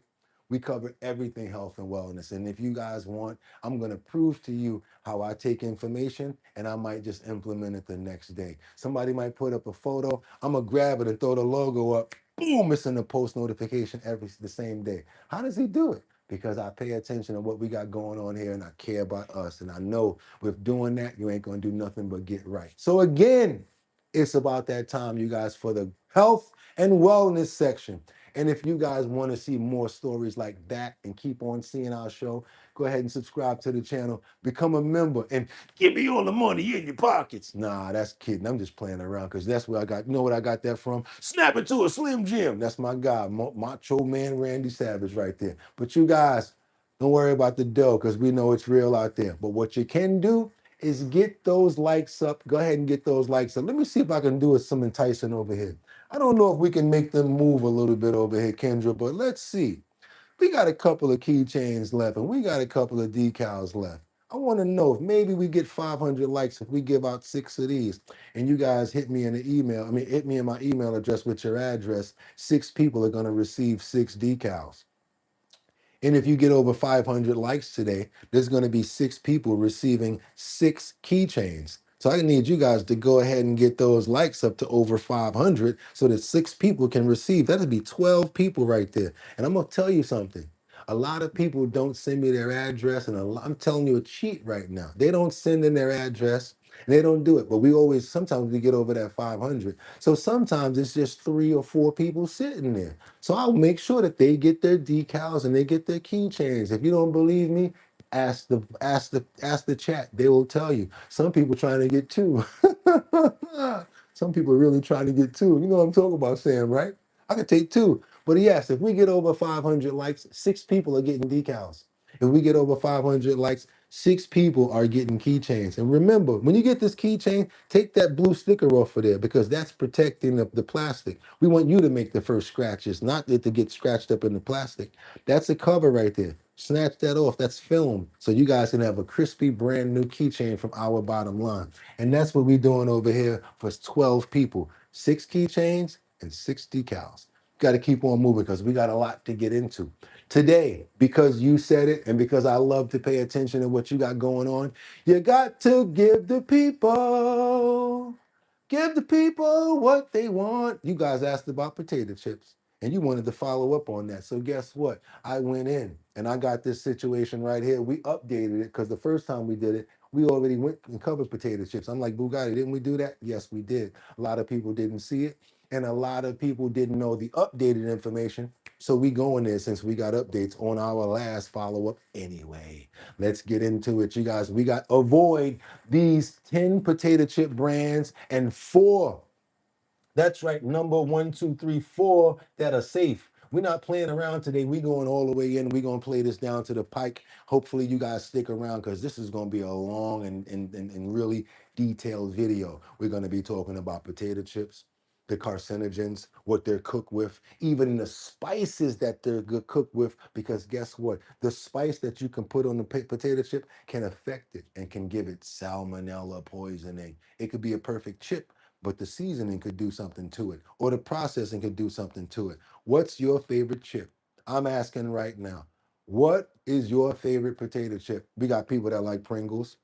We cover everything health and wellness. And if you guys want, I'm going to prove to you how I take information and I might just implement it the next day. Somebody might put up a photo. I'm going to grab it and throw the logo up. Boom, it's in the post notification the same day. How does he do it? Because I pay attention to what we got going on here and I care about us. And I know with doing that, you ain't going to do nothing but get right. So again, it's about that time, you guys, for the health and wellness section. And if you guys want to see more stories like that and keep on seeing our show, go ahead and subscribe to the channel, become a member, and give me all the money in your pockets. Nah, that's kidding. I'm just playing around because that's where I got, you know what I got that from? Snap It to a Slim Jim. That's my guy, Macho Man Randy Savage right there. But you guys, don't worry about the dough because we know it's real out there. But what you can do is get those likes up. Go ahead and get those likes up. Let me see if I can do some enticing over here. I don't know if we can make them move a little bit over here, Kendra, but let's see. We got a couple of keychains left and we got a couple of decals left. I want to know if maybe we get 500 likes if we give out 6 of these and you guys hit me in the email. Hit me in my email address with your address. 6 people are going to receive 6 decals. And if you get over 500 likes today, there's going to be 6 people receiving 6 keychains. So I need you guys to go ahead and get those likes up to over 500 so that 6 people can receive. That'll be 12 people right there. And I'm going to tell you something. A lot of people don't send me their address, and I'm telling you a cheat right now. They don't send in their address. And they don't do it. But sometimes we get over that 500. So sometimes it's just 3 or 4 people sitting there. So I'll make sure that they get their decals and they get their keychains. If you don't believe me, ask the chat. They will tell you. Some people trying to get 2. Some people really trying to get 2. You know what I'm talking about, Sam, right? I could take 2. But yes, if we get over 500 likes, 6 people are getting decals. If we get over 500 likes, 6 people are getting keychains. And remember, when you get this keychain, take that blue sticker off of there because that's protecting the plastic. We want you to make the first scratches, not it to get scratched up in the plastic. That's a cover right there. Snatch that off. That's film. So you guys can have a crispy, brand new keychain from Our Bottom Line. And that's what we're doing over here for 12 people. 6 keychains and 6 decals. Got to keep on moving because we got a lot to get into. Today, because you said it and because I love to pay attention to what you got going on, you got to give the people what they want. You guys asked about potato chips and you wanted to follow up on that. So guess what? I went in and I got this situation right here. We updated it because the first time we did it, we already went and covered potato chips. I'm like, Boogotti, didn't we do that? Yes, we did. A lot of people didn't see it. And a lot of people didn't know the updated information. So we go in there since we got updates on our last follow-up anyway. Let's get into it, you guys. We got avoid these 10 potato chip brands and 4. That's right, number 1, 2, 3, 4 that are safe. We're not playing around today. We're going all the way in. We're going to play this down to the pike. Hopefully you guys stick around because this is going to be a long and really detailed video. We're going to be talking about potato chips, the carcinogens, what they're cooked with, even the spices that they're cooked with, because guess what? The spice that you can put on the potato chip can affect it and can give it salmonella poisoning. It could be a perfect chip, but the seasoning could do something to it, or the processing could do something to it. What's your favorite chip? I'm asking right now. What is your favorite potato chip? We got people that like Pringles.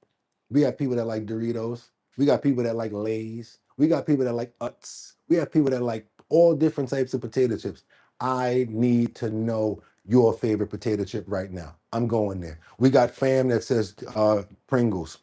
We have people that like Doritos. We got people that like Lay's. We got people that like Utz. We have people that like all different types of potato chips. I need to know your favorite potato chip right now. I'm going there. We got fam that says Pringles.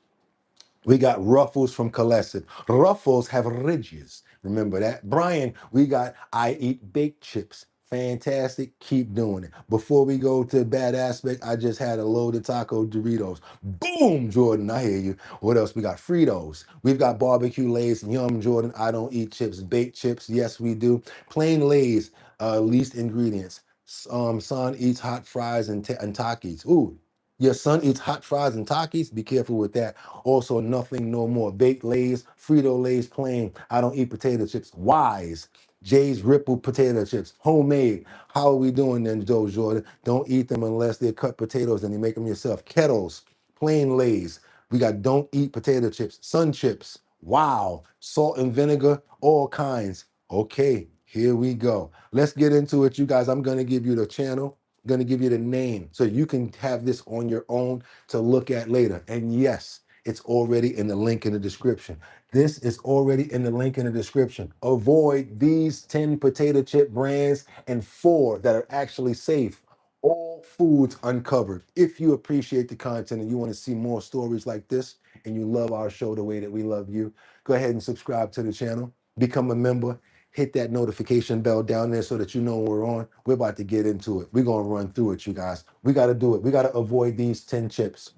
We got Ruffles from Colessive. Ruffles have ridges. Remember that? Brian, we got I Eat Baked Chips. Fantastic. Keep doing it. Before we go to bad aspect, I just had a load of taco Doritos. Boom, Jordan. I hear you. What else? We got Fritos. We've got barbecue Lay's. Yum, Jordan. I don't eat chips. Baked chips. Yes, we do. Plain Lay's. Least ingredients. Son eats hot fries and Takis. Ooh, your son eats hot fries and Takis. Be careful with that. Also, nothing no more. Baked Lay's, Frito Lay's plain. I don't eat potato chips. Wise. Jay's Ripple potato chips. Homemade. How are we doing then, Joe Jordan? Don't eat them unless they're cut potatoes and you make them yourself. Kettles. Plain Lay's. We got don't eat potato chips. Sun chips. Wow. Salt and vinegar. All kinds. Okay, here we go. Let's get into it, you guys. I'm going to give you the channel. Going to give you the name so you can have this on your own to look at later. And yes, it's already in the link in the description. This is already in the link in the description. Avoid these 10 potato chip brands and 4 that are actually safe. All foods uncovered. If you appreciate the content and you want to see more stories like this and you love our show the way that we love you, go ahead and subscribe to the channel, become a member. Hit that notification bell down there so that you know when we're on. We're about to get into it. We're going to run through it, you guys. We got to do it. We got to avoid these 10 chips.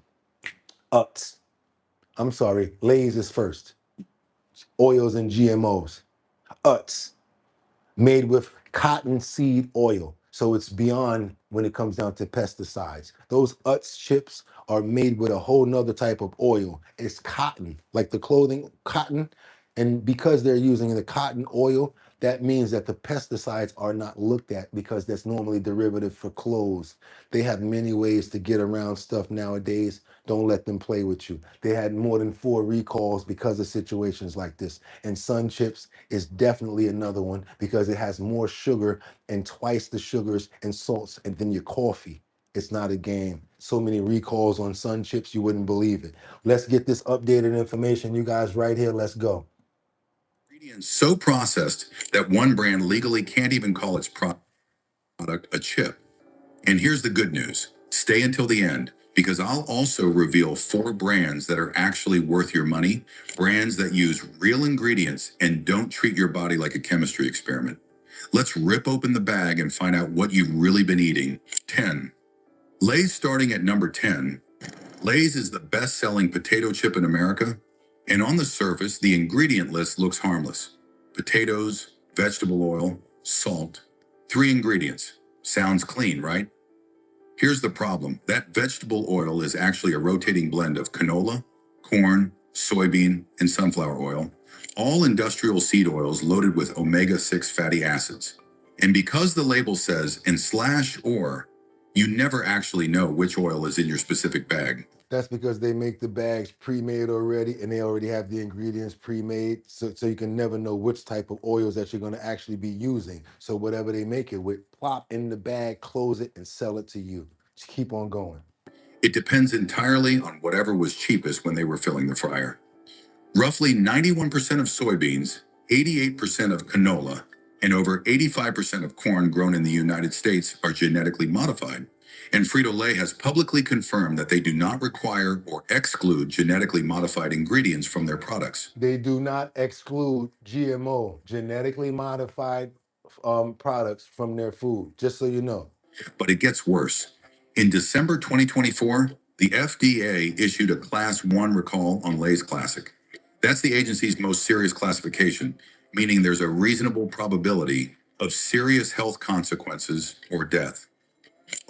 I'm sorry. Lay's is first. Oils and GMOs. Utz. Made with cottonseed oil. So it's beyond when it comes down to pesticides. Those Utz chips are made with a whole nother type of oil. It's cotton, like the clothing, cotton. And because they're using the cotton oil, that means that the pesticides are not looked at because that's normally derivative for clothes. They have many ways to get around stuff nowadays. Don't let them play with you. They had more than 4 recalls because of situations like this. And Sun Chips is definitely another one because it has more sugar and twice the sugars and salts than your coffee. It's not a game. So many recalls on Sun Chips, you wouldn't believe it. Let's get this updated information, you guys, right here. Let's go. Ingredients so processed that one brand legally can't even call its product a chip. And here's the good news. Stay until the end. because I'll also reveal 4 brands that are actually worth your money, brands that use real ingredients and don't treat your body like a chemistry experiment. Let's rip open the bag and find out what you've really been eating. 10. Lay's starting at number 10. Lay's is the best-selling potato chip in America, and on the surface, the ingredient list looks harmless. Potatoes, vegetable oil, salt. 3 ingredients. Sounds clean, right? Here's the problem. That vegetable oil is actually a rotating blend of canola, corn, soybean, and sunflower oil, all industrial seed oils loaded with omega-6 fatty acids. And because the label says /or, you never actually know which oil is in your specific bag. That's because they make the bags pre-made already, and they already have the ingredients pre-made, so you can never know which type of oils that you're going to actually be using. So whatever they make it with, plop in the bag, close it, and sell it to you. Just keep on going. It depends entirely on whatever was cheapest when they were filling the fryer. Roughly 91% of soybeans, 88% of canola, and over 85% of corn grown in the United States are genetically modified. And Frito-Lay has publicly confirmed that they do not require or exclude genetically modified ingredients from their products. They do not exclude GMO, genetically modified products from their food, just so you know. But it gets worse. In December 2024, the FDA issued a Class 1 recall on Lay's Classic. That's the agency's most serious classification, meaning there's a reasonable probability of serious health consequences or death.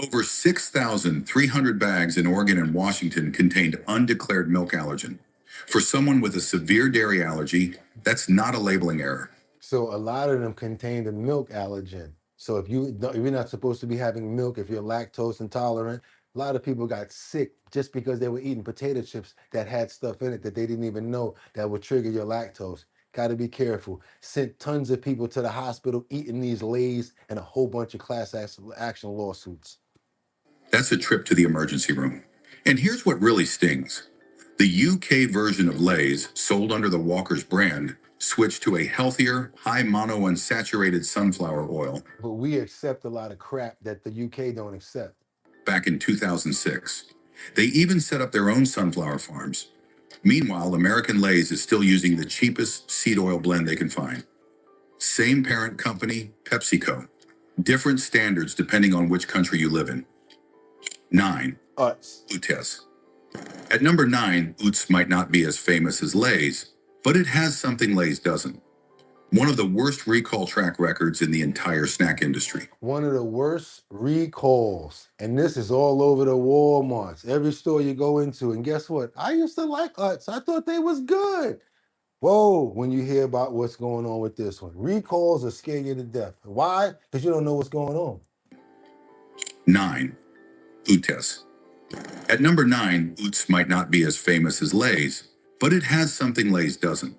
Over 6,300 bags in Oregon and Washington contained undeclared milk allergen. For someone with a severe dairy allergy, that's not a labeling error. So a lot of them contain the milk allergen. So if you're not supposed to be having milk, if you're lactose intolerant, a lot of people got sick just because they were eating potato chips that had stuff in it that they didn't even know that would trigger your lactose. Got to be careful. Sent tons of people to the hospital eating these Lays and a whole bunch of class action lawsuits. That's a trip to the emergency room. And here's what really stings. The UK version of Lay's, sold under the Walker's brand, switched to a healthier, high monounsaturated sunflower oil. But we accept a lot of crap that the UK don't accept. Back in 2006. They even set up their own sunflower farms. Meanwhile, American Lay's is still using the cheapest seed oil blend they can find. Same parent company, PepsiCo. Different standards depending on which country you live in. 9. Utes. At number 9, Utes might not be as famous as Lay's, but it has something Lay's doesn't. One of the worst recall track records in the entire snack industry. One of the worst recalls. And this is all over the Walmarts, every store you go into. And guess what? I used to like Utz. I thought they was good. Whoa, when you hear about what's going on with this one. Recalls will scare you to death. Why? Because you don't know what's going on. 9. Utes. At number 9, Utes might not be as famous as Lay's, but it has something Lay's doesn't.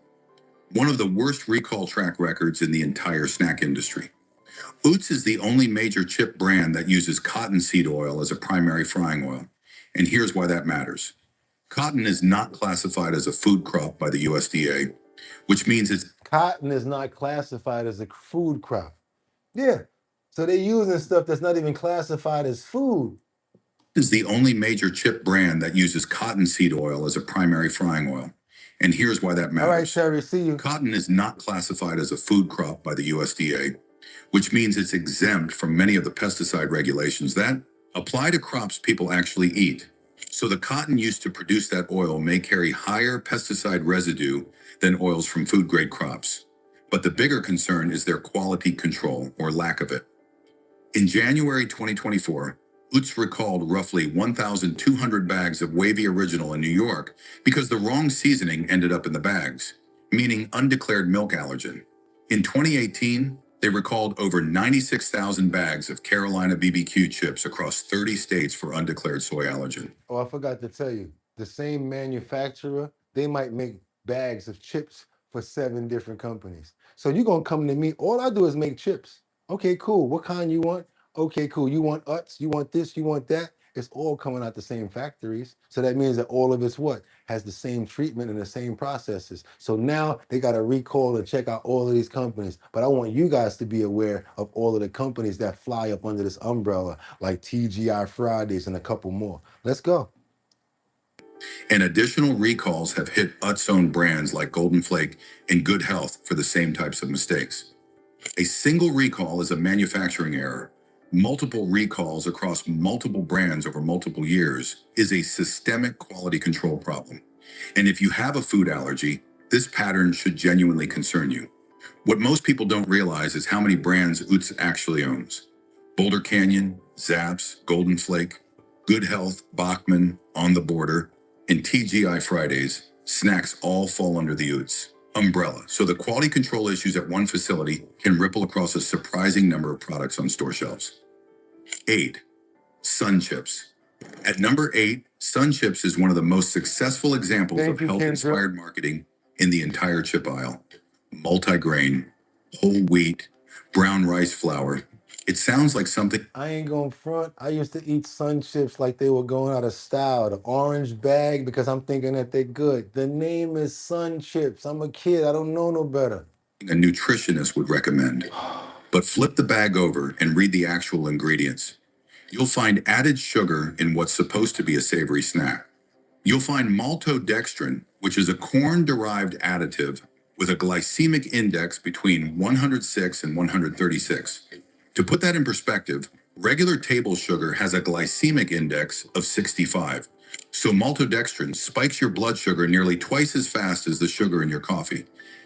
One of the worst recall track records in the entire snack industry. Utes is the only major chip brand that uses cottonseed oil as a primary frying oil. And here's why that matters. Cotton is not classified as a food crop by the USDA, which means it's... Cotton is not classified as a food crop. Yeah, so they're using stuff that's not even classified as food. Is the only major chip brand that uses cottonseed oil as a primary frying oil. And here's why that matters. All right, Sherry, see you. Cotton is not classified as a food crop by the USDA, which means it's exempt from many of the pesticide regulations that apply to crops people actually eat. So the cotton used to produce that oil may carry higher pesticide residue than oils from food-grade crops. But the bigger concern is their quality control, or lack of it. In January 2024, Utes recalled roughly 1,200 bags of Wavy Original in New York because the wrong seasoning ended up in the bags, meaning undeclared milk allergen. In 2018, they recalled over 96,000 bags of Carolina BBQ chips across 30 states for undeclared soy allergen. Oh, I forgot to tell you, the same manufacturer, they might make bags of chips for 7 different companies. So you're gonna come to me, all I do is make chips. Okay, cool, what kind you want? Okay, cool, you want Utz, you want this, you want that? It's all coming out the same factories. So that means that all of it's what? Has the same treatment and the same processes. So now they got to recall and check out all of these companies. But I want you guys to be aware of all of the companies that fly up under this umbrella, like TGI Fridays and a couple more. Let's go. And additional recalls have hit Utz owned brands like Golden Flake and Good Health for the same types of mistakes. A single recall is a manufacturing error. Multiple recalls across multiple brands over multiple years is a systemic quality control problem. And if you have a food allergy, this pattern should genuinely concern you. What most people don't realize is how many brands Utz actually owns. Boulder Canyon, Zapp's, Golden Flake, Good Health, Bachman, On the Border, and TGI Fridays, snacks all fall under the Utz umbrella. So the quality control issues at one facility can ripple across a surprising number of products on store shelves. 8. Sun Chips. At number 8, Sun Chips is one of the most successful examples of health-inspired marketing in the entire chip aisle. Multi-grain, whole wheat, brown rice flour. It sounds like something. I ain't gonna front. I used to eat Sun Chips like they were going out of style. The orange bag, because I'm thinking that they're good. The name is Sun Chips. I'm a kid. I don't know no better. A nutritionist would recommend. But flip the bag over and read the actual ingredients. You'll find added sugar in what's supposed to be a savory snack. You'll find maltodextrin, which is a corn-derived additive with a glycemic index between 106 and 136. To put that in perspective, regular table sugar has a glycemic index of 65. So maltodextrin spikes your blood sugar nearly twice as fast as the sugar in your coffee.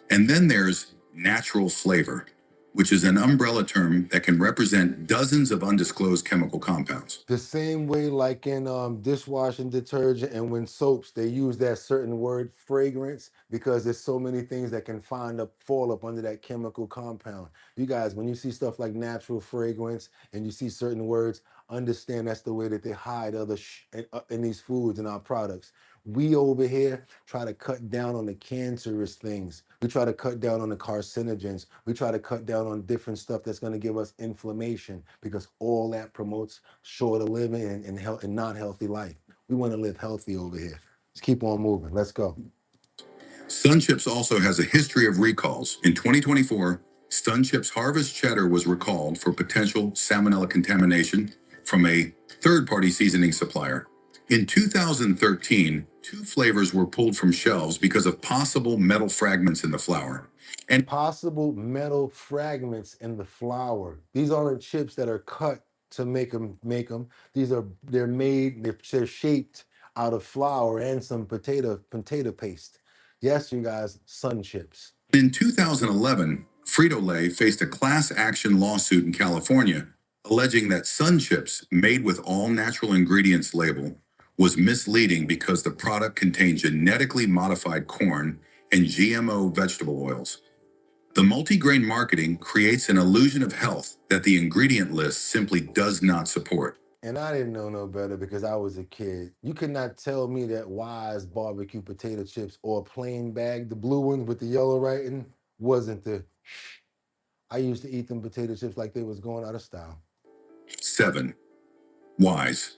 And then there's natural flavor, which is an umbrella term that can represent dozens of undisclosed chemical compounds. The same way like in dishwashing detergent and when soaps, they use that certain word fragrance because there's so many things that can fall up under that chemical compound. You guys, when you see stuff like natural fragrance and you see certain words, understand that's the way that they hide other in these foods and our products. We over here try to cut down on the cancerous things. We try to cut down on the carcinogens. We try to cut down on different stuff that's going to give us inflammation because all that promotes shorter living and not healthy life. We want to live healthy over here. Let's keep on moving. Let's go. Sun Chips also has a history of recalls. In 2024, Sun Chips Harvest Cheddar was recalled for potential salmonella contamination from a third-party seasoning supplier. In 2013, 2 flavors were pulled from shelves because of possible metal fragments in the flour. And possible metal fragments in the flour. These aren't chips that are cut to make them. They're shaped out of flour and some potato paste. Yes, you guys, Sun Chips. In 2011, Frito-Lay faced a class action lawsuit in California alleging that Sun Chips, made with all natural ingredients label, was misleading because the product contained genetically modified corn and GMO vegetable oils. The multigrain marketing creates an illusion of health that the ingredient list simply does not support. And I didn't know no better because I was a kid. You could not tell me that Wise barbecue potato chips or plain bag, the blue ones with the yellow writing, wasn't the. I used to eat them potato chips like they was going out of style. 7. Wise.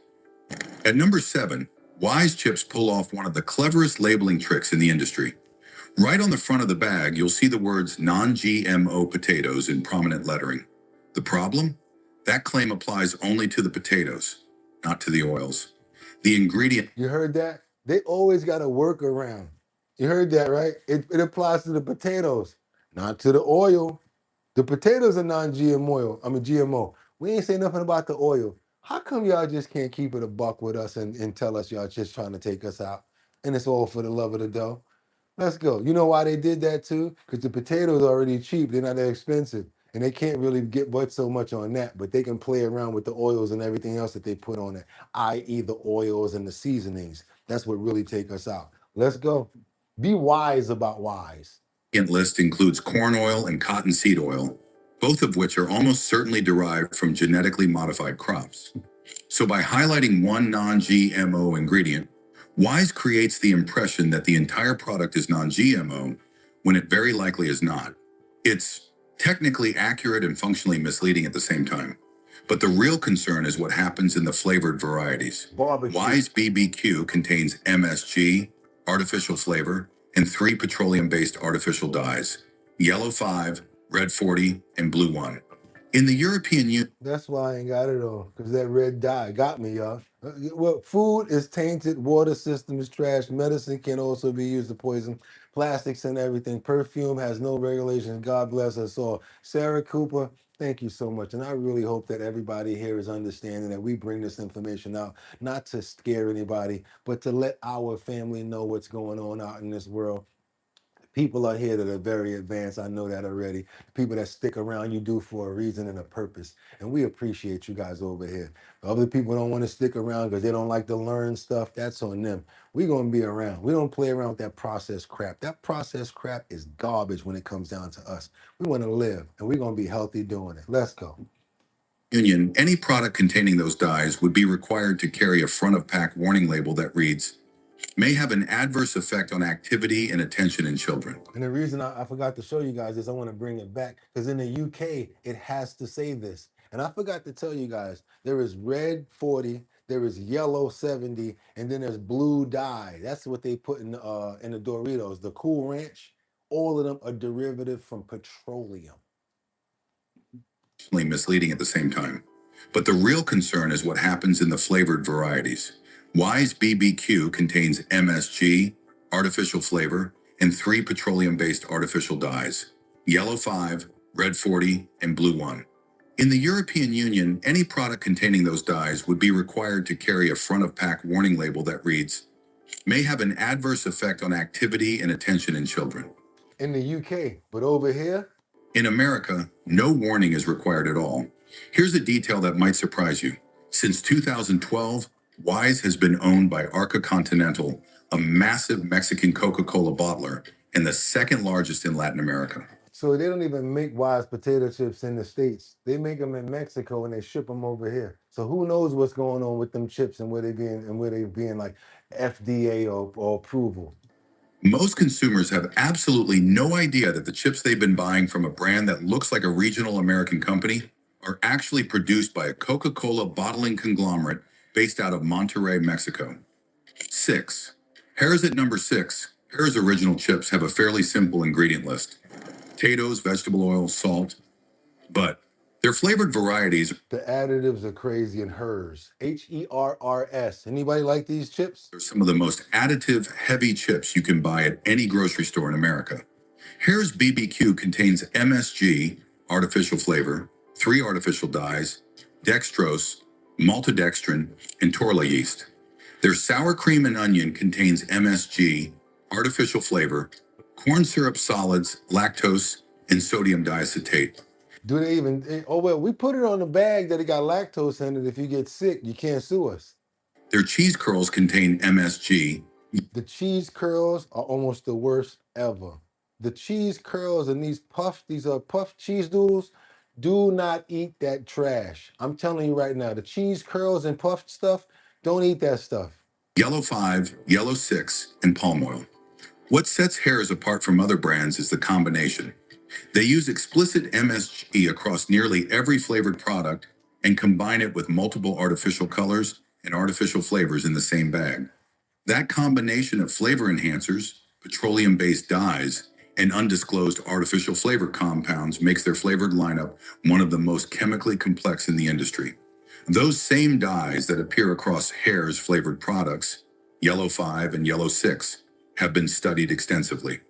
At number 7, Wise chips pull off one of the cleverest labeling tricks in the industry. Right on the front of the bag, you'll see the words non-GMO potatoes in prominent lettering. The problem? That claim applies only to the potatoes, not to the oils. The ingredient. You heard that? They always got a workaround. You heard that, right? It applies to the potatoes, not to the oil. The potatoes are GMO. We ain't say nothing about the oil. How come y'all just can't keep it a buck with us and tell us y'all just trying to take us out? And it's all for the love of the dough. Let's go. You know why they did that too? Because the potatoes are already cheap. They're not that expensive. And they can't really get but so much on that. But they can play around with the oils and everything else that they put on it, i.e. the oils and the seasonings. That's what really take us out. Let's go. Be wise about Wise. List includes corn oil and cottonseed oil, both of which are almost certainly derived from genetically modified crops. So by highlighting one non-GMO ingredient, Wise creates the impression that the entire product is non-GMO when it very likely is not. It's technically accurate and functionally misleading at the same time. But the real concern is what happens in the flavored varieties. Wise BBQ contains MSG, artificial flavor, and 3 petroleum-based artificial dyes, yellow 5, red 40, and blue 1. In the European Union, That's why I ain't got it all, because that red dye got me, y'all. Well, food is tainted, water system is trash, medicine can also be used to poison, plastics and everything. Perfume has no regulations. God bless us all. Sarah Cooper, thank you so much. And I really hope that everybody here is understanding that we bring this information out, not to scare anybody, but to let our family know what's going on out in this world. People are here that are very advanced. I know that already. People that stick around, you do for a reason and a purpose. And we appreciate you guys over here. Other people don't want to stick around because they don't like to learn stuff. That's on them. We're going to be around. We don't play around with that processed crap. That processed crap is garbage when it comes down to us. We want to live, and we're going to be healthy doing it. Let's go. Any product containing those dyes would be required to carry a front of pack warning label that reads, may have an adverse effect on activity and attention in children. And the reason I forgot to show you guys is I want to bring it back because in the UK, it has to say this. And I forgot to tell you guys, there is red 40, there is yellow 70, and then there's blue dye. That's what they put in the Doritos. The Cool Ranch, all of them are derivative from petroleum. Misleading at the same time. But the real concern is what happens in the flavored varieties. Wise BBQ contains MSG, artificial flavor, and 3 petroleum-based artificial dyes, yellow 5, red 40, and blue 1. In the European Union, any product containing those dyes would be required to carry a front-of-pack warning label that reads, may have an adverse effect on activity and attention in children. In the UK, but over here? In America, no warning is required at all. Here's a detail that might surprise you. Since 2012, Wise has been owned by Arca Continental, a massive Mexican Coca-Cola bottler and the second largest in Latin America. So they don't even make Wise potato chips in the States. They make them in Mexico and they ship them over here. So who knows what's going on with them chips and where they being like FDA or approval. Most consumers have absolutely no idea that the chips they've been buying from a brand that looks like a regional American company are actually produced by a Coca-Cola bottling conglomerate based out of Monterrey, Mexico. 6. Harris at number 6. Harris original chips have a fairly simple ingredient list. Potatoes, vegetable oil, salt. But their flavored varieties. The additives are crazy in hers. HERRS. Anybody like these chips? They're some of the most additive, heavy chips you can buy at any grocery store in America. Harris BBQ contains MSG, artificial flavor, 3 artificial dyes, dextrose, maltodextrin, and torla yeast. Their sour cream and onion contains MSG, artificial flavor, corn syrup solids, lactose, and sodium diacetate. Do they even, oh well, we put it on the bag that it got lactose in it. If you get sick, you can't sue us. Their cheese curls contain MSG. The cheese curls are almost the worst ever. The cheese curls and these puffed cheese doodles, do not eat that trash. I'm telling you right now, the cheese curls and puffed stuff, don't eat that stuff. Yellow 5, yellow 6, and palm oil. What sets Harris apart from other brands is the combination. They use explicit MSG across nearly every flavored product and combine it with multiple artificial colors and artificial flavors in the same bag. That combination of flavor enhancers, petroleum-based dyes, and undisclosed artificial flavor compounds makes their flavored lineup one of the most chemically complex in the industry. Those same dyes that appear across Hare's flavored products, yellow 5 and yellow 6, have been studied extensively.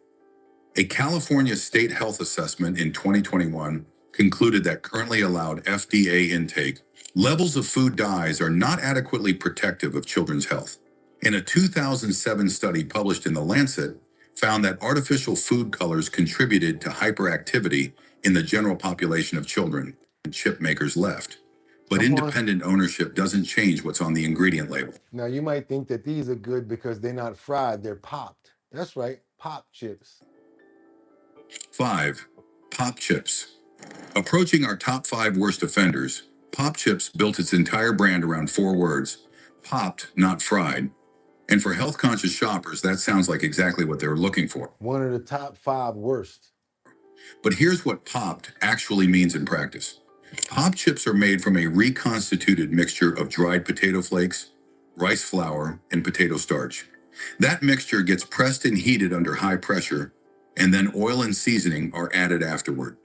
A California state health assessment in 2021 concluded that currently allowed FDA intake levels of food dyes are not adequately protective of children's health. In a 2007 study published in The Lancet, found that artificial food colors contributed to hyperactivity in the general population of children, and chip makers left. But independent ownership doesn't change what's on the ingredient label. Now you might think that these are good because they're not fried, they're popped. That's right, pop chips. 5. Pop chips. Approaching our top 5 worst offenders, Pop Chips built its entire brand around 4 words: popped, not fried. And for health-conscious shoppers, that sounds like exactly what they were looking for. One of the top 5 worst. But here's what popped actually means in practice. Pop chips are made from a reconstituted mixture of dried potato flakes, rice flour, and potato starch. That mixture gets pressed and heated under high pressure, and then oil and seasoning are added afterward.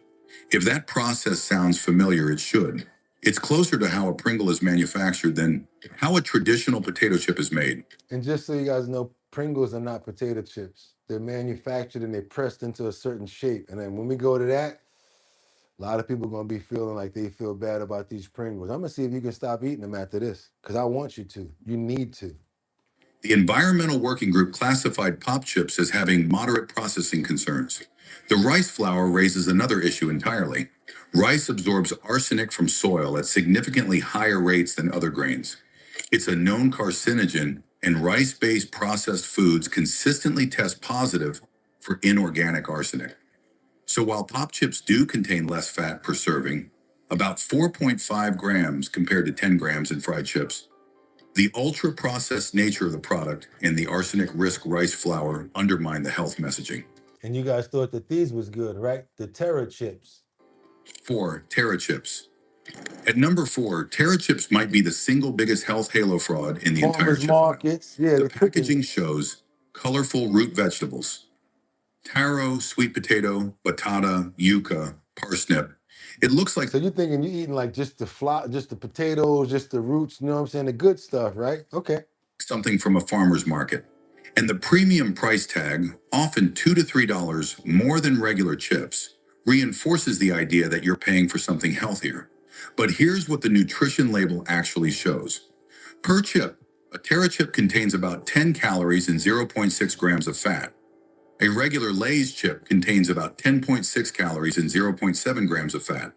If that process sounds familiar, it should. It's closer to how a Pringle is manufactured than how a traditional potato chip is made. And just so you guys know, Pringles are not potato chips. They're manufactured and they're pressed into a certain shape. And then when we go to that, a lot of people are going to be feeling like they feel bad about these Pringles. I'm going to see if you can stop eating them after this, because I want you to. You need to. The Environmental Working Group classified pop chips as having moderate processing concerns. The rice flour raises another issue entirely. Rice absorbs arsenic from soil at significantly higher rates than other grains. It's a known carcinogen, and rice-based processed foods consistently test positive for inorganic arsenic. So while pop chips do contain less fat per serving, about 4.5 grams compared to 10 grams in fried chips, the ultra-processed nature of the product and the arsenic risk rice flour undermine the health messaging. And you guys thought that these was good, right? The Terra chips. 4. Terra chips. At number 4, Terra chips might be the single biggest health halo fraud in the entire chip markets. Yeah, The packaging shows colorful root vegetables. Taro, sweet potato, batata, yuca, parsnip. It looks like... So you're thinking you're eating like just the potatoes, just the roots, you know what I'm saying? The good stuff, right? Okay. Something from a farmer's market. And the premium price tag, often $2 to $3 more than regular chips, reinforces the idea that you're paying for something healthier. But here's what the nutrition label actually shows. Per chip, a Terra chip contains about 10 calories and 0.6 grams of fat. A regular Lay's chip contains about 10.6 calories and 0.7 grams of fat.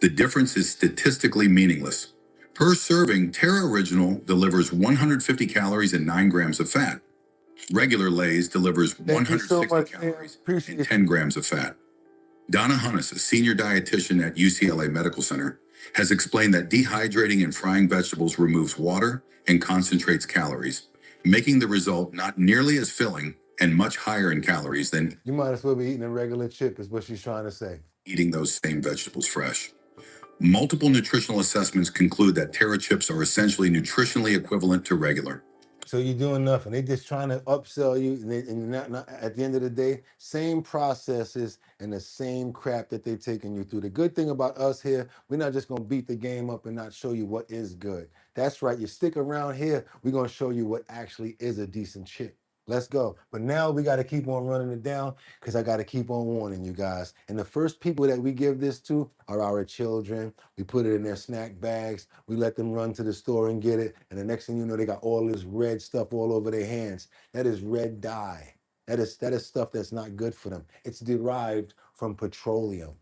The difference is statistically meaningless. Per serving, Terra Original delivers 150 calories and 9 grams of fat. Regular Lay's delivers 160 calories and 10 grams of fat. Donna Hunnis, a senior dietitian at UCLA Medical Center, has explained that dehydrating and frying vegetables removes water and concentrates calories, making the result not nearly as filling and much higher in calories than you might as well be eating a regular chip, is what she's trying to say. Eating those same vegetables fresh. Multiple nutritional assessments conclude that Terra chips are essentially nutritionally equivalent to regular. So you're doing nothing. They just trying to upsell you, and not at the end of the day, same processes and the same crap that they're taking you through. The good thing about us here, we're not just gonna beat the game up and not show you what is good. That's right. You stick around here, we're gonna show you what actually is a decent chip. Let's go. But now we got to keep on running it down, because I got to keep on warning you guys. And the first people that we give this to are our children. We put it in their snack bags. We let them run to the store and get it. And the next thing you know, they got all this red stuff all over their hands. That is red dye. That is stuff that's not good for them. It's derived from petroleum.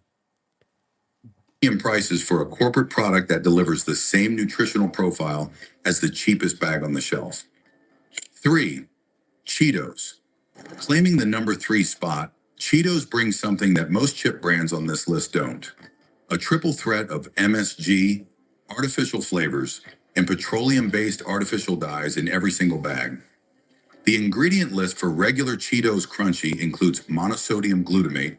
Prices for a corporate product that delivers the same nutritional profile as the cheapest bag on the shelf. 3. Cheetos. Claiming the number 3 spot, Cheetos brings something that most chip brands on this list don't. A triple threat of MSG, artificial flavors, and petroleum-based artificial dyes in every single bag. The ingredient list for regular Cheetos Crunchy includes monosodium glutamate,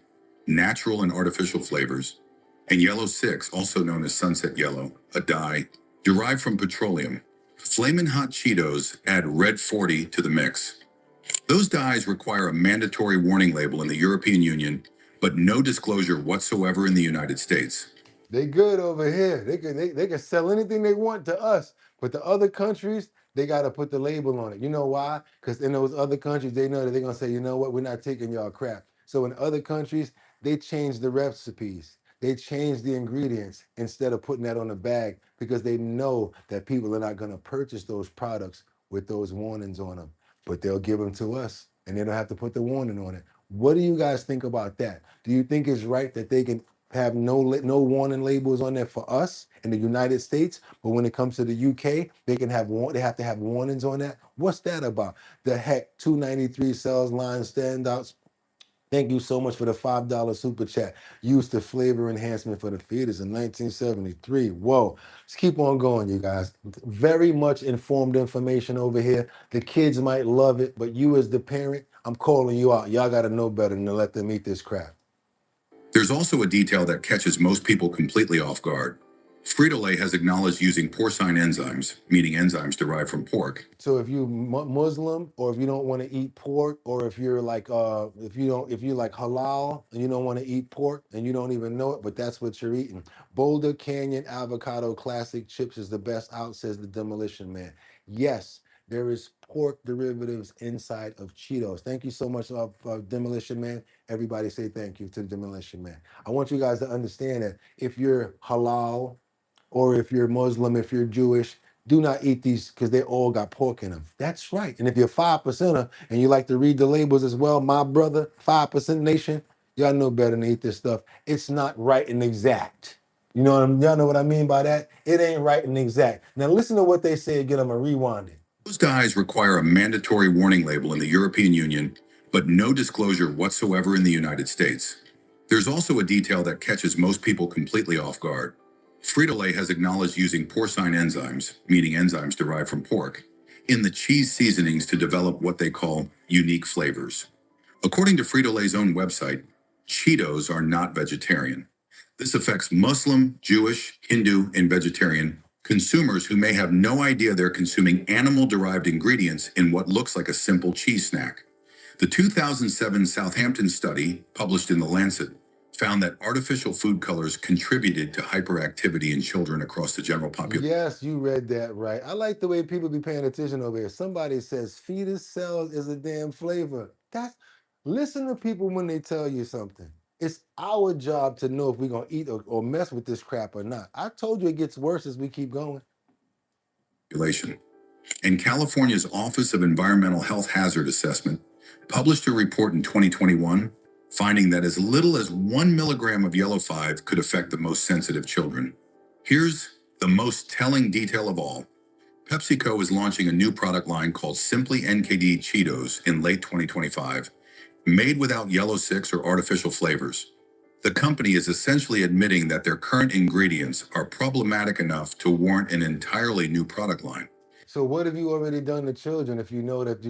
natural and artificial flavors, and Yellow 6, also known as Sunset Yellow, a dye derived from petroleum. Flamin' Hot Cheetos add Red 40 to the mix. Those dyes require a mandatory warning label in the European Union, but no disclosure whatsoever in the United States. They good over here. They can sell anything they want to us, but the other countries, they got to put the label on it. You know why? Because in those other countries, they know that they're going to say, you know what, we're not taking y'all crap. So in other countries, they change the recipes. They change the ingredients instead of putting that on the bag, because they know that people are not going to purchase those products with those warnings on them. But they'll give them to us, and they don't have to put the warning on it. What do you guys think about that? Do you think it's right that they can have no warning labels on there for us in the United States, but when it comes to the UK, they have to have warnings on that? What's that about? The heck, 293 sales line standouts. Thank you so much for the $5 super chat. Used the flavor enhancement for the fetus in 1973. Whoa. Let's keep on going, you guys. Very much informed information over here. The kids might love it, but you as the parent, I'm calling you out. Y'all got to know better than to let them eat this crap. There's also a detail that catches most people completely off guard. Frito-Lay has acknowledged using porcine enzymes, meaning enzymes derived from pork. So if you Muslim, or if you don't want to eat pork, or if you're like if you like halal and you don't want to eat pork and you don't even know it, but that's what you're eating. Boulder Canyon Avocado Classic Chips is the best out, says the Demolition Man. Yes, there is pork derivatives inside of Cheetos. Thank you so much, Demolition Man. Everybody say thank you to the Demolition Man. I want you guys to understand that if you're halal, or if you're Muslim, if you're Jewish, do not eat these because they all got pork in them. That's right. And if you're 5%er and you like to read the labels as well, my brother, 5% nation, y'all know better than to eat this stuff. It's not right and exact. You know y'all know what I mean by that? It ain't right and exact. Now listen to what they say again. I'm gonna rewind it. Those dyes require a mandatory warning label in the European Union, but no disclosure whatsoever in the United States. There's also a detail that catches most people completely off guard. Frito-Lay has acknowledged using porcine enzymes, meaning enzymes derived from pork, in the cheese seasonings to develop what they call unique flavors. According to Frito-Lay's own website, Cheetos are not vegetarian. This affects Muslim, Jewish, Hindu, and vegetarian consumers who may have no idea they're consuming animal-derived ingredients in what looks like a simple cheese snack. The 2007 Southampton study, published in The Lancet, found that artificial food colors contributed to hyperactivity in children across the general population. Yes, you read that right. I like the way people be paying attention over here. Somebody says fetus cells is a damn flavor. Listen to people when they tell you something. It's our job to know if we're gonna eat or mess with this crap or not. I told you it gets worse as we keep going. And California's Office of Environmental Health Hazard Assessment published a report in 2021 finding that as little as 1 milligram of yellow 5 could affect the most sensitive children. Here's the most telling detail of all. PepsiCo is launching a new product line called Simply NKD Cheetos in late 2025, made without yellow 6 or artificial flavors. The company is essentially admitting that their current ingredients are problematic enough to warrant an entirely new product line. So what have you already done to children if you know that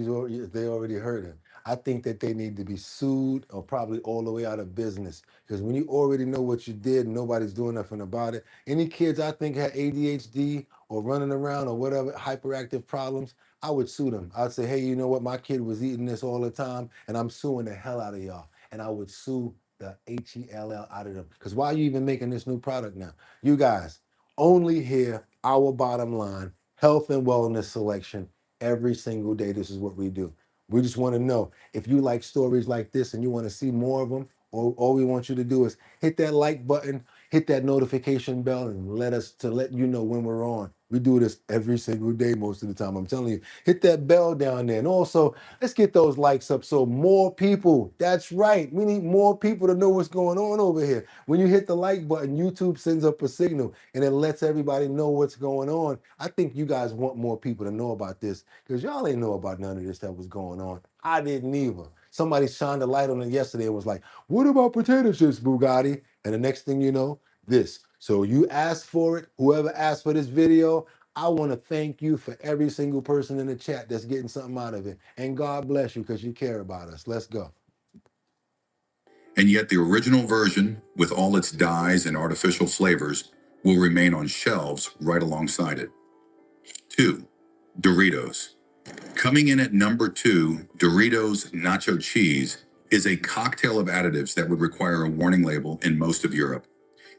they already hurt them? I think that they need to be sued or probably all the way out of business. Because when you already know what you did and nobody's doing nothing about it, any kids I think had ADHD or running around or whatever, hyperactive problems, I would sue them. I'd say, hey, you know what? My kid was eating this all the time and I'm suing the hell out of y'all. And I would sue the HELL out of them. Because why are you even making this new product now? You guys, only hear our bottom line, health and wellness selection every single day. This is what we do. We just want to know if you like stories like this and you want to see more of them, all we want you to do is hit that like button, hit that notification bell, and let you know when we're on. We do this every single day most of the time. I'm telling you, hit that bell down there. And also, let's get those likes up so more people, that's right, we need more people to know what's going on over here. When you hit the like button, YouTube sends up a signal and it lets everybody know what's going on. I think you guys want more people to know about this because y'all ain't know about none of this that was going on. I didn't either. Somebody shined a light on it yesterday and was like, what about potato chips, Boogotti? And the next thing you know, this. So you asked for it. Whoever asked for this video, I want to thank you for every single person in the chat that's getting something out of it. And God bless you because you care about us. Let's go. And yet the original version, with all its dyes and artificial flavors, will remain on shelves right alongside it. 2. Doritos. Coming in at number 2, Doritos Nacho Cheese is a cocktail of additives that would require a warning label in most of Europe.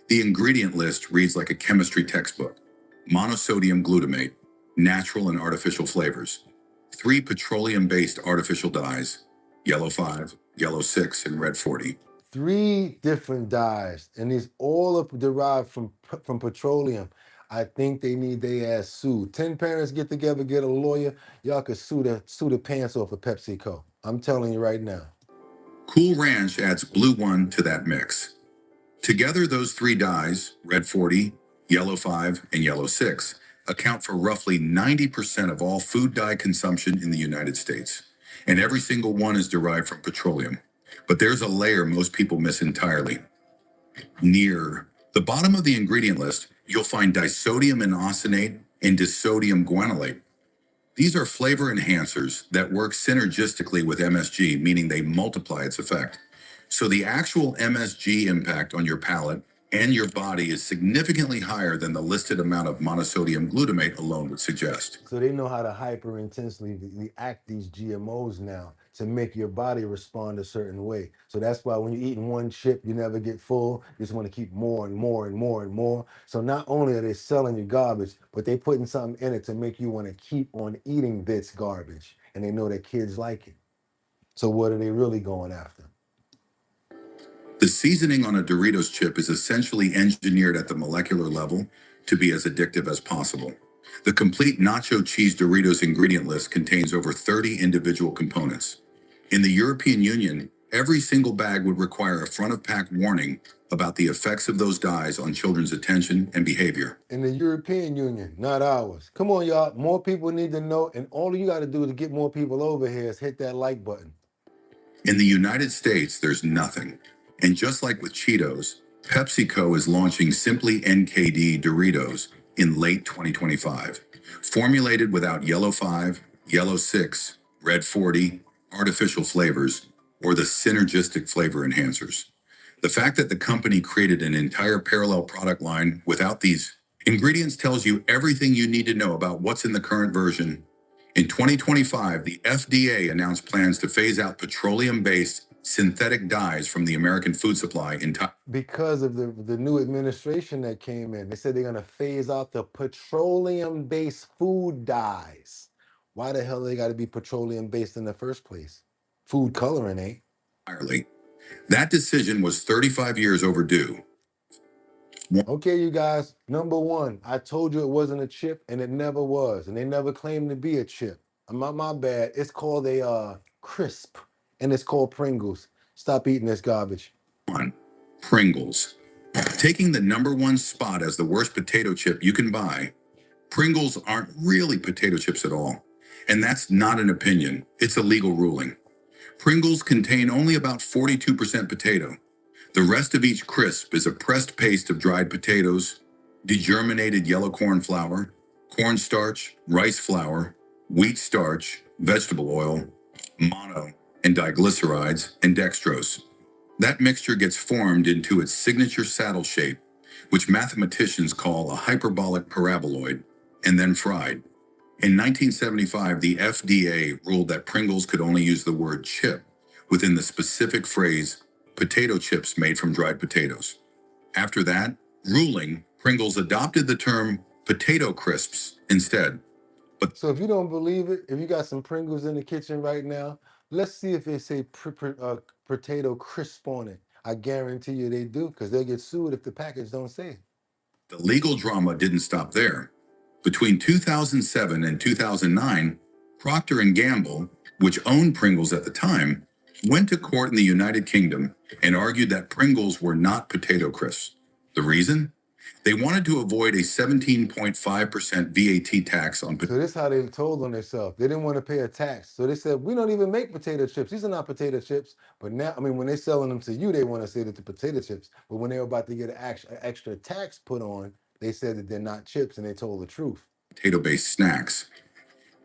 The ingredient list reads like a chemistry textbook. Monosodium glutamate, natural and artificial flavors. 3 petroleum-based artificial dyes, yellow 5, yellow 6, and red 40. 3 different dyes, and these all are derived from petroleum. I think they need their ass sued. 10 parents get together, get a lawyer. Y'all could sue the pants off of PepsiCo. I'm telling you right now. Cool Ranch adds blue 1 to that mix. Together, those 3 dyes, red 40, yellow 5, and yellow 6, account for roughly 90% of all food dye consumption in the United States. And every single one is derived from petroleum. But there's a layer most people miss entirely. Near the bottom of the ingredient list, you'll find disodium inosonate and disodium guanylate. These are flavor enhancers that work synergistically with MSG, meaning they multiply its effect. So the actual MSG impact on your palate and your body is significantly higher than the listed amount of monosodium glutamate alone would suggest. So they know how to hyper intensely react these GMOs now to make your body respond a certain way. So that's why when you're eating one chip, you never get full. You just want to keep more and more and more and more. So not only are they selling you garbage, but they putting something in it to make you want to keep on eating this garbage. And they know that kids like it. So what are they really going after? The seasoning on a Doritos chip is essentially engineered at the molecular level to be as addictive as possible. The complete nacho cheese Doritos ingredient list contains over 30 individual components. In the European Union, every single bag would require a front-of-pack warning about the effects of those dyes on children's attention and behavior. In the European Union, not ours. Come on, y'all. More people need to know, and all you got to do to get more people over here is hit that like button. In the United States, there's nothing. And just like with Cheetos, PepsiCo is launching Simply NKD Doritos in late 2025. Formulated without Yellow 5, Yellow 6, Red 40, artificial flavors, or the synergistic flavor enhancers. The fact that the company created an entire parallel product line without these ingredients tells you everything you need to know about what's in the current version. In 2025, the FDA announced plans to phase out petroleum-based synthetic dyes from the American food supply entirely. Because of the new administration that came in. They said they're going to phase out the petroleum-based food dyes. Why the hell they got to be petroleum-based in the first place? Food coloring, eh? That decision was 35 years overdue. Okay, you guys, number one, I told you it wasn't a chip, and it never was, and they never claimed to be a chip. My bad. It's called a crisp, and it's called Pringles. Stop eating this garbage. Pringles. Taking the #1 spot as the worst potato chip you can buy, Pringles aren't really potato chips at all. And that's not an opinion, it's a legal ruling. Pringles contain only about 42% potato. The rest of each crisp is a pressed paste of dried potatoes, degerminated yellow corn flour, cornstarch, rice flour, wheat starch, vegetable oil, mono, and diglycerides, and dextrose. That mixture gets formed into its signature saddle shape, which mathematicians call a hyperbolic paraboloid, and then fried. In 1975, the FDA ruled that Pringles could only use the word chip within the specific phrase, potato chips made from dried potatoes. After that ruling, Pringles adopted the term potato crisps instead. So if you don't believe it, if you got some Pringles in the kitchen right now, let's see if they say potato crisp on it. I guarantee you they do, because they'll get sued if the package don't say it. The legal drama didn't stop there. Between 2007 and 2009, Procter & Gamble, which owned Pringles at the time, went to court in the United Kingdom and argued that Pringles were not potato crisps. The reason? They wanted to avoid a 17.5% VAT tax on potatoes. So this is how they told on themselves. They didn't want to pay a tax. So they said, we don't even make potato chips. These are not potato chips. But now, I mean, when they're selling them to you, they want to say that they're potato chips. But when they're about to get an extra tax put on, they said that they're not chips, and they told the truth. Potato-based snacks.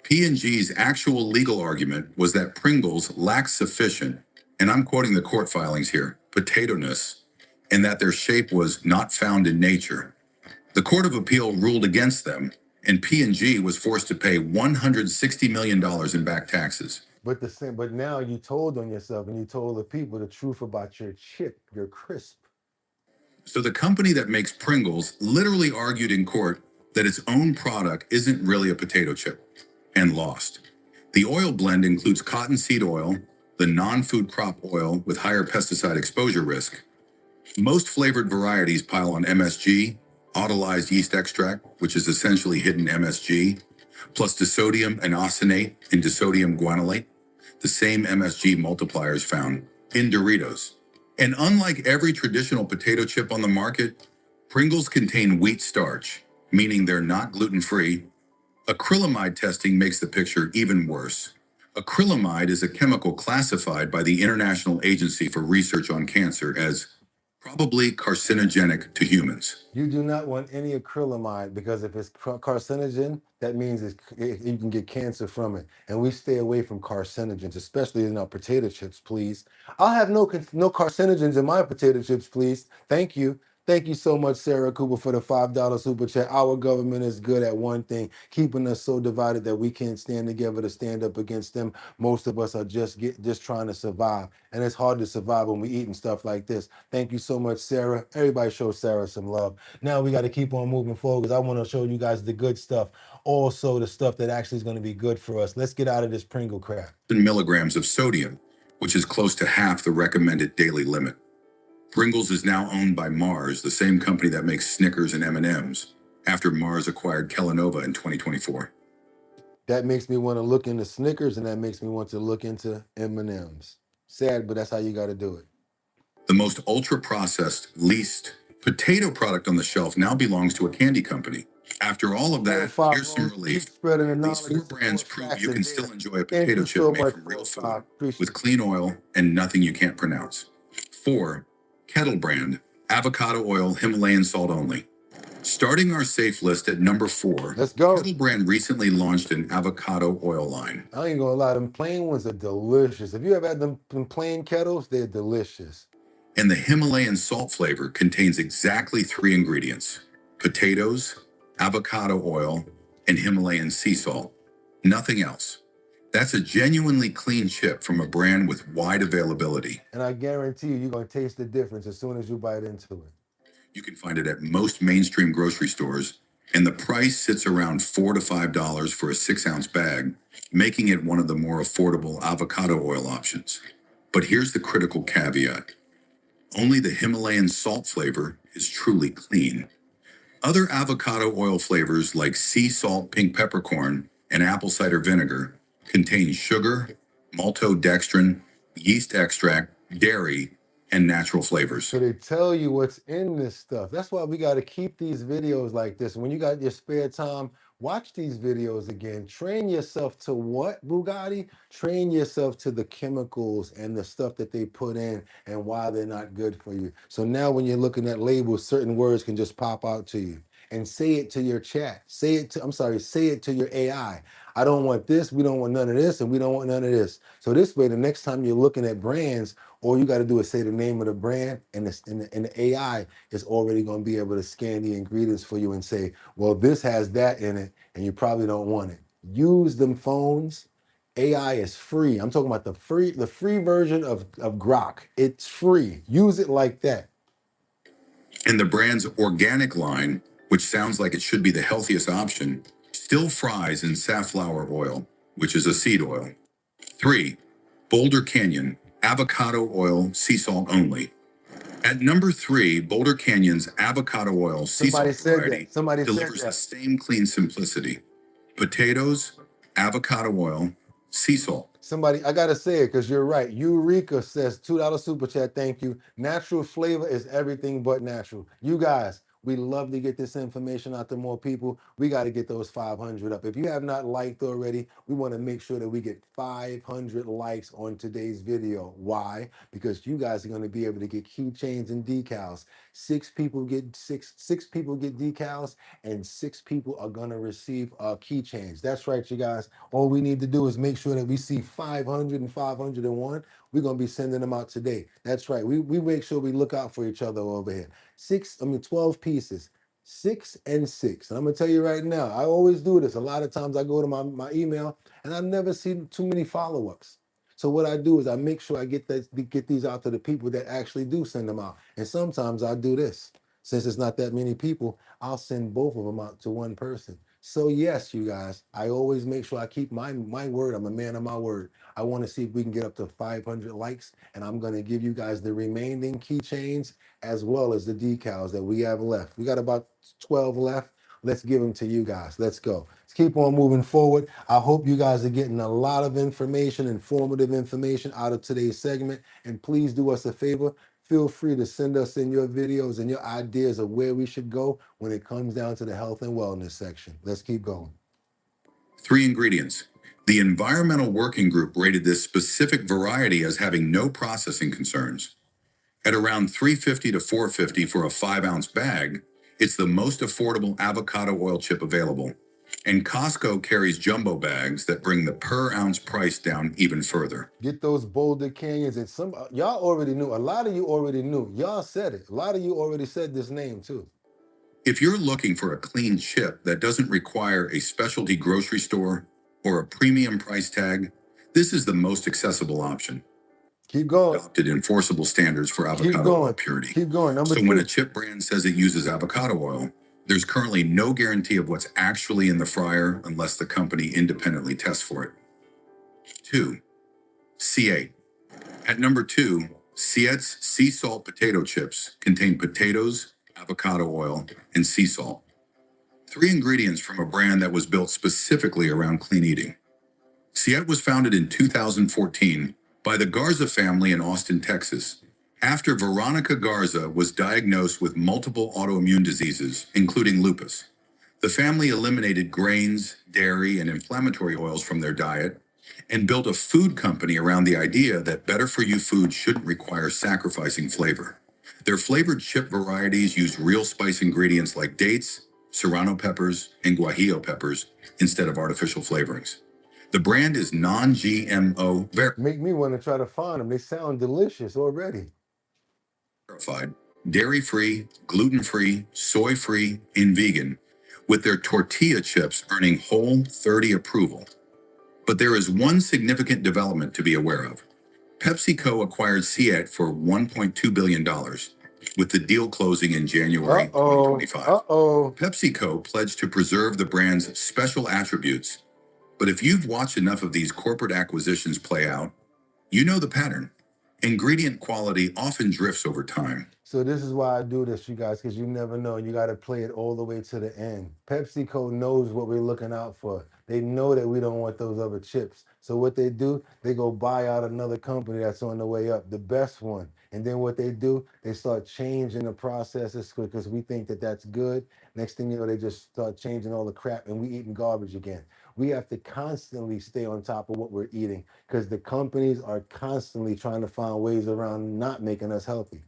P&G's actual legal argument was that Pringles lacked sufficient, and I'm quoting the court filings here, potato-ness, and that their shape was not found in nature. The Court of Appeal ruled against them, and P&G was forced to pay $160 million in back taxes. But now you told on yourself, and you told the people the truth about your chip, your crisp. So the company that makes Pringles literally argued in court that its own product isn't really a potato chip, and lost. The oil blend includes cottonseed oil, the non-food crop oil with higher pesticide exposure risk. Most flavored varieties pile on MSG, autolyzed yeast extract, which is essentially hidden MSG, plus disodium inosonate and disodium guanylate, the same MSG multipliers found in Doritos. And unlike every traditional potato chip on the market, Pringles contain wheat starch, meaning they're not gluten-free. Acrylamide testing makes the picture even worse. Acrylamide is a chemical classified by the International Agency for Research on Cancer as probably carcinogenic to humans. You do not want any acrylamide, because if it's carcinogen, that means you can get cancer from it. And we stay away from carcinogens, especially in our potato chips, please. I'll have no carcinogens in my potato chips, please. Thank you. Thank you so much, Sarah Cooper, for the $5 super chat. Our government is good at one thing, keeping us so divided that we can't stand together to stand up against them. Most of us are just trying to survive, and it's hard to survive when we eating stuff like this. Thank you so much, Sarah. Everybody show Sarah some love. Now we got to keep on moving forward because I want to show you guys the good stuff, also the stuff that actually is going to be good for us. Let's get out of this Pringle crap. Milligrams of sodium, which is close to half the recommended daily limit. Pringles is now owned by Mars, the same company that makes Snickers and M&Ms, after Mars acquired Kellanova in 2024. That makes me want to look into Snickers, and that makes me want to look into M&Ms. Sad, but that's how you got to do it. The most ultra-processed, least potato product on the shelf now belongs to a candy company. After all of that, here's some relief. These 4 brands prove you can still enjoy a potato chip made from real food with clean oil and nothing you can't pronounce. 4, Kettle brand, avocado oil, Himalayan salt only. Starting our safe list at number 4, let's go. Kettle brand recently launched an avocado oil line. I ain't gonna lie, them plain ones are delicious. If you ever had them plain kettles, they're delicious. And the Himalayan salt flavor contains exactly 3 ingredients: potatoes, avocado oil, and Himalayan sea salt. Nothing else. That's a genuinely clean chip from a brand with wide availability. And I guarantee you're going to taste the difference as soon as you bite into it. You can find it at most mainstream grocery stores, and the price sits around $4 to $5 for a 6-ounce bag, making it one of the more affordable avocado oil options. But here's the critical caveat. Only the Himalayan salt flavor is truly clean. Other avocado oil flavors like sea salt pink peppercorn and apple cider vinegar contain sugar, maltodextrin, yeast extract, dairy, and natural flavors. So they tell you what's in this stuff. That's why we got to keep these videos like this. When you got your spare time, watch these videos again. Train yourself to what, Boogotti? Train yourself to the chemicals and the stuff that they put in and why they're not good for you. So now when you're looking at labels, certain words can just pop out to you. And say it to your chat. Say it to your AI. I don't want this, we don't want none of this, and we don't want none of this. So this way, the next time you're looking at brands, all you got to do is say the name of the brand, and the AI is already going to be able to scan the ingredients for you and say, well, this has that in it, and you probably don't want it. Use them phones. AI is free. I'm talking about the free version of Grok. It's free. Use it like that. And the brand's organic line, which sounds like it should be the healthiest option, still fries in safflower oil, which is a seed oil. 3, Boulder Canyon, avocado oil, sea salt only. At number 3, Boulder Canyon's avocado oil sea salt variety delivers the same clean simplicity. Potatoes, avocado oil, sea salt. Somebody, I gotta say it because you're right. Eureka says $2 super chat. Thank you. Natural flavor is everything but natural. You guys, we love to get this information out to more people. We got to get those 500 up. If you have not liked already, we want to make sure that we get 500 likes on today's video. Why? Because you guys are going to be able to get keychains and decals. 6 people get decals, and 6 people are going to receive keychains. That's right, you guys. All we need to do is make sure that we see 500 and 501. We're going to be sending them out today. That's right. We make sure we look out for each other over here. 12 pieces, 6 and 6. And I'm gonna tell you right now, I always do this. A lot of times I go to my email and I never see too many follow-ups. So what I do is I make sure I get these out to the people that actually do send them out. And sometimes I do this. Since it's not that many people, I'll send both of them out to one person. So yes, you guys, I always make sure I keep my word. I'm a man of my word. I want to see if we can get up to 500 likes, and I'm going to give you guys the remaining keychains as well as the decals that we have left. We got about 12 left. Let's give them to you guys. Let's go. Let's keep on moving forward. I hope you guys are getting a lot of information, informative information out of today's segment. And please do us a favor. Feel free to send us in your videos and your ideas of where we should go when it comes down to the health and wellness section. Let's keep going. 3 ingredients. The Environmental Working Group rated this specific variety as having no processing concerns. At around $3.50 to $4.50 for a 5-ounce bag, it's the most affordable avocado oil chip available. And Costco carries jumbo bags that bring the per ounce price down even further. Get those Boulder Canyons, and some y'all already knew. A lot of you already knew. Y'all said it. A lot of you already said this name too. If you're looking for a clean chip that doesn't require a specialty grocery store or a premium price tag, this is the most accessible option. Keep going. Adopted enforceable standards for avocado oil purity. Keep going. Number so two. When a chip brand says it uses avocado oil, there's currently no guarantee of what's actually in the fryer unless the company independently tests for it. 2. C8. At number 2, C8's sea salt potato chips contain potatoes, avocado oil, and sea salt. 3 ingredients from a brand that was built specifically around clean eating. C8 was founded in 2014 by the Garza family in Austin, Texas, after Veronica Garza was diagnosed with multiple autoimmune diseases, including lupus. The family eliminated grains, dairy, and inflammatory oils from their diet and built a food company around the idea that better-for-you food shouldn't require sacrificing flavor. Their flavored chip varieties use real spice ingredients like dates, serrano peppers, and guajillo peppers instead of artificial flavorings. The brand is non-GMO Make me want to try to find them. They sound delicious already. verified, dairy-free, gluten-free, soy-free, and vegan, with their tortilla chips earning Whole 30 approval. But there is one significant development to be aware of. PepsiCo acquired C8 for $1.2 billion, with the deal closing in January 2025. PepsiCo pledged to preserve the brand's special attributes. But if you've watched enough of these corporate acquisitions play out, you know the pattern. Ingredient quality often drifts over time. So this is why I do this, you guys, because you never know. You got to play it all the way to the end. PepsiCo knows what we're looking out for. They know that we don't want those other chips. So what they do, they go buy out another company that's on the way up, the best one. And then what they do, they start changing the processes because we think that that's good. Next thing you know, they just start changing all the crap and we eating garbage again. We have to constantly stay on top of what we're eating because the companies are constantly trying to find ways around not making us healthy.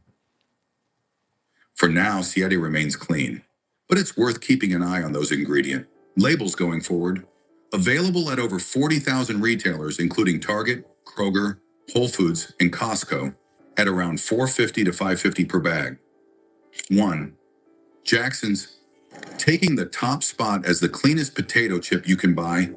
For now, C8 remains clean, but it's worth keeping an eye on those ingredient labels going forward. Available at over 40,000 retailers, including Target, Kroger, Whole Foods, and Costco, at around $4.50 to $5.50 per bag. 1. Jackson's. Taking the top spot as the cleanest potato chip you can buy,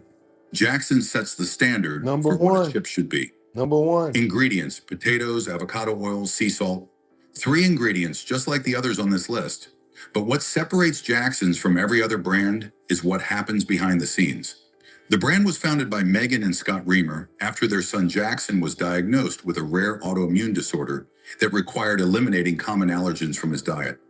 Jackson sets the standard for what a chip should be. Number 1. Ingredients: potatoes, avocado oil, sea salt. 3 ingredients, just like the others on this list. But what separates Jackson's from every other brand is what happens behind the scenes. The brand was founded by Megan and Scott Reamer after their son Jackson was diagnosed with a rare autoimmune disorder that required eliminating common allergens from his diet.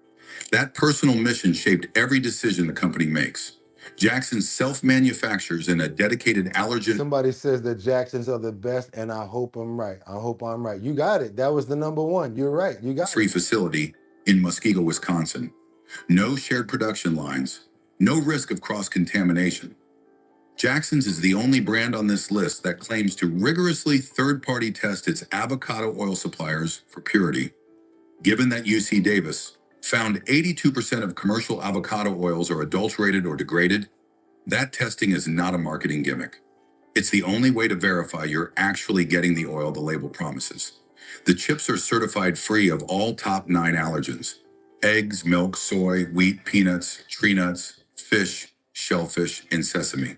That personal mission shaped every decision the company makes. Jackson self-manufactures in a dedicated allergen. Somebody says that Jackson's are the best, and I hope I'm right. I hope I'm right. You got it. That was the number 1. You're right. You got free facility in Muskego, Wisconsin. No shared production lines. No risk of cross-contamination. Jackson's is the only brand on this list that claims to rigorously third-party test its avocado oil suppliers for purity. Given that UC Davis found 82% of commercial avocado oils are adulterated or degraded, that testing is not a marketing gimmick. It's the only way to verify you're actually getting the oil the label promises. The chips are certified free of all top 9 allergens: eggs, milk, soy, wheat, peanuts, tree nuts, fish, shellfish, and sesame.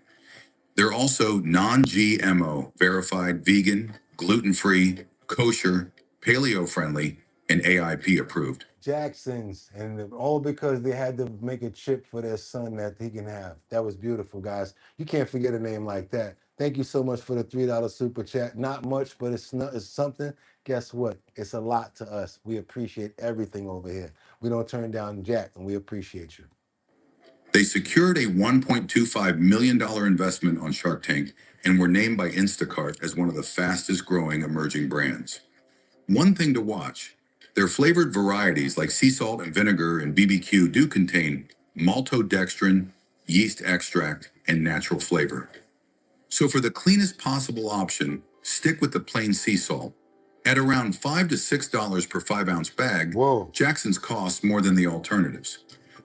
They're also non-GMO, verified vegan, gluten-free, kosher, paleo-friendly, and AIP approved. Jackson's, and all because they had to make a chip for their son that he can have. That was beautiful, guys. You can't forget a name like that. Thank you so much for the $3 super chat. Not much, but it's something. Guess what? It's a lot to us. We appreciate everything over here. We don't turn down Jack, and we appreciate you. They secured a $1.25 million investment on Shark Tank and were named by Instacart as one of the fastest growing emerging brands. One thing to watch: their flavored varieties like sea salt and vinegar and BBQ do contain maltodextrin, yeast extract, and natural flavor. So for the cleanest possible option, stick with the plain sea salt. At around $5 to $6 per 5-ounce bag, Jackson's costs more than the alternatives.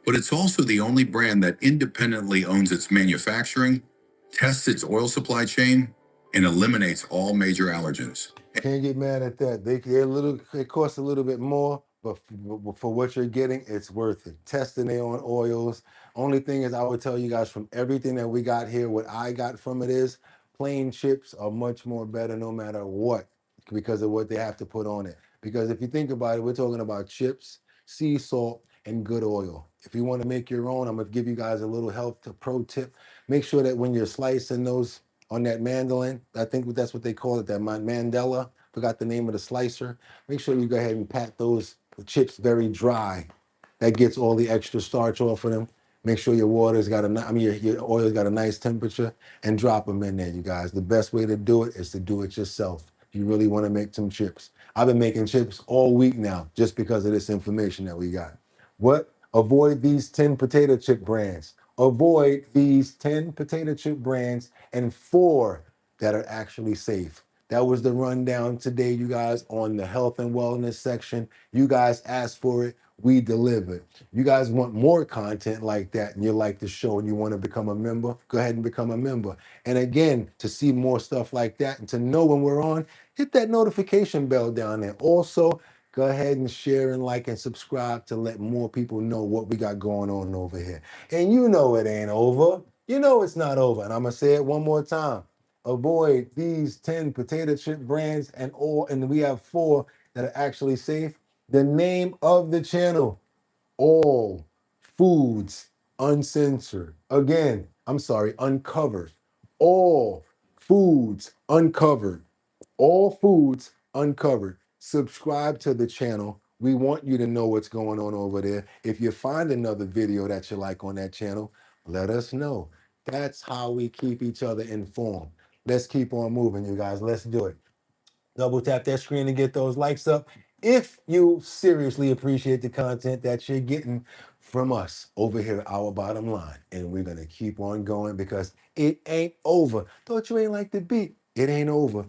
But it's also the only brand that independently owns its manufacturing, tests its oil supply chain, and eliminates all major allergens. Can't get mad at that. They're a little. It costs a little bit more, but for what you're getting, it's worth it. Testing their own oils. Only thing is, I would tell you guys from everything that we got here, what I got from it is plain chips are much more better no matter what because of what they have to put on it. Because if you think about it, we're talking about chips, sea salt, and good oil. If you want to make your own, I'm gonna give you guys a little pro tip. Make sure that when you're slicing those on that mandolin, I think that's what they call it, that mandela. Forgot the name of the slicer. Make sure you go ahead and pat those chips very dry. That gets all the extra starch off of them. Make sure your water's got your oil's got a nice temperature, and drop them in there, you guys. The best way to do it is to do it yourself. If you really want to make some chips. I've been making chips all week now just because of this information that we got. What? Avoid these 10 potato chip brands. Avoid these 10 potato chip brands and 4 that are actually safe. That was the rundown today, you guys, on the health and wellness section. You guys asked for it. We delivered. You guys want more content like that and you like the show and you want to become a member, go ahead and become a member. And again, to see more stuff like that and to know when we're on, hit that notification bell down there. Also, go ahead and share and like and subscribe to let more people know what we got going on over here. And you know it ain't over. You know it's not over. And I'm going to say it one more time. Avoid these 10 potato chip brands and we have 4 that are actually safe. The name of the channel, All Foods Uncensored. Again, I'm sorry, uncovered. All Foods Uncovered. All Foods Uncovered. Subscribe to the channel. We want you to know what's going on over there. If you find another video that you like on that channel, let us know. That's how we keep each other informed. Let's keep on moving, you guys. Let's do it. Double tap that screen and get those likes up if you seriously appreciate the content that you're getting from us over here at Our Bottom Line. And we're going to keep on going because it ain't over. Thought you ain't like the beat. It ain't over.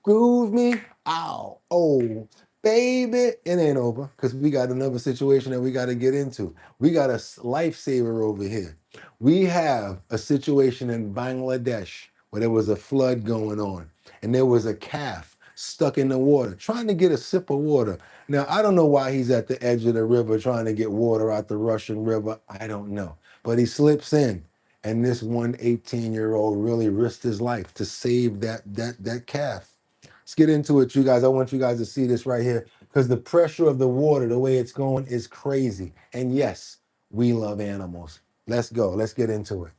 Groove me. Ow. Oh, baby. It ain't over because we got another situation that we got to get into. We got a lifesaver over here. We have a situation in Bangladesh where there was a flood going on and there was a calf stuck in the water trying to get a sip of water. Now, I don't know why he's at the edge of the river trying to get water out the Russian River. I don't know. But he slips in. And this 18-year-old really risked his life to save that calf. Let's get into it, you guys. I want you guys to see this right here because the pressure of the water, the way it's going, is crazy. And yes, we love animals. Let's go. Let's get into it.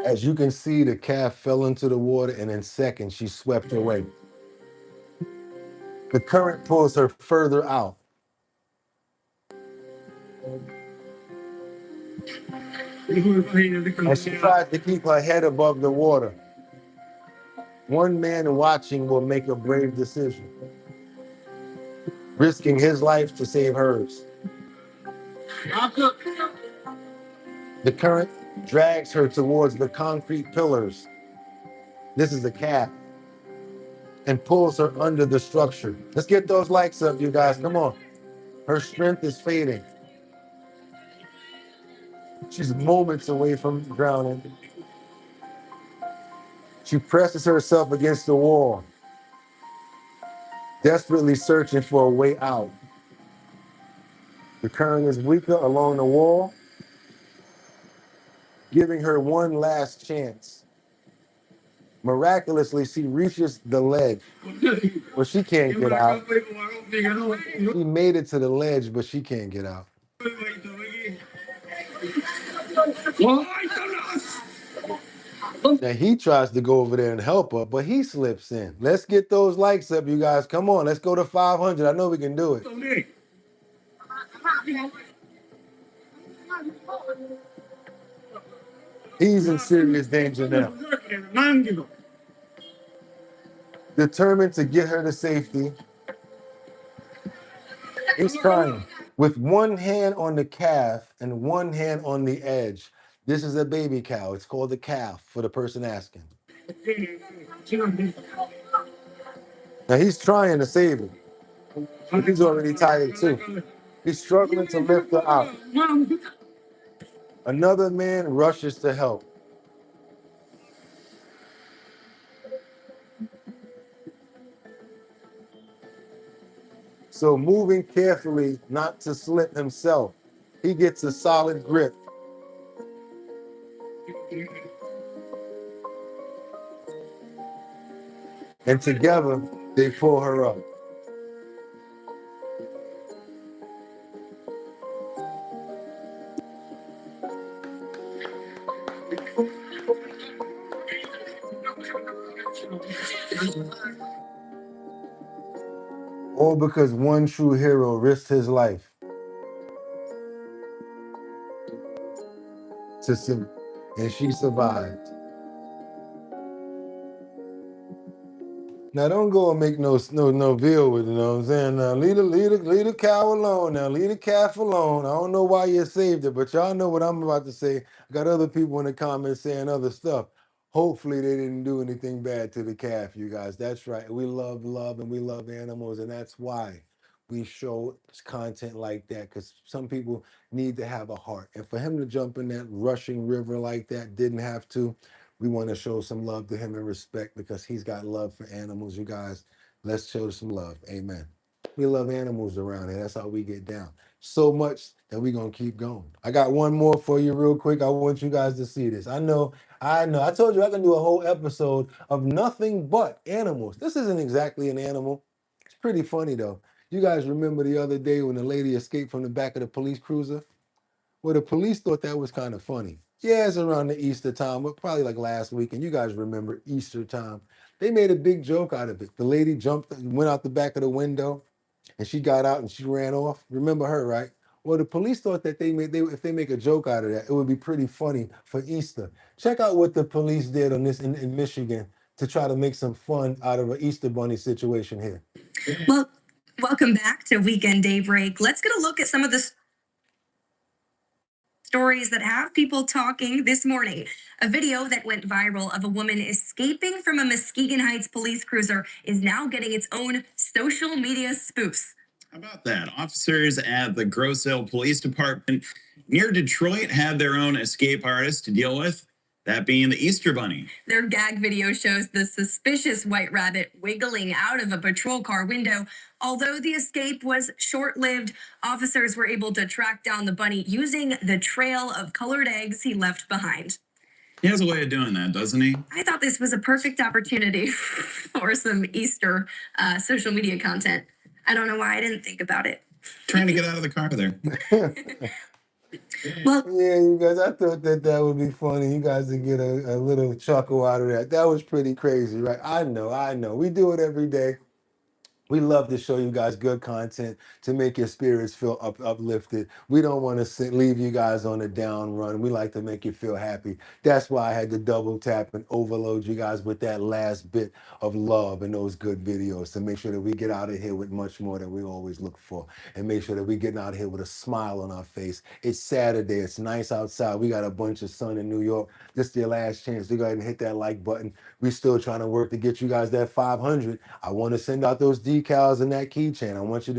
As you can see, the calf fell into the water and in seconds she swept away. The current pulls her further out. And she tries to keep her head above the water. One man watching will make a brave decision, risking his life to save hers. The current drags her towards the concrete pillars. This is a calf. And pulls her under the structure. Let's get those likes up, you guys. Come on. Her strength is fading. She's moments away from drowning. She presses herself against the wall, desperately searching for a way out. The current is weaker along the wall, giving her one last chance. Miraculously, she reaches the ledge, but she can't get out. She made it to the ledge, but she can't get out. Now he tries to go over there and help her, but he slips in. Let's get those likes up, you guys. Come on, let's go to 500. I know we can do it. He's in serious danger now. Determined to get her to safety, he's trying. With one hand on the calf and one hand on the edge, This is a baby cow. It's called the calf for the person asking. Now he's trying to save it, but he's already tired too. He's struggling to lift her out. Another man rushes to help. So moving carefully not to slip himself, he gets a solid grip. And together they pull her up. All because one true hero risked his life and she survived. Now don't go and make no veal with it, you know what I'm saying? Now leave the cow alone now. Leave the calf alone. I don't know why you saved it, but y'all know what I'm about to say. I got other people in the comments saying other stuff. Hopefully they didn't do anything bad to the calf, you guys. That's right. We love and we love animals, and that's why we show content like that, because some people need to have a heart. And for him to jump in that rushing river like that, didn't have to. We want to show some love to him and respect because he's got love for animals, you guys. Let's show some love. Amen. We love animals around here. That's how we get down. So much that we're going to keep going. I got one more for you real quick. I want you guys to see this. I know. I told you I can do a whole episode of nothing but animals. This isn't exactly an animal. It's pretty funny, though. You guys remember the other day when the lady escaped from the back of the police cruiser? Well, the police thought that was kind of funny. Yeah, it's around the Easter time, but probably like last week. And you guys remember Easter time. They made a big joke out of it. The lady went out the back of the window, and she got out and she ran off. Remember her, right? Well, the police thought that if they make a joke out of that, it would be pretty funny for Easter. Check out what the police did on this in Michigan to try to make some fun out of an Easter bunny situation here. Well, welcome back to Weekend Daybreak. Let's get a look at some of the stories that have people talking this morning. A video that went viral of a woman escaping from a Muskegon Heights police cruiser is now getting its own social media spoofs. How about that? Officers at the Grosse Ile Police Department near Detroit had their own escape artist to deal with, that being the Easter Bunny. Their gag video shows the suspicious white rabbit wiggling out of a patrol car window. Although the escape was short-lived, officers were able to track down the bunny using the trail of colored eggs he left behind. He has a way of doing that, doesn't he? I thought this was a perfect opportunity for some Easter social media content. I don't know why I didn't think about it. Trying to get out of the car there. Well, yeah, you guys, I thought that would be funny. You guys would get a little chuckle out of that. That was pretty crazy, right? I know. We do it every day. We love to show you guys good content to make your spirits feel uplifted. We don't want to leave you guys on a down run. We like to make you feel happy. That's why I had to double tap and overload you guys with that last bit of love and those good videos to make sure that we get out of here with much more than we always look for, and make sure that we get out of here with a smile on our face. It's Saturday. It's nice outside. We got a bunch of sun in New York. This is your last chance to go ahead and hit that like button. We're still trying to work to get you guys that 500. I want to send out those decals and that keychain. I want you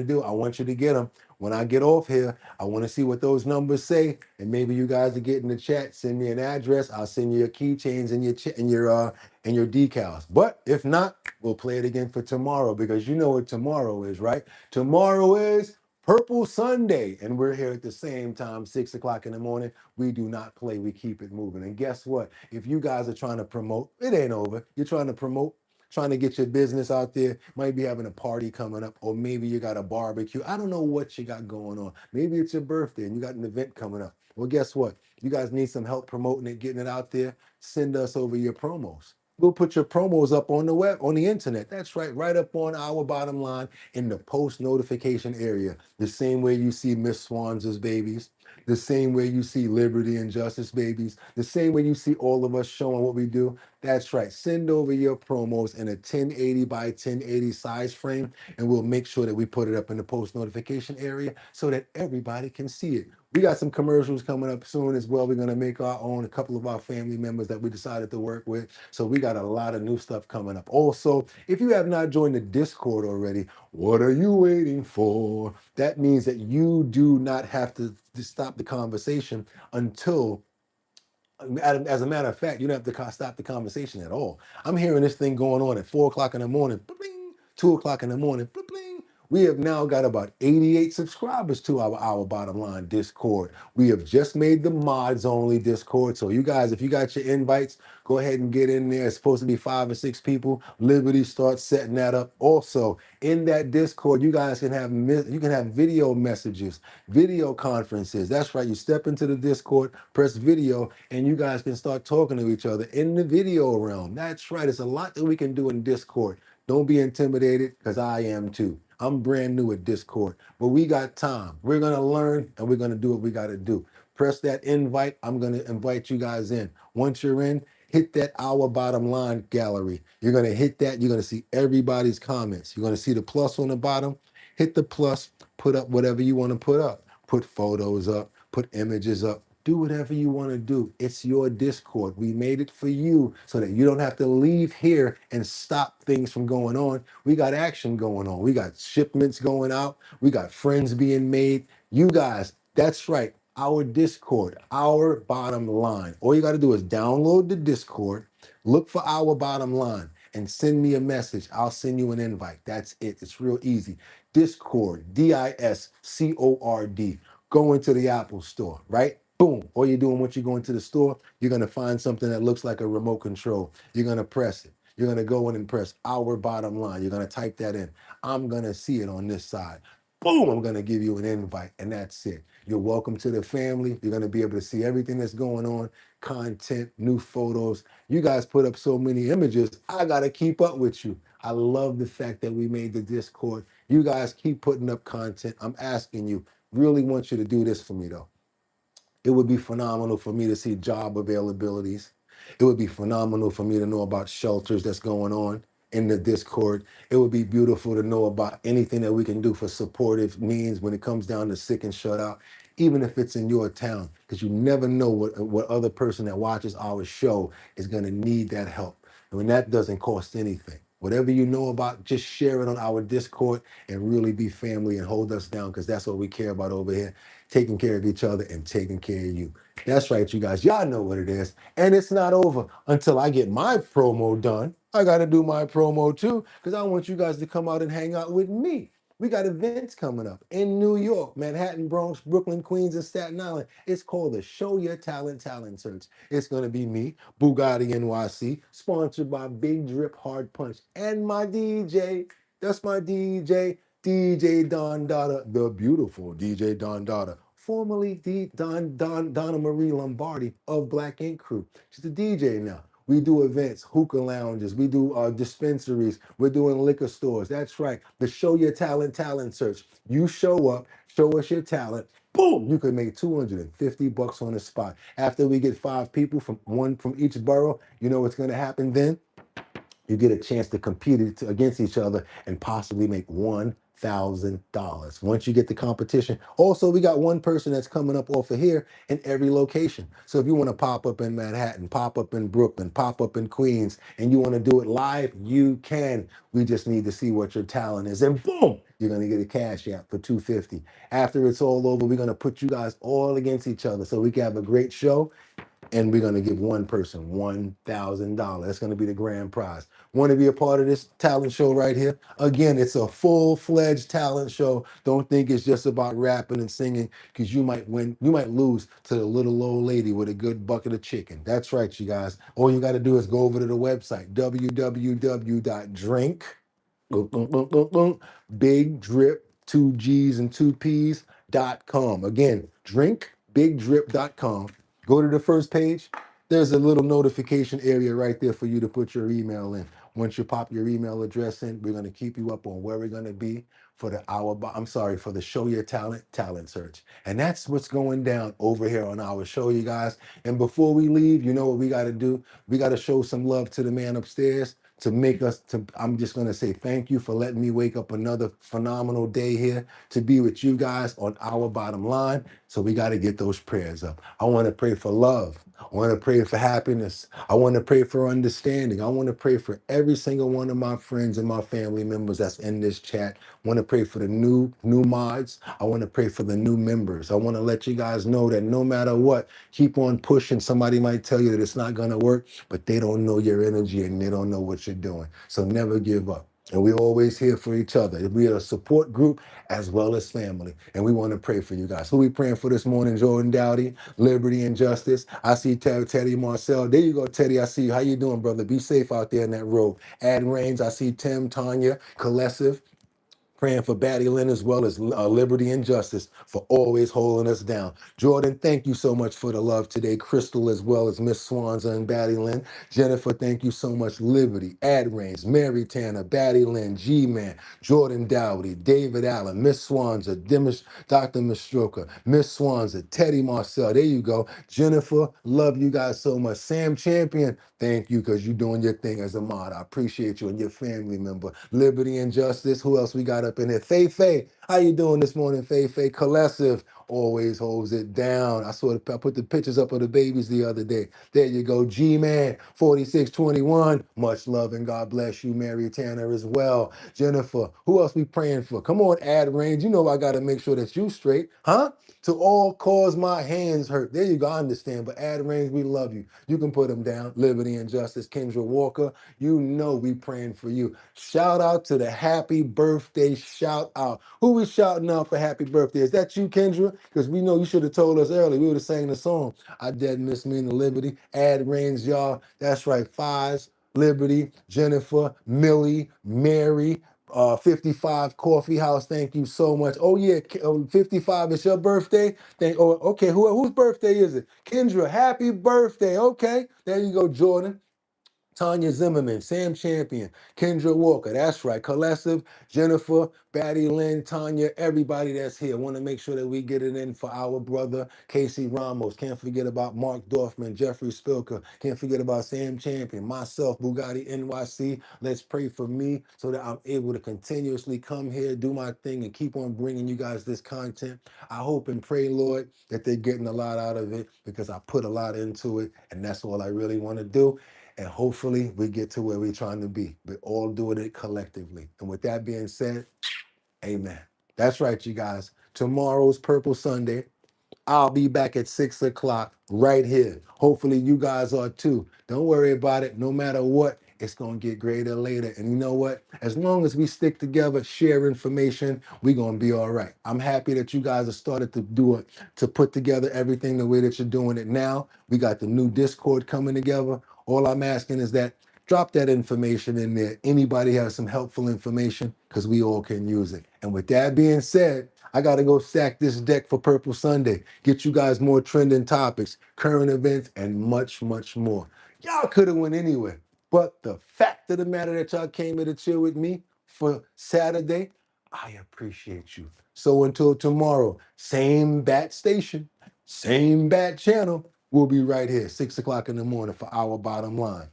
to get them. When I get off here, I want to see what those numbers say, and maybe you guys will get in the chat. Send me an address. I'll send you your keychains and your decals. But if not, we'll play it again for tomorrow, because you know what tomorrow is, right? Tomorrow is Purple Sunday, and we're here at the same time, 6 o'clock in the morning. We do not play, we keep it moving. And guess what? If you guys are trying to promote, it ain't over. You're trying to promote, trying to get your business out there, might be having a party coming up, or maybe you got a barbecue. I don't know what you got going on. Maybe it's your birthday and you got an event coming up. Well, guess what? You guys need some help promoting it, getting it out there. Send us over your promos. We'll put your promos up on the web, on the internet. That's right up on our bottom line in the post notification area. The same way you see Miss Swan's babies, the same way you see Liberty and Justice babies, the same way you see all of us showing what we do. That's right. Send over your promos in a 1080 by 1080 size frame, and we'll make sure that we put it up in the post notification area so that everybody can see it. We got some commercials coming up soon as well. We're gonna make our own, a couple of our family members that we decided to work with. So we got a lot of new stuff coming up. Also, if you have not joined the Discord already, what are you waiting for? That means that you do not have to stop the conversation until, as a matter of fact, you don't have to stop the conversation at all. I'm hearing this thing going on at 4 o'clock in the morning, bling, 2 o'clock in the morning, bling, bling. We have now got about 88 subscribers to our Bottom Line Discord. We have just made the mods only Discord. So you guys, if you got your invites, go ahead and get in there. It's supposed to be 5 or 6 people. Liberty starts setting that up. Also, in that Discord, you guys can have video messages, video conferences. That's right. You step into the Discord, press video, and you guys can start talking to each other in the video realm. That's right. It's a lot that we can do in Discord. Don't be intimidated, because I am too. I'm brand new at Discord, but we got time. We're going to learn and we're going to do what we got to do. Press that invite. I'm going to invite you guys in. Once you're in, hit that Our Bottom Line gallery. You're going to hit that. You're going to see everybody's comments. You're going to see the plus on the bottom. Hit the plus, put up whatever you want to put up. Put photos up, put images up. Do whatever you want to do. It's your Discord. We made it for you so that you don't have to leave here and stop things from going on. We got action going on. We got shipments going out. We got friends being made. You guys, that's right. Our Discord, Our Bottom Line. All you got to do is download the Discord, look for Our Bottom Line, and send me a message. I'll send you an invite. That's it. It's real easy. Discord, Discord. Go into the Apple store, right? Boom. All you're doing once you go into the store, you're going to find something that looks like a remote control. You're going to press it. You're going to go in and press Our Bottom Line. You're going to type that in. I'm going to see it on this side. Boom, I'm going to give you an invite, and that's it. You're welcome to the family. You're going to be able to see everything that's going on, content, new photos. You guys put up so many images. I got to keep up with you. I love the fact that we made the Discord. You guys keep putting up content. I'm asking you, really want you to do this for me, though. It would be phenomenal for me to see job availabilities. It would be phenomenal for me to know about shelters that's going on in the Discord. It would be beautiful to know about anything that we can do for supportive means when it comes down to sick and shut out, even if it's in your town, because you never know what other person that watches our show is going to need that help. I mean, that doesn't cost anything. Whatever you know about, just share it on our Discord and really be family and hold us down, because that's what we care about over here. Taking care of each other and taking care of you. That's right, you guys. Y'all know what it is. And it's not over until I get my promo done. I got to do my promo too, because I want you guys to come out and hang out with me. We got events coming up in New York, Manhattan, Bronx, Brooklyn, Queens, and Staten Island. It's called the Show Your Talent Search. It's going to be me, Boogotti NYC, sponsored by Big Drip Hard Punch, and my DJ. That's my DJ Don Dada, the beautiful DJ Don Dada, formerly Donna Marie Lombardi of Black Ink Crew. She's a DJ now. We do events, hookah lounges, we do dispensaries, we're doing liquor stores. That's right, the Show Your Talent Search. You show up, show us your talent, boom, you can make $250 on the spot. After we get 5 people from each borough, you know what's gonna happen then? You get a chance to compete against each other and possibly make $1,000 once you get the competition. Also, we got one person that's coming up off of here in every location. So if you want to pop up in Manhattan, pop up in Brooklyn, pop up in Queens, and you want to do it live, you can. We just need to see what your talent is, and boom, you're going to get a cash app for $250. After it's all over, we're going to put you guys all against each other so we can have a great show. And we're going to give one person $1,000. That's going to be the grand prize. Want to be a part of this talent show right here? Again, it's a full-fledged talent show. Don't think it's just about rapping and singing, because you might win. You might lose to the little old lady with a good bucket of chicken. That's right, you guys. All you got to do is go over to the website, Big Drip, 2 G's and 2 P's.com. Again, drinkbigdrip.com. Go to the first page. There's a little notification area right there for you to put your email in. Once you pop your email address in, we're going to keep you up on where we're going to be for the Show Your Talent Search. And that's what's going down over here on our show, you guys. And before we leave, you know what we got to do? We got to show some love to the man upstairs, to make us to. I'm just gonna say thank you for letting me wake up another phenomenal day here to be with you guys on our bottom line. So we got to get those prayers up. I want to pray for love. I want to pray for happiness. I want to pray for understanding. I want to pray for every single one of my friends and my family members that's in this chat. I want to pray for the new mods. I want to pray for the new members. I want to let you guys know that no matter what, keep on pushing. Somebody might tell you that it's not going to work, but they don't know your energy and they don't know what you're doing. So never give up. And we're always here for each other. We are a support group as well as family. And we want to pray for you guys. Who we praying for this morning? Jordan Dowdy, Liberty and Justice. I see Teddy Marcel. There you go, Teddy. I see you. How you doing, brother? Be safe out there in that road. Ad Rains. I see Tim, Tanya, Colessive. Praying for Batty Lynn as well as Liberty and Justice for always holding us down. Jordan, thank you so much for the love today. Crystal as well as Miss Swanza and Batty Lynn. Jennifer, thank you so much. Liberty, Ad Rains, Mary Tanner, Batty Lynn, G-Man, Jordan Dowdy, David Allen, Miss Swanza, Dr. Mistroka, Miss Swanza, Teddy Marcel. There you go. Jennifer, love you guys so much. Sam Champion, thank you because you're doing your thing as a mod. I appreciate you and your family member. Liberty and Justice. Who else we got up in here? Faye. How you doing this morning, Faye? Colessive always holds it down. I put the pictures up of the babies the other day. There you go. G-Man 4621. Much love and God bless you, Mary Tanner as well. Jennifer. Who else we praying for? Come on, Ad Range. You know I got to make sure that you straight, huh? To all cause my hands hurt. There you go. I understand. But Ad Range, we love you. You can put them down. Liberty and Justice. Kendra Walker. You know we praying for you. Shout out to the happy birthday shout out. Who we shouting out for happy birthday? Is that you, Kendra? Because we know you should have told us earlier. We would have sang the song. I dead miss me in the Liberty. Ad Range, y'all. That's right. Fives, Liberty, Jennifer, Millie, Mary, 55 Coffee House. Thank you so much. Oh yeah, 55. It's your birthday. Okay. Whose birthday is it? Kendra. Happy birthday. Okay. There you go, Jordan. Tanya Zimmerman, Sam Champion, Kendra Walker, that's right, Colessive, Jennifer, Batty Lynn, Tanya, everybody that's here. Want to make sure that we get it in for our brother, Casey Ramos. Can't forget about Mark Dorfman, Jeffrey Spilker. Can't forget about Sam Champion, myself, Boogotti NYC. Let's pray for me so that I'm able to continuously come here, do my thing, and keep on bringing you guys this content. I hope and pray, Lord, that they're getting a lot out of it because I put a lot into it, and that's all I really want to do. And hopefully we get to where we're trying to be. We're all doing it collectively. And with that being said, amen. That's right, you guys. Tomorrow's Purple Sunday. I'll be back at 6 o'clock right here. Hopefully you guys are too. Don't worry about it. No matter what, it's going to get greater later. And you know what? As long as we stick together, share information, we're going to be all right. I'm happy that you guys have started to do it, to put together everything the way that you're doing it now. We got the new Discord coming together. All I'm asking is that drop that information in there. Anybody has some helpful information because we all can use it. And with that being said, I got to go stack this deck for Purple Sunday. Get you guys more trending topics, current events, and much, much more. Y'all could have went anywhere. But the fact of the matter that y'all came here to chill with me for Saturday, I appreciate you. So until tomorrow, same bat station, same bat channel. We'll be right here, 6 o'clock in the morning for our bottom line.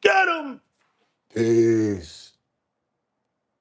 Get 'em! Peace.